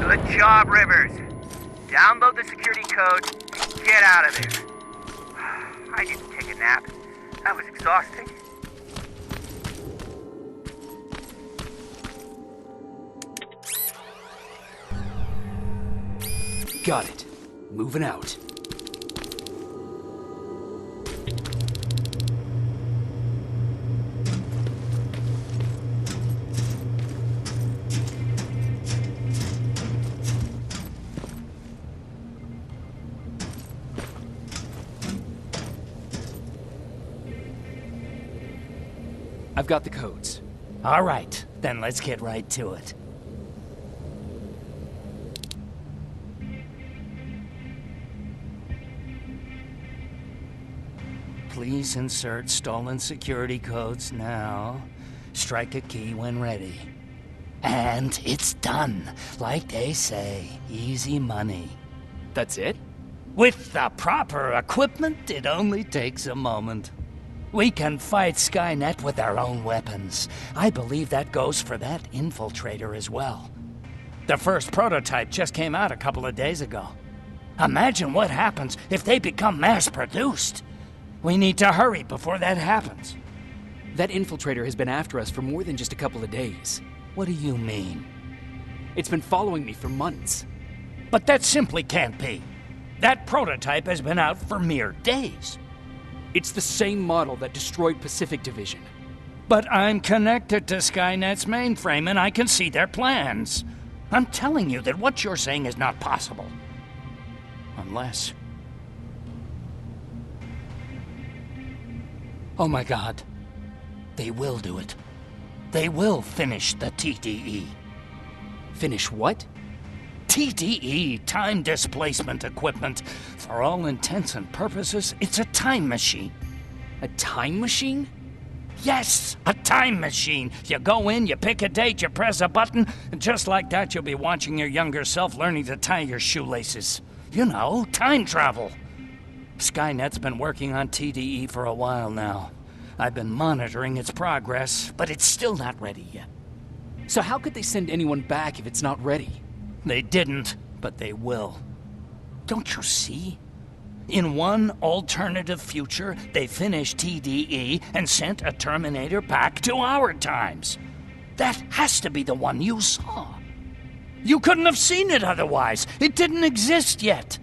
Good job, Rivers. Download the security code and get out of there. I didn't take a nap. That was exhausting. Got it. Moving out. I've got the codes. All right, then let's get right to it. Please insert stolen security codes now. Strike a key when ready. And it's done. Like they say, easy money. That's it? With the proper equipment, it only takes a moment. We can fight Skynet with our own weapons. I believe that goes for that infiltrator as well. The first prototype just came out a couple of days ago. Imagine what happens if they become mass-produced. We need to hurry before that happens. That infiltrator has been after us for more than just a couple of days. What do you mean? It's been following me for months. But that simply can't be. That prototype has been out for mere days. It's the same model that destroyed Pacific Division. But I'm connected to Skynet's mainframe and I can see their plans. I'm telling you that what you're saying is not possible. Unless... Oh my God. They will do it. They will finish the TDE. Finish what? TDE, time displacement equipment. For all intents and purposes, it's a time machine. A time machine? Yes, a time machine. You go in, you pick a date, you press a button, and just like that you'll be watching your younger self learning to tie your shoelaces. You know, time travel. Skynet's been working on TDE for a while now. I've been monitoring its progress, but it's still not ready yet. So how could they send anyone back if it's not ready? They didn't. but they will. Don't you see? In one alternative future, they finished TDE and sent a Terminator back to our times. That has to be the one you saw. You couldn't have seen it otherwise. It didn't exist yet.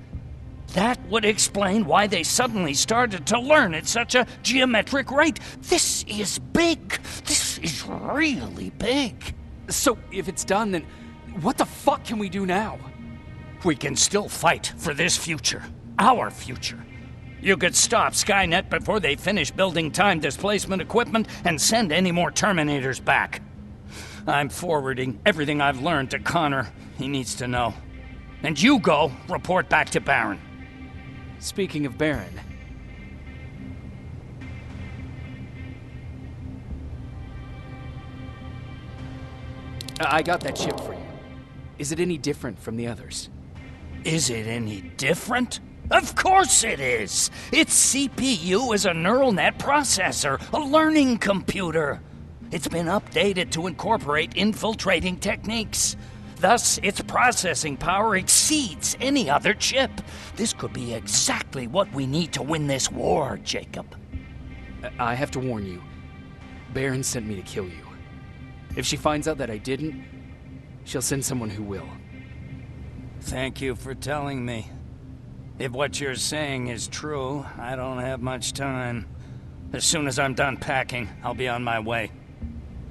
That would explain why they suddenly started to learn at such a geometric rate. This is big. This is really big. So, if it's done, then what the fuck can we do now? We can still fight for this future. Our future. You could stop Skynet before they finish building time displacement equipment and send any more Terminators back. I'm forwarding everything I've learned to Connor. He needs to know. And you go report back to Baron. Speaking of Baron... I got that chip for you. Is it any different from the others? Is it any different? Of course it is! Its CPU is a neural net processor, a learning computer. It's been updated to incorporate infiltrating techniques. Thus, its processing power exceeds any other chip. This could be exactly what we need to win this war, Jacob. I have to warn you. Baron sent me to kill you. If she finds out that I didn't, she'll send someone who will. Thank you for telling me. If what you're saying is true, I don't have much time. As soon as I'm done packing, I'll be on my way.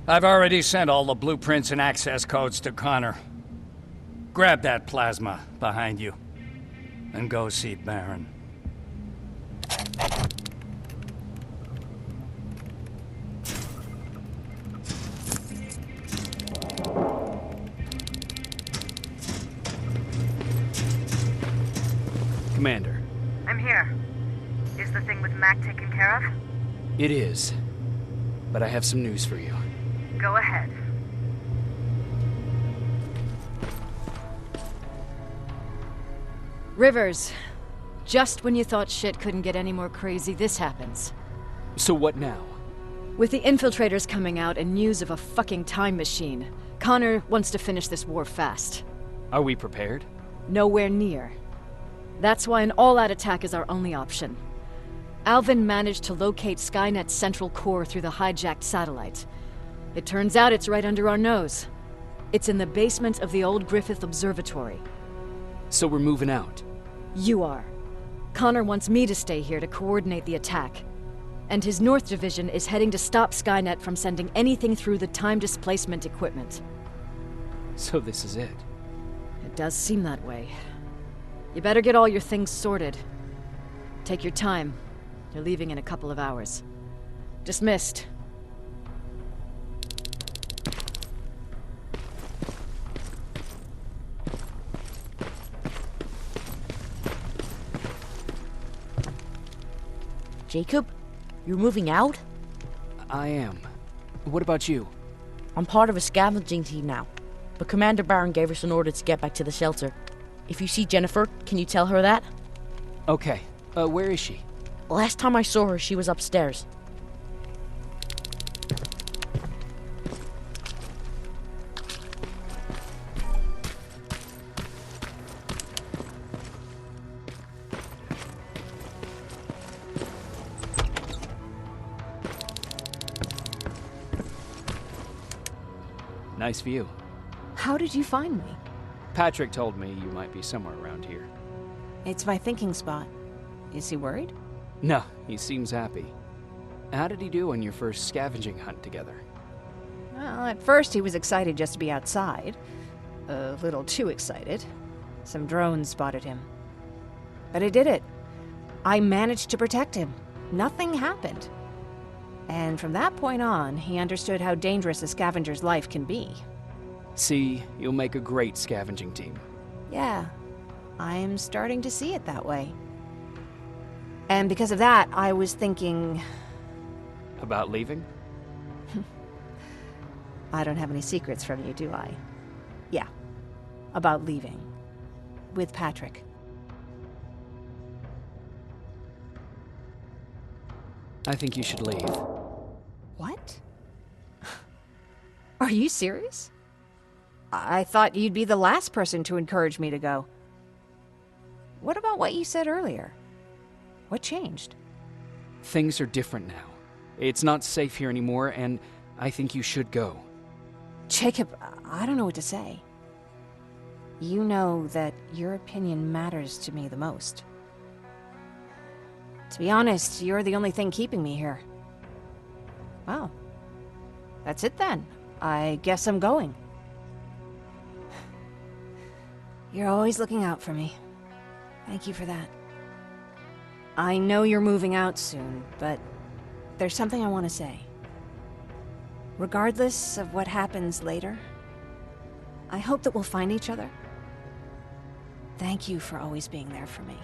I've already sent all the blueprints and access codes to Connor. Grab that plasma behind you, and go see Baron. Commander. I'm here. Is the thing with Mac taken care of? It is. But I have some news for you. Go ahead. Rivers, just when you thought shit couldn't get any more crazy, this happens. So what now? With the infiltrators coming out and news of a fucking time machine, Connor wants to finish this war fast. Are we prepared? Nowhere near. That's why an all-out attack is our only option. Alvin managed to locate Skynet's central core through the hijacked satellite. It turns out it's right under our nose. It's in the basement of the old Griffith Observatory. So we're moving out? You are. Connor wants me to stay here to coordinate the attack. And his North Division is heading to stop Skynet from sending anything through the time displacement equipment. So this is it? It does seem that way. You better get all your things sorted. Take your time. You're leaving in a couple of hours. Dismissed. Jacob, you're moving out? I am. What about you? I'm part of a scavenging team now, but Commander Baron gave us an order to get back to the shelter. If you see Jennifer, can you tell her that? Okay. Where is she? Last time I saw her, she was upstairs. Nice view. How did you find me? Patrick told me you might be somewhere around here. It's my thinking spot. Is he worried? No, he seems happy. How did he do on your first scavenging hunt together? Well, at first he was excited just to be outside. A little too excited. Some drones spotted him. But I did it. I managed to protect him. Nothing happened. And from that point on, he understood how dangerous a scavenger's life can be. See, you'll make a great scavenging team. Yeah, I'm starting to see it that way. And because of that, I was thinking... About leaving? I don't have any secrets from you, do I? Yeah, about leaving. With Patrick. I think you should leave. What? Are you serious? I thought you'd be the last person to encourage me to go. What about what you said earlier? What changed? Things are different now. It's not safe here anymore, and I think you should go. Jacob, I don't know what to say. You know that your opinion matters to me the most. To be honest, you're the only thing keeping me here. Well, that's it then. I guess I'm going. You're always looking out for me. Thank you for that. I know you're moving out soon, but there's something I want to say. Regardless of what happens later, I hope that we'll find each other. Thank you for always being there for me.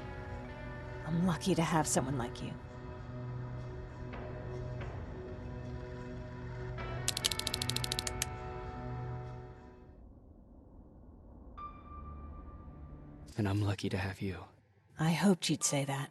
I'm lucky to have someone like you. And I'm lucky to have you. I hoped you'd say that.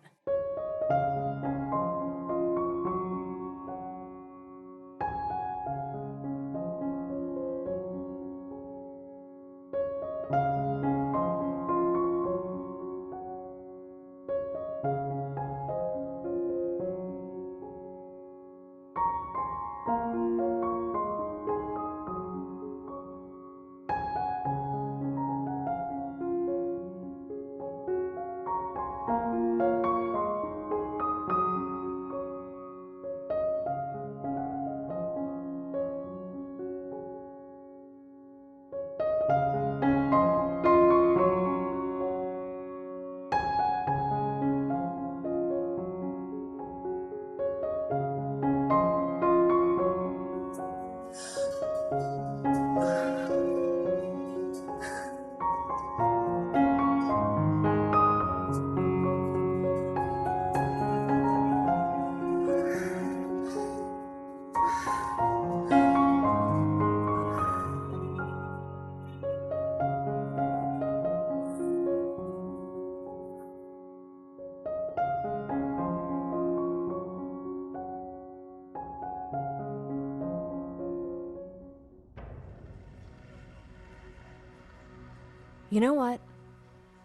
You know what?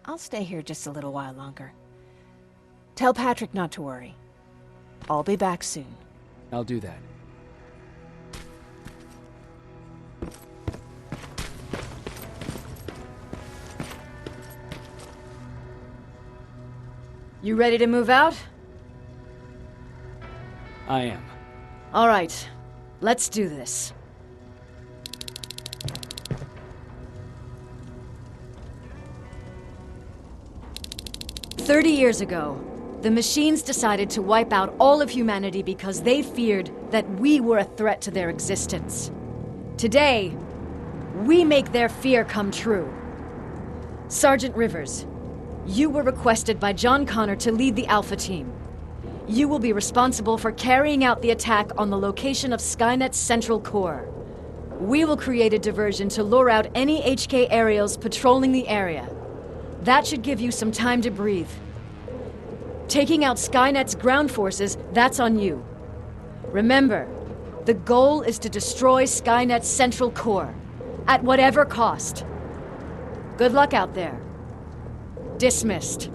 I'll stay here just a little while longer. Tell Patrick not to worry. I'll be back soon. I'll do that. You ready to move out? I am. All right, let's do this. "30 years ago, the machines decided to wipe out all of humanity because they feared that we were a threat to their existence. Today, we make their fear come true. Sergeant Rivers, you were requested by John Connor to lead the Alpha Team. You will be responsible for carrying out the attack on the location of Skynet's central core. We will create a diversion to lure out any HK aerials patrolling the area. That should give you some time to breathe. Taking out Skynet's ground forces, that's on you. Remember, the goal is to destroy Skynet's central core, at whatever cost. Good luck out there. Dismissed."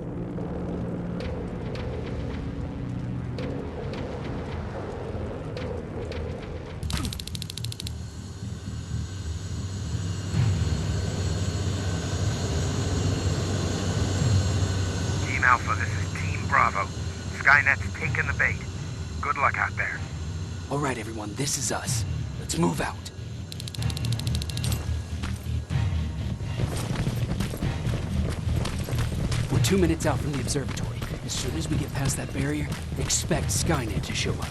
Team Alpha, this is Team Bravo. Skynet's taking the bait. Good luck out there. All right, everyone, this is us. Let's move out. We're 2 minutes out from the observatory. As soon as we get past that barrier, expect Skynet to show up.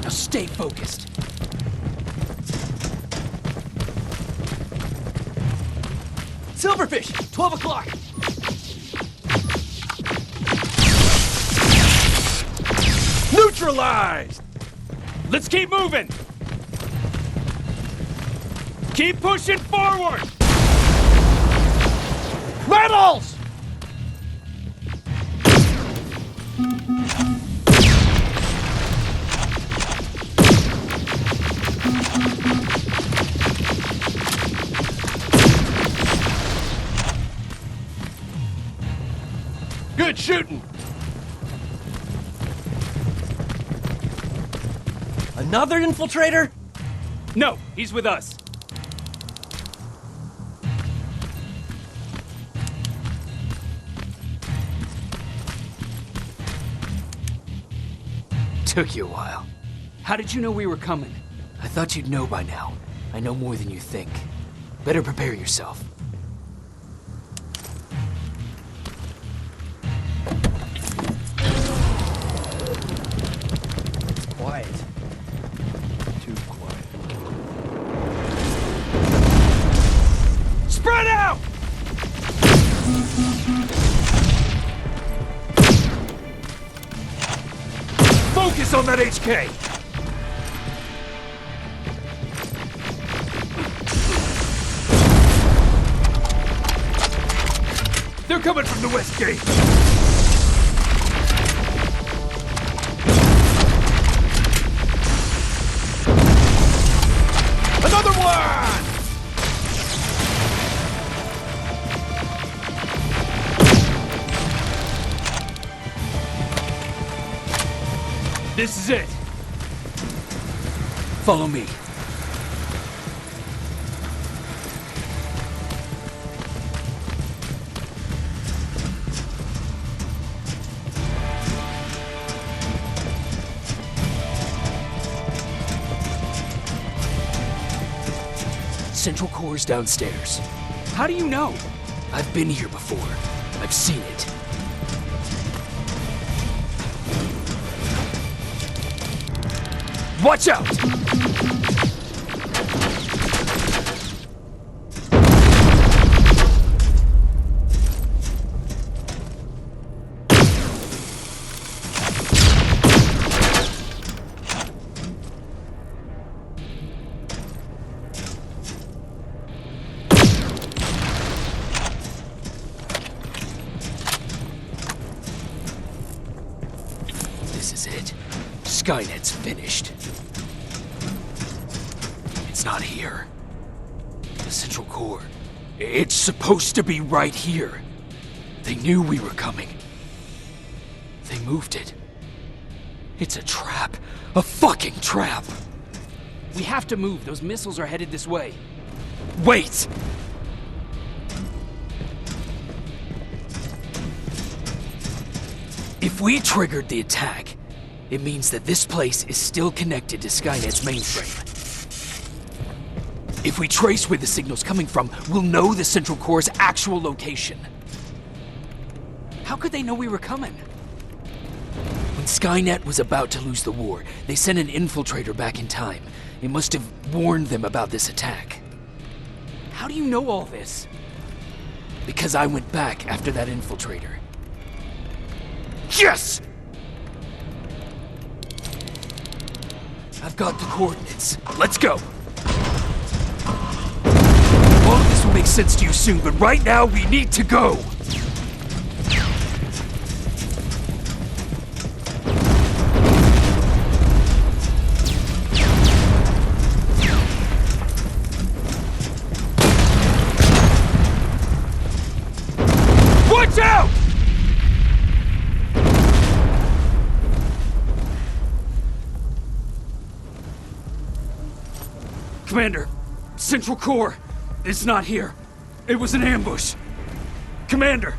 Now stay focused. Silverfish, 12 o'clock. Neutralized! Let's keep moving! Keep pushing forward! Metals! Good shooting! Another infiltrator? No, he's with us. Took you a while. How did you know we were coming? I thought you'd know by now. I know more than you think. Better prepare yourself. Quiet. Too quiet. Spread out! Focus on that HK! They're coming from the west gate! Another one! This is it. Follow me. Central Core's downstairs. How do you know? I've been here before. I've seen it. Watch out! This is it. Skynet's finished. It's not here. The Central Core. It's supposed to be right here. They knew we were coming. They moved it. It's a trap. A fucking trap! We have to move. Those missiles are headed this way. Wait! If we triggered the attack, it means that this place is still connected to Skynet's mainframe. If we trace where the signal's coming from, we'll know the Central Core's actual location. How could they know we were coming? When Skynet was about to lose the war, they sent an infiltrator back in time. It must have warned them about this attack. How do you know all this? Because I went back after that infiltrator. Yes! I've got the coordinates. Let's go! All of this will make sense to you soon, but right now we need to go! Watch out! Commander, Central Core is not here. It was an ambush. Commander!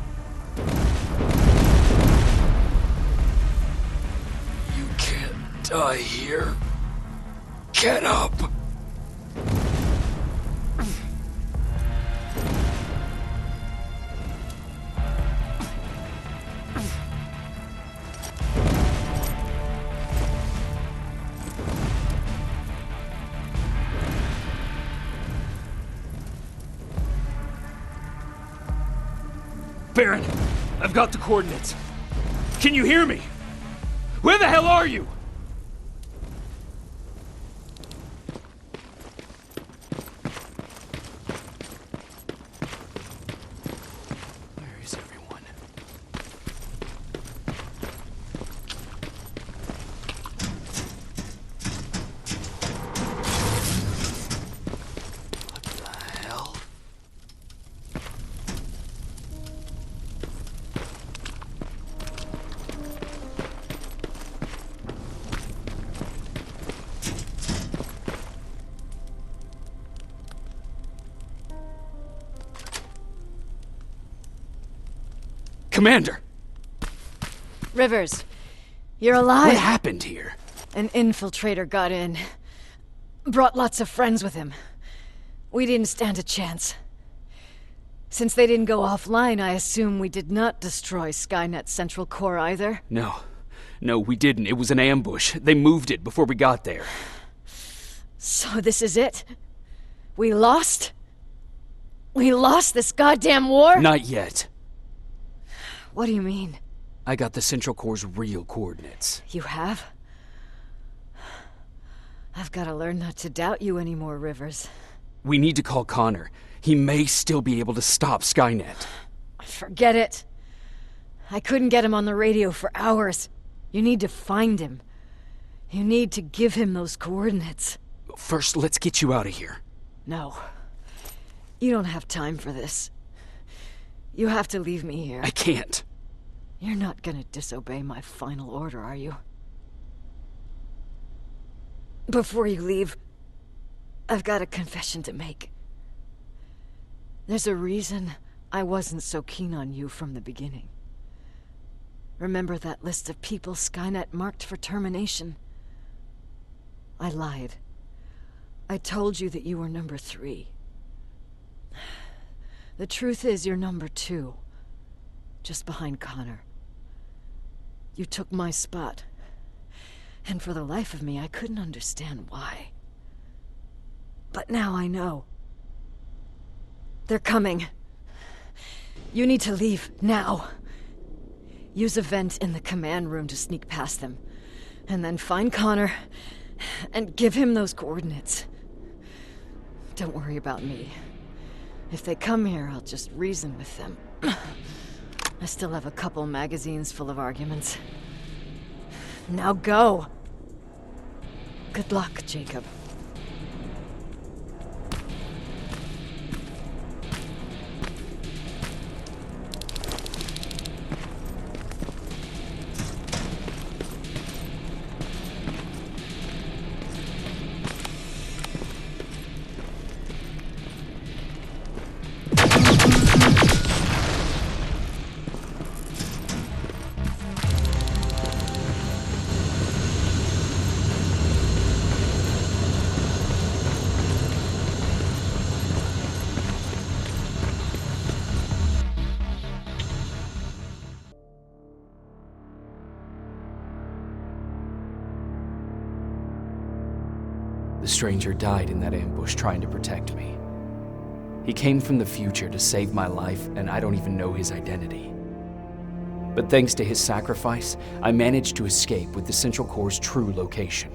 You can't die here. Get up! Baron, I've got the coordinates. Can you hear me? Where the hell are you? Where is everyone? Commander! Rivers, you're alive. What happened here? An infiltrator got in. Brought lots of friends with him. We didn't stand a chance. Since they didn't go offline, I assume we did not destroy Skynet's central core either? No. No, we didn't. It was an ambush. They moved it before we got there. So this is it? We lost? We lost this goddamn war? Not yet. What do you mean? I got the central core's real coordinates. You have? I've got to learn not to doubt you anymore, Rivers. We need to call Connor. He may still be able to stop Skynet. Forget it. I couldn't get him on the radio for hours. You need to find him. You need to give him those coordinates. First, let's get you out of here. No. You don't have time for this. You have to leave me here. I can't. You're not gonna disobey my final order, are you? Before you leave, I've got a confession to make. There's a reason I wasn't so keen on you from the beginning. Remember that list of people Skynet marked for termination? I lied. I told you that you were number 3. The truth is you're number 2, just behind Connor. You took my spot, and for the life of me, I couldn't understand why. But now I know. They're coming. You need to leave, now. Use a vent in the command room to sneak past them, and then find Connor, and give him those coordinates. Don't worry about me. If they come here, I'll just reason with them. I still have a couple magazines full of arguments. Now go! Good luck, Jacob. The stranger died in that ambush trying to protect me. He came from the future to save my life, and I don't even know his identity. But thanks to his sacrifice, I managed to escape with the Central Core's true location.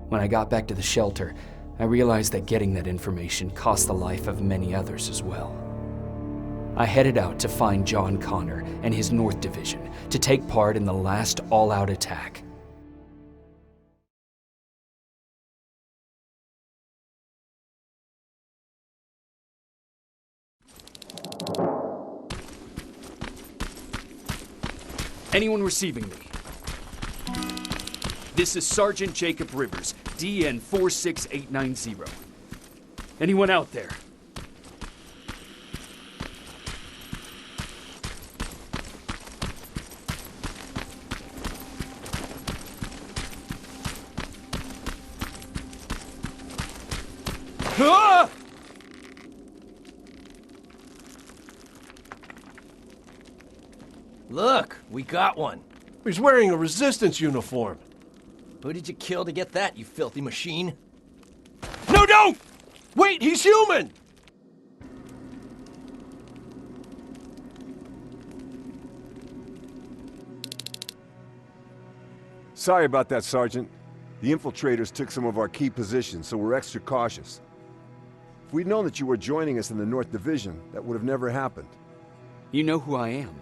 When I got back to the shelter, I realized that getting that information cost the life of many others as well. I headed out to find John Connor and his North Division to take part in the last all-out attack. Anyone receiving me? This is Sergeant Jacob Rivers, DN 46890. Anyone out there? Ah! Look, we got one. He's wearing a Resistance uniform. Who did you kill to get that, you filthy machine? No, don't! Wait, he's human! Sorry about that, Sergeant. The infiltrators took some of our key positions, so we're extra cautious. If we'd known that you were joining us in the North Division, that would have never happened. You know who I am.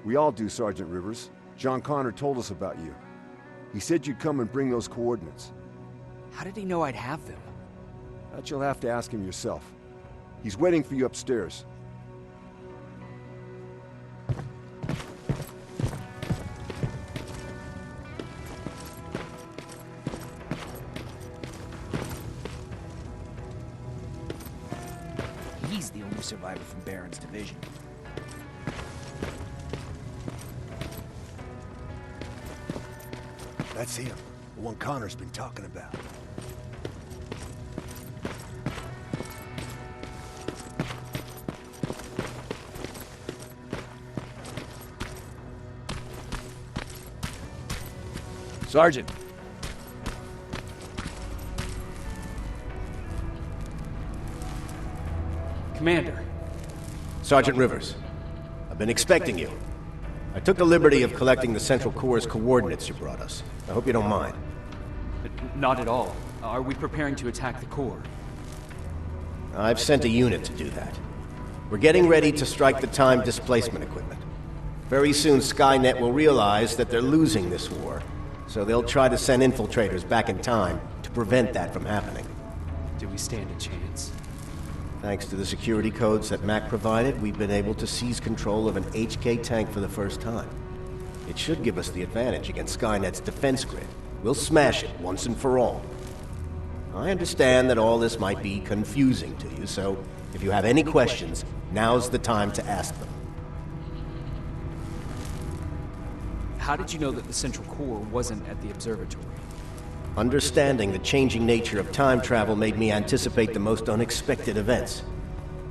We all do, Sergeant Rivers. John Connor told us about you. He said you'd come and bring those coordinates. How did he know I'd have them? That you'll have to ask him yourself. He's waiting for you upstairs. He's the only survivor from Baron's division. That's him. The one Connor's been talking about. Sergeant. Commander. Sergeant Rivers, I've been expecting you. I took the liberty of collecting the Central Corps' coordinates you brought us. I hope you don't mind. Not at all. Are we preparing to attack the Corps? I've sent a unit to do that. We're getting ready to strike the time displacement equipment. Very soon Skynet will realize that they're losing this war, so they'll try to send infiltrators back in time to prevent that from happening. Do we stand a chance? Thanks to the security codes that Mac provided, we've been able to seize control of an HK tank for the first time. It should give us the advantage against Skynet's defense grid. We'll smash it once and for all. I understand that all this might be confusing to you, so if you have any questions, now's the time to ask them. How did you know that the Central Corps wasn't at the observatory? Understanding the changing nature of time travel made me anticipate the most unexpected events.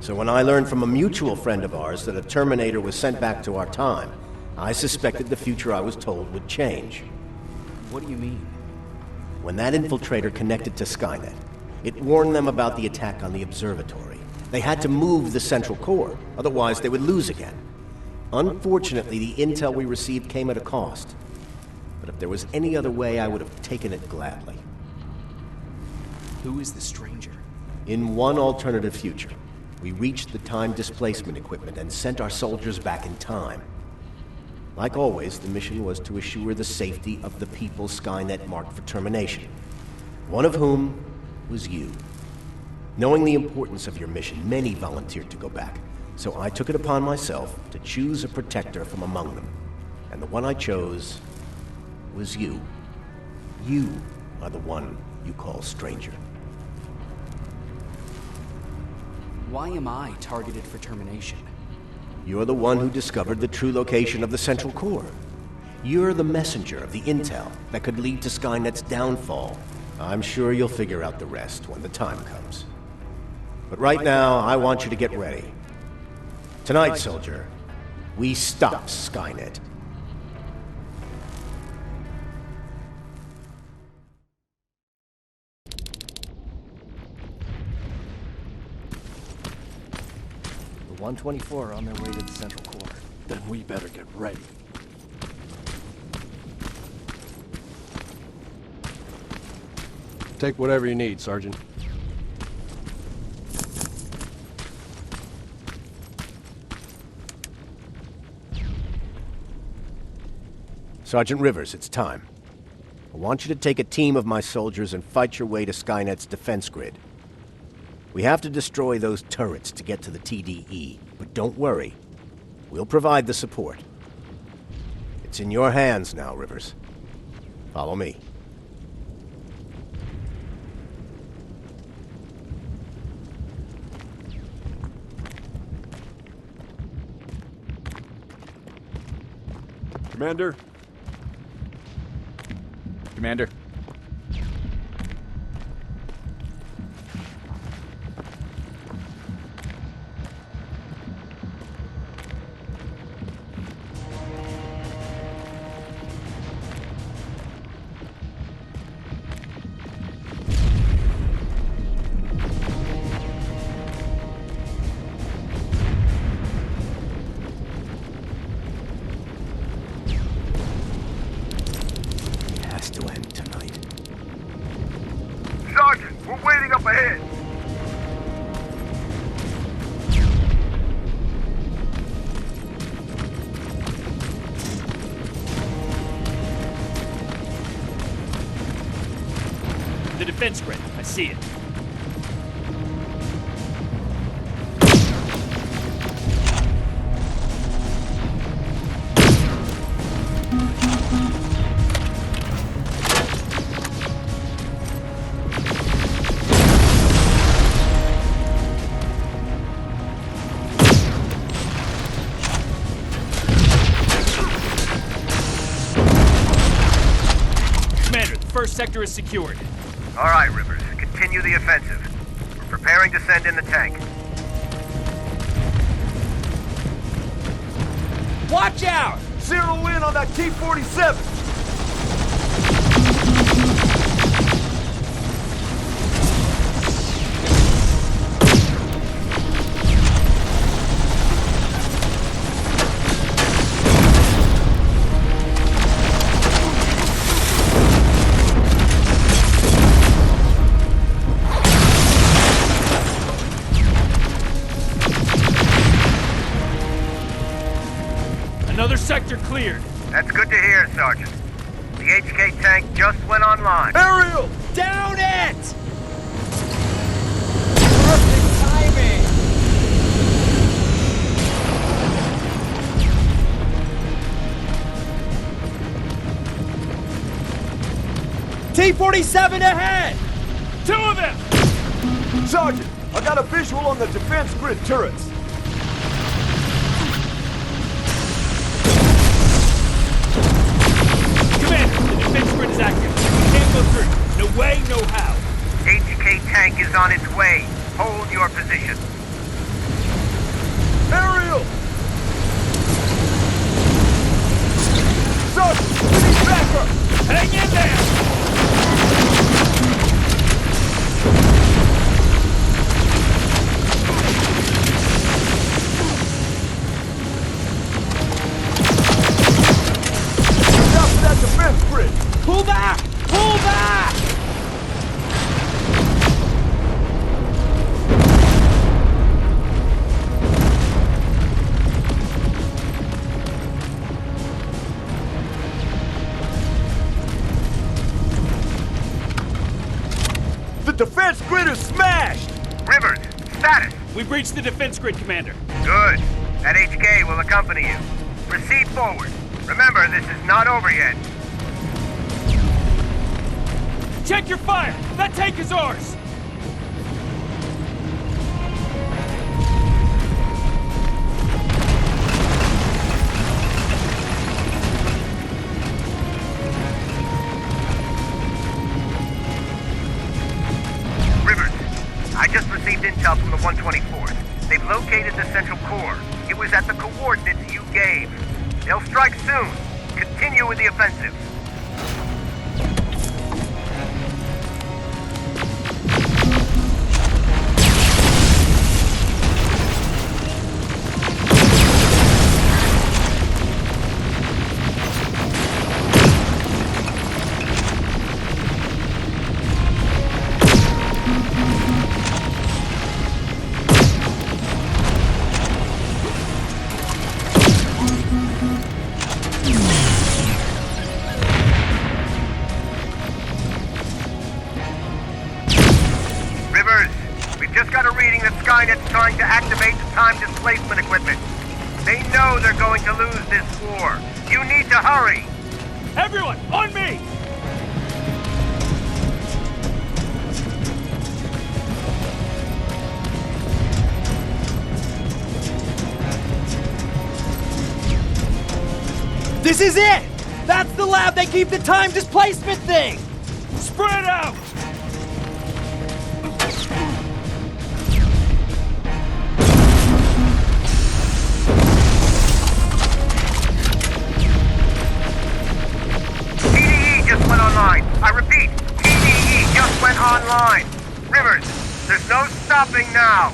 So when I learned from a mutual friend of ours that a Terminator was sent back to our time, I suspected the future I was told would change. What do you mean? When that infiltrator connected to Skynet, it warned them about the attack on the observatory. They had to move the Central Corps, otherwise they would lose again. Unfortunately, the intel we received came at a cost. But if there was any other way, I would have taken it gladly. Who is the stranger? In one alternative future, we reached the time displacement equipment and sent our soldiers back in time. Like always, the mission was to assure the safety of the people Skynet marked for termination. One of whom was you. Knowing the importance of your mission, many volunteered to go back. So I took it upon myself to choose a protector from among them. And the one I chose was you. You are the one you call stranger. Why am I targeted for termination? You're the one who discovered the true location of the Central Corps. You're the messenger of the intel that could lead to Skynet's downfall. I'm sure you'll figure out the rest when the time comes. But right now, I want you to get ready. Tonight, soldier, we stop Skynet. The 124 are on their way to the Central Corps. Then we better get ready. Take whatever you need, Sergeant. Sergeant Rivers, it's time. I want you to take a team of my soldiers and fight your way to Skynet's defense grid. We have to destroy those turrets to get to the TDE, but don't worry. We'll provide the support. It's in your hands now, Rivers. Follow me. Commander? Commander. Sergeant, we're waiting up ahead. The defense grid. I see it. sector is secured. All right, Rivers. Continue the offensive. We're preparing to send in the tank. Watch out! Zero in on that T-47! Another sector cleared. That's good to hear, Sergeant. The HK tank just went online. Aerial! Down it! Perfect timing! T-47 ahead! 2 of them! Sergeant, I got a visual on the defense grid turrets. Commander, the defense grid is active. We can't go through. No way, no how. HK tank is on its way. Hold your position. Aerial! Sergeant, we need backup! Hang in there! That defense grid! Pull back! Pull back! The defense grid is smashed! Rivers, status! We've reached the defense grid, Commander. Good. That HK will accompany you. Proceed forward. Remember, this is not over yet. Check your fire! That tank is ours! Rivers, I just received intel from the 124th. They've located the central core. It was at the coordinates you gave. They'll strike soon. Continue with the offensive. Skynet's trying to activate the time displacement equipment. They know they're going to lose this war. You need to hurry! Everyone, on me! This is it! That's the lab they keep the time displacement thing! Spread out! I repeat, TDE just went online. Rivers, there's no stopping now.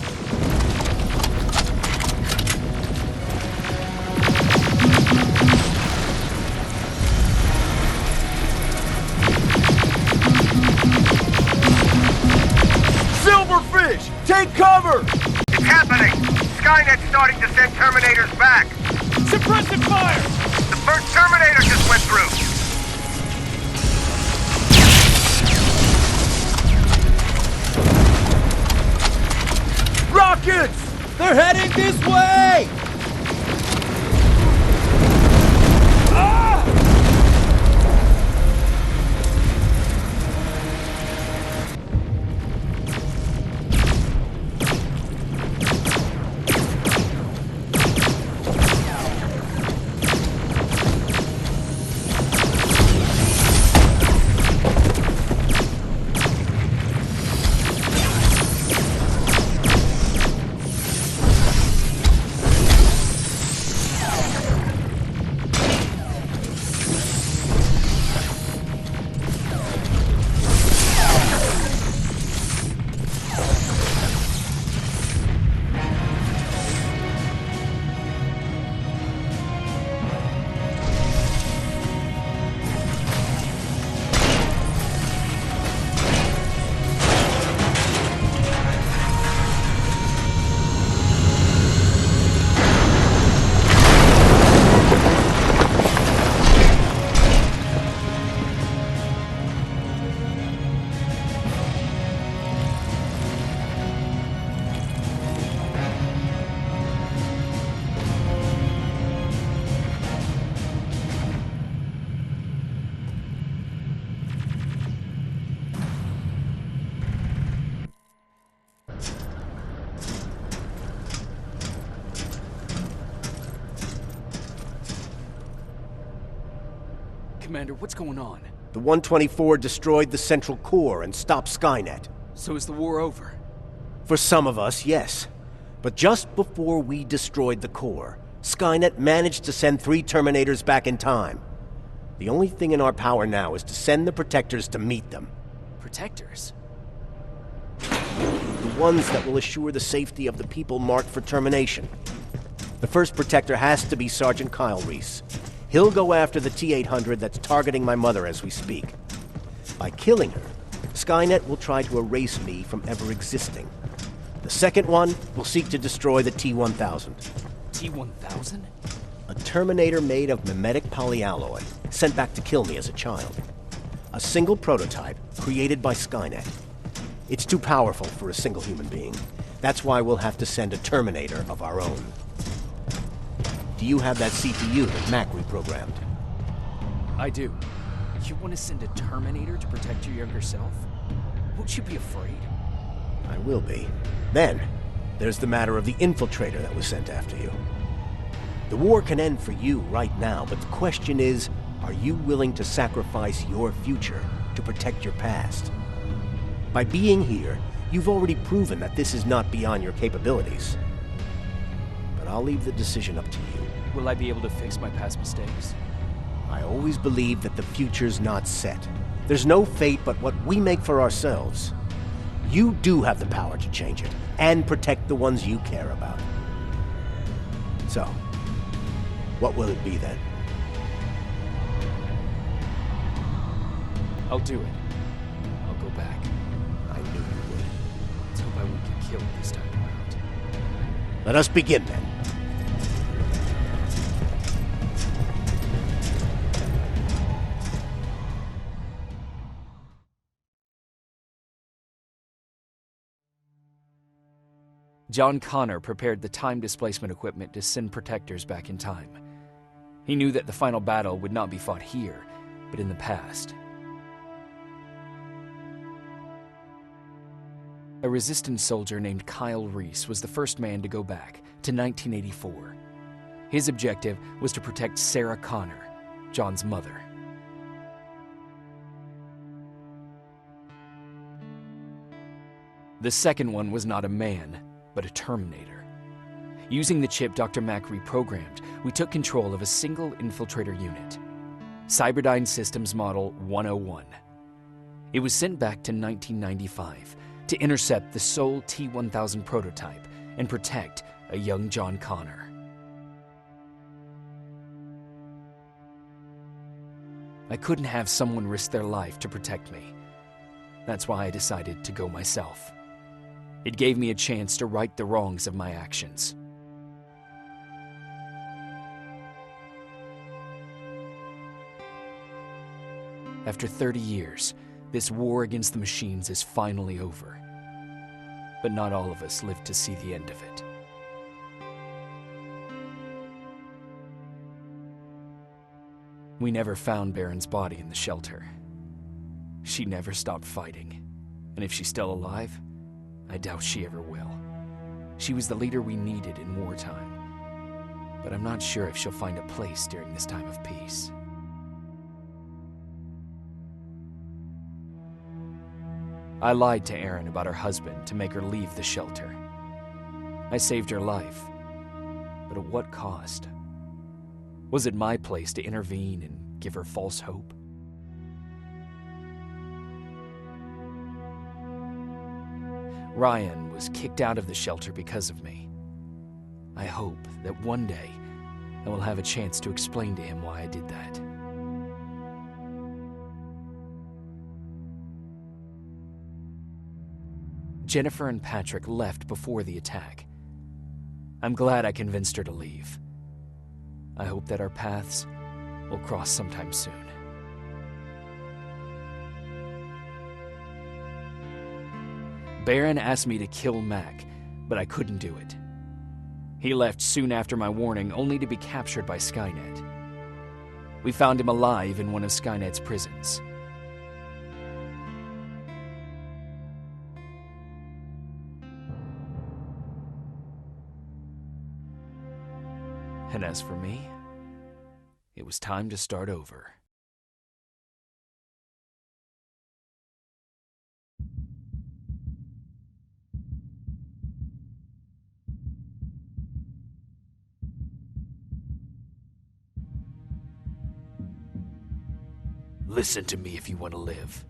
Silverfish, take cover! It's happening. Skynet's starting to send Terminators back. Suppressive fire! The first Terminator just went through. Rockets! They're heading this way! Ah! Commander, what's going on? The 124 destroyed the central core and stopped Skynet. So is the war over? For some of us, yes. But just before we destroyed the core, Skynet managed to send 3 Terminators back in time. The only thing in our power now is to send the Protectors to meet them. Protectors? The ones that will assure the safety of the people marked for termination. The first Protector has to be Sergeant Kyle Reese. He'll go after the T-800 that's targeting my mother as we speak. By killing her, Skynet will try to erase me from ever existing. The second one will seek to destroy the T-1000. T-1000? A Terminator made of mimetic polyalloy, sent back to kill me as a child. A single prototype created by Skynet. It's too powerful for a single human being. That's why we'll have to send a Terminator of our own. Do you have that CPU that Mac reprogrammed? I do. You want to send a Terminator to protect your younger self? Won't you be afraid? I will be. Then, there's the matter of the infiltrator that was sent after you. The war can end for you right now, but the question is, are you willing to sacrifice your future to protect your past? By being here, you've already proven that this is not beyond your capabilities. But I'll leave the decision up to you. Will I be able to fix my past mistakes? I always believe that the future's not set. There's no fate but what we make for ourselves. You do have the power to change it, and protect the ones you care about. So, what will it be then? I'll do it. I'll go back. I knew you would. Let's hope I won't get killed this time around. Let us begin then. John Connor prepared the time displacement equipment to send Protectors back in time. He knew that the final battle would not be fought here, but in the past. A Resistance soldier named Kyle Reese was the first man to go back to 1984. His objective was to protect Sarah Connor, John's mother. The second one was not a man, but a Terminator. Using the chip Dr. Mack reprogrammed, we took control of a single infiltrator unit, Cyberdyne Systems Model 101. It was sent back to 1995 to intercept the sole T-1000 prototype and protect a young John Connor. I couldn't have someone risk their life to protect me. That's why I decided to go myself. It gave me a chance to right the wrongs of my actions. After 30 years, this war against the machines is finally over. But not all of us lived to see the end of it. We never found Baron's body in the shelter. She never stopped fighting, and if she's still alive, I doubt she ever will. She was the leader we needed in wartime, but I'm not sure if she'll find a place during this time of peace. I lied to Erin about her husband to make her leave the shelter. I saved her life, but at what cost? Was it my place to intervene and give her false hope? Ryan was kicked out of the shelter because of me. I hope that one day I will have a chance to explain to him why I did that. Jennifer and Patrick left before the attack. I'm glad I convinced her to leave. I hope that our paths will cross sometime soon. Baron asked me to kill Mac, but I couldn't do it. He left soon after my warning, only to be captured by Skynet. We found him alive in one of Skynet's prisons. And as for me, it was time to start over. Listen to me if you want to live.